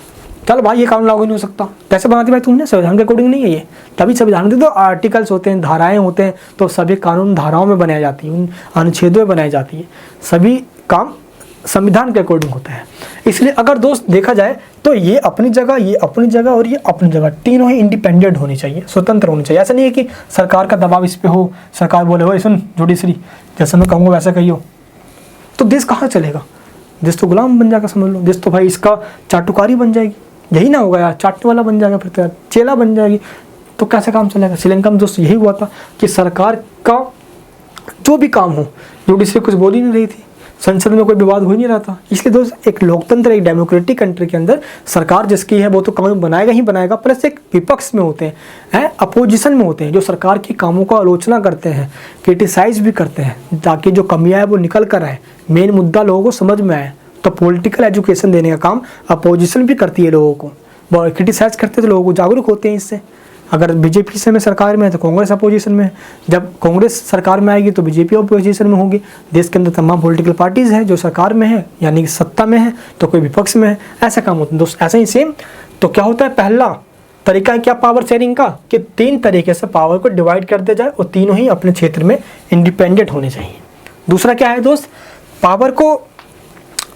चल भाई ये कानून लागू नहीं हो सकता। कैसे बनाती भाई तुमने? संविधान के अकॉर्डिंग नहीं है ये। तभी संविधान के तो आर्टिकल्स होते हैं, धाराएं होते हैं, तो सभी कानून धाराओं में बनाई जाती है, उन अनुच्छेदों में बनाई जाती है। सभी काम संविधान के अकॉर्डिंग होता है। इसलिए अगर दोस्त देखा जाए तो ये अपनी जगह, ये अपनी जगह और ये अपनी जगह, तीनों ही इंडिपेंडेंट होनी चाहिए, स्वतंत्र होनी चाहिए। ऐसा नहीं है कि सरकार का दबाव इस पर हो, सरकार बोले हो सुन जुडिशरी जैसा मैं कहूँगा वैसा कहियो, तो देश कहाँ चलेगा? देश तो गुलाम बन जाएगा, समझ लो। देश तो भाई इसका चाटुकारी बन जाएगी। यही ना होगा यार, चाटने वाला बन जाएगा, फिर तो चेला बन जाएगी, तो कैसे काम चलेगा? श्रीलंका में दोस्त यही हुआ था कि सरकार का जो भी काम हो, जुडिशरी कुछ बोल ही नहीं रही थी, संसद में कोई विवाद हो ही नहीं रहा था। इसलिए दोस्त एक लोकतंत्र, एक डेमोक्रेटिक कंट्री के अंदर सरकार जिसकी है वो तो कानून बनाएगा ही बनाएगा, प्लस एक विपक्ष में होते हैं, अपोजिशन में होते हैं, जो सरकार के कामों का आलोचना करते हैं, क्रिटिसाइज भी करते हैं, ताकि जो कमियां है वो निकल कर आए, मेन मुद्दा लोगों को समझ में आए। तो पॉलिटिकल एजुकेशन देने का काम अपोजिशन भी करती है, लोगों को क्रिटिसाइज करते हैं तो लोगों को जागरूक होते हैं इससे। अगर बीजेपी से में सरकार में है तो कांग्रेस अपोजिशन में है, जब कांग्रेस सरकार में आएगी तो बीजेपी अपोजिशन में होगी। देश के अंदर तमाम पॉलिटिकल पार्टीज़ हैं जो सरकार में है यानी कि सत्ता में है, तो कोई विपक्ष में है, ऐसा काम होता है दोस्त। ऐसा ही सेम तो क्या होता है, पहला तरीका है क्या पावर शेयरिंग का, कि 3 तरीके से पावर को डिवाइड कर दिया जाए और तीनों ही अपने क्षेत्र में इंडिपेंडेंट होने चाहिए। दूसरा क्या है दोस्त, पावर को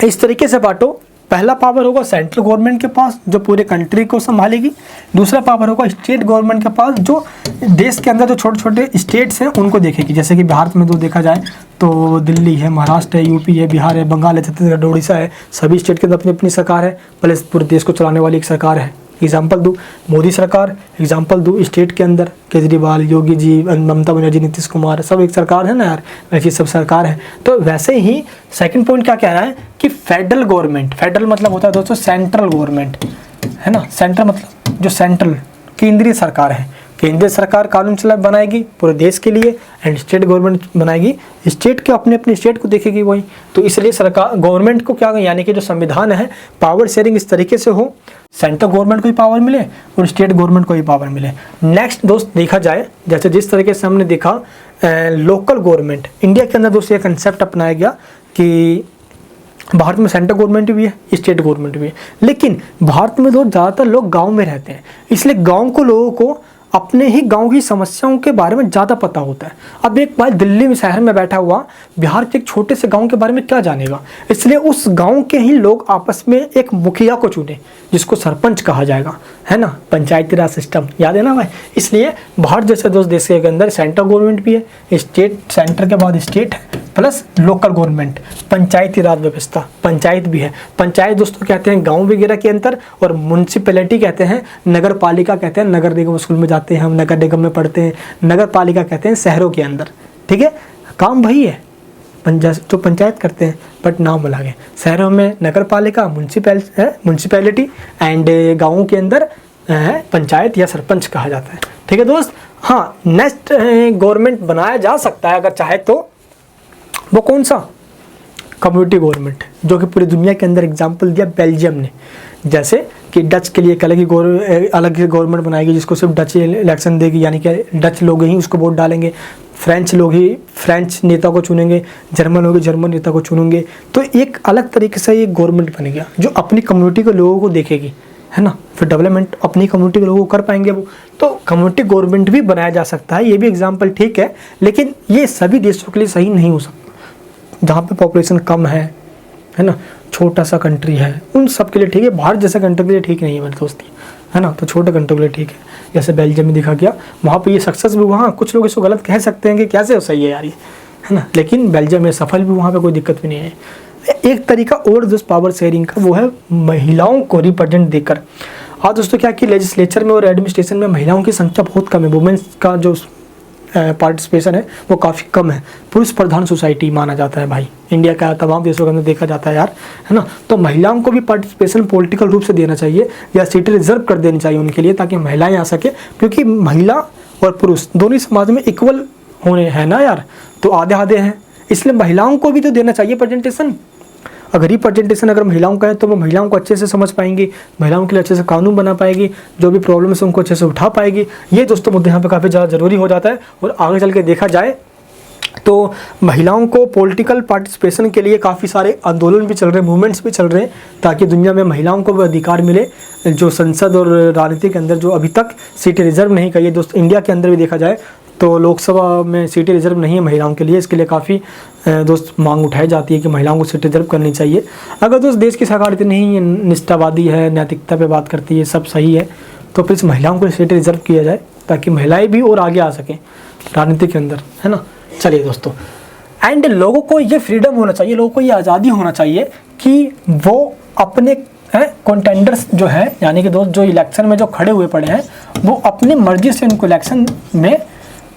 इस तरीके से बांटो, पहला पावर होगा सेंट्रल गवर्नमेंट के पास जो पूरे कंट्री को संभालेगी, दूसरा पावर होगा स्टेट गवर्नमेंट के पास जो देश के अंदर जो छोटे छोटे स्टेट्स हैं उनको देखेगी। जैसे कि भारत में तो देखा जाए तो दिल्ली है, महाराष्ट्र है, यूपी है, बिहार है, बंगाल है, छत्तीसगढ़, उड़ीसा है, सभी स्टेट के अंदर अपनी अपनी सरकार है, प्लस पूरे देश को चलाने वाली एक सरकार है। एग्जाम्पल दूँ मोदी सरकार, एग्जाम्पल दूँ स्टेट के अंदर केजरीवाल, योगी जी, ममता बनर्जी, नीतीश कुमार, सब एक सरकार है ना यार, वैसी सब सरकार है। तो वैसे ही सेकंड पॉइंट क्या कह रहा है कि फेडरल गवर्नमेंट, फेडरल मतलब होता है दोस्तों सेंट्रल गवर्नमेंट, है ना, सेंट्रल मतलब जो सेंट्रल केंद्रीय सरकार है, केंद्रीय सरकार कानून चला बनाएगी पूरे देश के लिए एंड स्टेट गवर्नमेंट बनाएगी स्टेट के अपने अपने स्टेट को देखेगी वही। तो इसलिए सरकार गवर्नमेंट को क्या यानी कि जो संविधान है पावर शेयरिंग इस तरीके से हो, सेंट्रल गवर्नमेंट को भी पावर मिले और स्टेट गवर्नमेंट को भी पावर मिले। नेक्स्ट दोस्त देखा जाए जैसे जिस तरीके से हमने देखा लोकल गवर्नमेंट, इंडिया के अंदर दोस्त ये कंसेप्ट अपनाया गया कि भारत में सेंट्रल गवर्नमेंट भी है, स्टेट गवर्नमेंट भी है, लेकिन भारत में दोस्त ज़्यादातर लोग गांव में रहते हैं, इसलिए गांव को लोगों को अपने ही गांव की समस्याओं के बारे में ज़्यादा पता होता है। अब एक भाई दिल्ली में शहर में बैठा हुआ बिहार के एक छोटे से गांव के बारे में क्या जानेगा, इसलिए उस गांव के ही लोग आपस में एक मुखिया को चुने जिसको सरपंच कहा जाएगा, है ना, पंचायती राज सिस्टम याद है ना भाई। इसलिए भारत जैसे दोस्त देश के अंदर सेंट्रल गवर्नमेंट भी है, स्टेट सेंटर के बाद स्टेट है, प्लस लोकल गवर्नमेंट, पंचायती राज व्यवस्था, पंचायत भी है। पंचायत दोस्तों कहते हैं गांव वगैरह के अंदर, और म्यूनसिपैलिटी कहते हैं, नगर पालिका कहते हैं, नगर निगम स्कूल में जाते हैं हम, नगर निगम में पढ़ते हैं, नगर पालिका कहते हैं शहरों के अंदर, ठीक है, काम वही है जो पंचायत करते हैं बट नाम अलग है। शहरों में नगर पालिका म्यूनसिपैलिटी एंड गाँवों के अंदर पंचायत या सरपंच कहा जाता है, ठीक है दोस्त। हाँ, नेक्स्ट गवर्नमेंट बनाया जा सकता है अगर चाहे तो, वो कौन सा, कम्युनिटी गवर्नमेंट, जो कि पूरी दुनिया के अंदर एग्जाम्पल दिया बेल्जियम ने। जैसे कि डच के लिए एक अलग ही गवर्नमेंट बनाएगी जिसको सिर्फ डच इलेक्शन देगी, यानी कि डच लोग ही उसको वोट डालेंगे, फ्रेंच लोग ही फ्रेंच नेता को चुनेंगे, जर्मन लोग जर्मन नेता को चुनेंगे। तो एक अलग तरीके से ये गवर्नमेंट बनेगा जो अपनी कम्युनिटी के लोगों को देखेगी, है ना, फिर डेवलपमेंट अपनी कम्युनिटी के लोगों को कर पाएंगे वो। तो कम्युनिटी गवर्नमेंट भी बनाया जा सकता है, ये भी एग्जाम्पल ठीक है, लेकिन ये सभी देशों के लिए सही नहीं हो सकता। जहाँ पे पॉपुलेशन कम है ना, छोटा सा कंट्री है, उन सब के लिए ठीक है, भारत जैसे कंट्री के लिए ठीक नहीं है मेरे दोस्ती, है ना, तो छोटे कंट्री के लिए ठीक है। जैसे बेल्जियम में देखा गया, वहाँ पे ये सक्सेस भी हुआ, कुछ लोग इसको गलत कह सकते हैं कि कैसे सही है यार ये, है ना, लेकिन बेल्जियम में सफल भी, वहाँ पे कोई दिक्कत भी नहीं है। एक तरीका और दोस्त पावर शेयरिंग का वो है महिलाओं को रिप्रेजेंट देकर। आज दोस्तों क्या कि लेजिस्लेचर में और एडमिनिस्ट्रेशन में महिलाओं की संख्या बहुत कम है, वुमेन्स का जो पार्टिसिपेशन है वो काफ़ी कम है, पुरुष प्रधान सोसाइटी माना जाता है भाई, इंडिया का तमाम देशों के अंदर देखा जाता है यार, है ना। तो महिलाओं को भी पार्टिसिपेशन पॉलिटिकल रूप से देना चाहिए या सीटें रिजर्व कर देनी चाहिए उनके लिए, ताकि महिलाएं आ सके, क्योंकि महिला और पुरुष दोनों समाज में इक्वल होने हैं ना यार, तो आधे आधे हैं, इसलिए महिलाओं को भी तो देना चाहिए प्रेजेंटेशन। अगर रिप्रेजेंटेशन अगर महिलाओं का है तो वो महिलाओं को अच्छे से समझ पाएंगी, महिलाओं के लिए अच्छे से कानून बना पाएगी, जो भी प्रॉब्लम्स है उनको अच्छे से उठा पाएगी। ये दोस्तों मुद्दे यहाँ पे काफ़ी ज़्यादा ज़रूरी हो जाता है। और आगे चल के देखा जाए तो महिलाओं को पॉलिटिकल पार्टिसिपेशन के लिए काफ़ी सारे आंदोलन भी चल रहे हैं, मूवमेंट्स भी चल रहे हैं, ताकि दुनिया में महिलाओं को भी अधिकार मिले, जो संसद और राजनीति के अंदर जो अभी तक सीटें रिजर्व नहीं करी है। दोस्त इंडिया के अंदर भी देखा जाए तो लोकसभा में सीटें रिजर्व नहीं है महिलाओं के लिए, इसके लिए काफ़ी दोस्त मांग उठाई जाती है कि महिलाओं को सीट रिजर्व करनी चाहिए। अगर दोस्त देश की सरकार इतनी ही निष्ठावादी है, नैतिकता पे बात करती है, सब सही है, तो प्लीज़ महिलाओं को सीटें रिजर्व किया जाए ताकि महिलाएं भी और आगे आ सकें राजनीति के अंदर, है ना। चलिए दोस्तों, एंड लोगों को ये फ्रीडम होना चाहिए, लोगों को ये आज़ादी होना चाहिए कि वो अपने कंटेंडर्स जो है, यानी कि दोस्त जो इलेक्शन में जो खड़े हुए पड़े हैं, वो अपनी मर्जी से उनको इलेक्शन में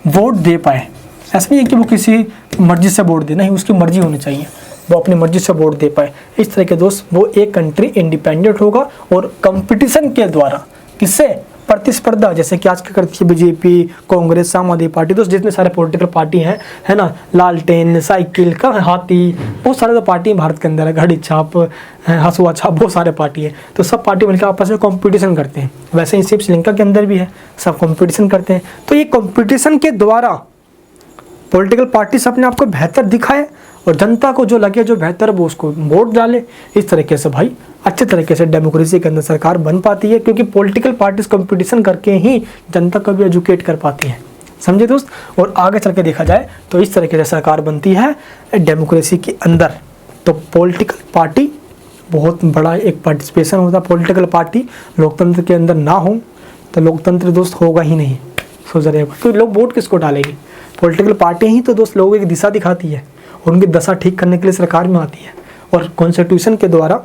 वोट दे पाए। ऐसा नहीं है कि वो किसी मर्जी से वोट दे, नहीं, उसकी मर्जी होनी चाहिए, वो अपनी मर्जी से वोट दे पाए। इस तरह के दोस्त वो एक कंट्री इंडिपेंडेंट होगा और कंपटीशन के द्वारा, किससे, प्रतिस्पर्धा जैसे कि आज क्या करती है बीजेपी, कांग्रेस, आम आदमी पार्टी, दोस्त जितने सारे पॉलिटिकल पार्टी हैं, है ना, लालटेन, साइकिल का हाथी, बहुत सारे तो पार्टी भारत के अंदर है, घड़ी छाप, हसुआ छाप, बहुत सारे पार्टी है। तो सब पार्टी मिलकर आपस में कंपटीशन करते हैं। वैसे ही सिर्फ श्रीलंका के अंदर भी है, सब कंपटीशन करते हैं। तो ये कंपटीशन के द्वारा पॉलिटिकल पार्टीज अपने आप को बेहतर दिखाए और जनता को जो लगे जो बेहतर वो उसको वोट डाले। इस तरीके से भाई अच्छे तरीके से डेमोक्रेसी के अंदर सरकार बन पाती है, क्योंकि पॉलिटिकल पार्टीज कंपटीशन करके ही जनता को भी एजुकेट कर पाती हैं। समझे दोस्त। और आगे चल के देखा जाए तो इस तरीके से सरकार बनती है डेमोक्रेसी के अंदर। तो पॉलिटिकल पार्टी बहुत बड़ा एक पार्टिसिपेशन होता है। पॉलिटिकल पार्टी लोकतंत्र के अंदर ना हो तो लोकतंत्र दोस्त होगा ही नहीं। सोच रहे हो तो लोग वोट किसको डालेंगे? पॉलिटिकल पार्टी ही तो दोस्त लोगों की दिशा दिखाती है और उनकी दशा ठीक करने के लिए सरकार में आती है और कॉन्स्टिट्यूशन के द्वारा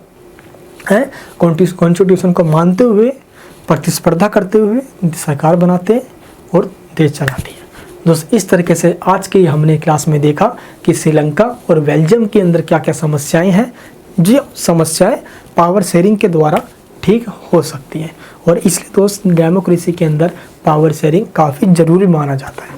है, कॉन्स्टिट्यूशन को मानते हुए प्रतिस्पर्धा करते हुए सरकार बनाते हैं और देश चलाती है। दोस्त इस तरीके से आज की हमने क्लास में देखा कि श्रीलंका और बेल्जियम के अंदर क्या क्या समस्याएं हैं, जो समस्याएं पावर शेयरिंग के द्वारा ठीक हो सकती हैं। और इसलिए दोस्त डेमोक्रेसी के अंदर पावर शेयरिंग काफ़ी ज़रूरी माना जाता है।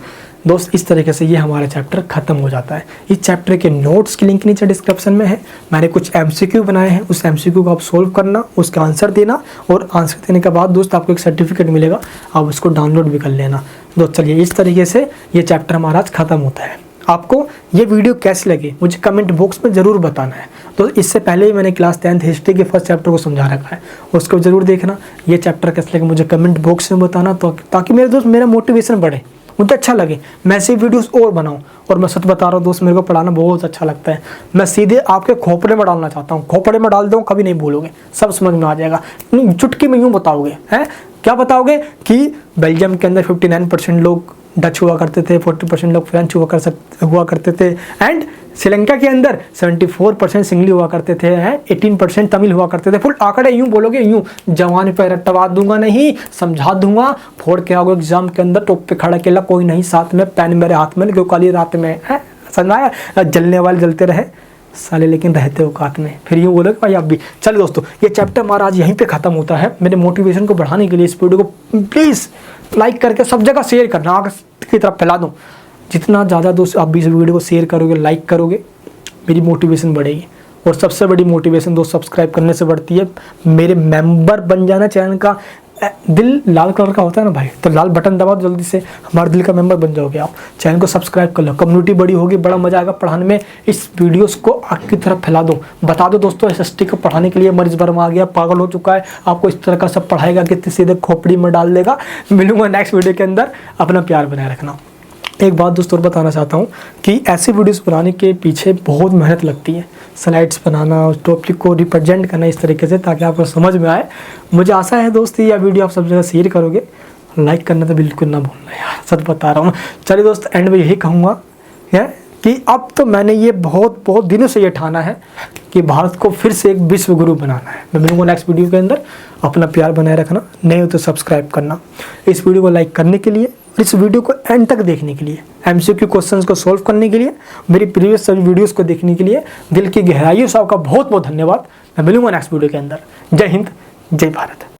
दोस्त इस तरीके से ये हमारा चैप्टर ख़त्म हो जाता है। इस चैप्टर के नोट्स की लिंक नीचे डिस्क्रिप्शन में है। मैंने कुछ MCQ बनाए हैं, उस MCQ को आप सोल्व करना, उसका आंसर देना और आंसर देने के बाद दोस्त आपको एक सर्टिफिकेट मिलेगा, आप उसको डाउनलोड भी कर लेना। दोस्त चलिए इस तरीके से ये चैप्टर हमारा आज ख़त्म होता है। आपको ये वीडियो कैसी लगी मुझे कमेंट बॉक्स में ज़रूर बताना है। तो इससे पहले ही मैंने क्लास 10th हिस्ट्री के फर्स्ट चैप्टर को समझा रखा है, उसको ज़रूर देखना। ये चैप्टर कैसे लगे मुझे कमेंट बॉक्स में बताना, तो ताकि मेरे दोस्त मेरा मोटिवेशन बढ़े, मुझे अच्छा लगे, मैं ऐसे वीडियोस और बनाऊं। और मैं सच बता रहा हूँ दोस्त, मेरे को पढ़ाना बहुत अच्छा लगता है। मैं सीधे आपके खोपड़े में डालना चाहता हूँ, खोपड़े में डाल दूँ, कभी नहीं भूलोगे, सब समझ में आ जाएगा। चुटकी में यूँ बताओगे, हैं क्या बताओगे कि बेल्जियम के अंदर 59% लोग डच हुआ करते थे, 40% लोग फ्रेंच हुआ करते थे, एंड श्रीलंका के अंदर 74% सिंगली हुआ करते थे, हैं 18% तमिल हुआ करते थे। फुल आंकड़े यूँ बोलोगे, यूँ जवान पे रटवा दूंगा नहीं, समझा दूंगा, फोड़ के आओगे एग्जाम के अंदर, टॉप पे खड़ा अकेला कोई नहीं, साथ में पेन मेरे हाथ में, क्यों काली रात में है, समझाया, जलने वाले जलते रहे साले लेकिन रहते औकात में। फिर यूँ बोलोगे भाई आप भी। चलिए दोस्तों ये चैप्टर हमारा आज यहीं पे ख़त्म होता है। मेरे मोटिवेशन को बढ़ाने के लिए इस वीडियो को प्लीज़ लाइक करके सब जगह शेयर करना, आगे की तरफ फैला दो। जितना ज़्यादा दोस्त आप इस वीडियो को शेयर करोगे, लाइक करोगे, मेरी मोटिवेशन बढ़ेगी। और सबसे बड़ी मोटिवेशन दोस्त सब्सक्राइब करने से बढ़ती है। मेरे मेंबर बन जाना, चैनल का दिल लाल कलर का होता है ना भाई, तो लाल बटन दबाओ जल्दी से, हमारे दिल का मेंबर बन जाओगे आप। चैनल को सब्सक्राइब कर लो, कम्युनिटी बड़ी होगी, बड़ा मजा आएगा पढ़ाने में। इस वीडियोस को आग की तरफ फैला दो, बता दो दोस्तों SST को पढ़ाने के लिए मरीज भरमा आ गया, पागल हो चुका है, आपको इस तरह का सब पढ़ाएगा कि सीधे खोपड़ी में डाल देगा। मिलूंगा नेक्स्ट वीडियो के अंदर, अपना प्यार बनाए रखना। एक बात दोस्तों बताना चाहता हूँ कि ऐसे वीडियोस बनाने के पीछे बहुत मेहनत लगती है। स्लाइड्स बनाना, उस टॉपिक को रिप्रेजेंट करना इस तरीके से ताकि आपको समझ में आए। मुझे आशा है दोस्त यह वीडियो आप सब जगह शेयर करोगे, लाइक करना तो बिल्कुल ना भूलना यार, सच बता रहा हूँ। चलिए दोस्त एंड में यही कहूँगा कि अब तो मैंने ये बहुत दिनों से ये ठाना है कि भारत को फिर से एक विश्व गुरु बनाना है। मैं मिलूंगा नेक्स्ट वीडियो के अंदर, अपना प्यार बनाए रखना, नहीं हो तो सब्सक्राइब करना। इस वीडियो को लाइक करने के लिए, इस वीडियो को एंड तक देखने के लिए, MCQ क्वेश्चंस को सॉल्व करने के लिए, मेरी प्रीवियस सभी वीडियोस को देखने के लिए दिल की गहराइयों से आपका बहुत बहुत धन्यवाद। मैं मिलूंगा नेक्स्ट वीडियो के अंदर। जय हिंद, जय भारत।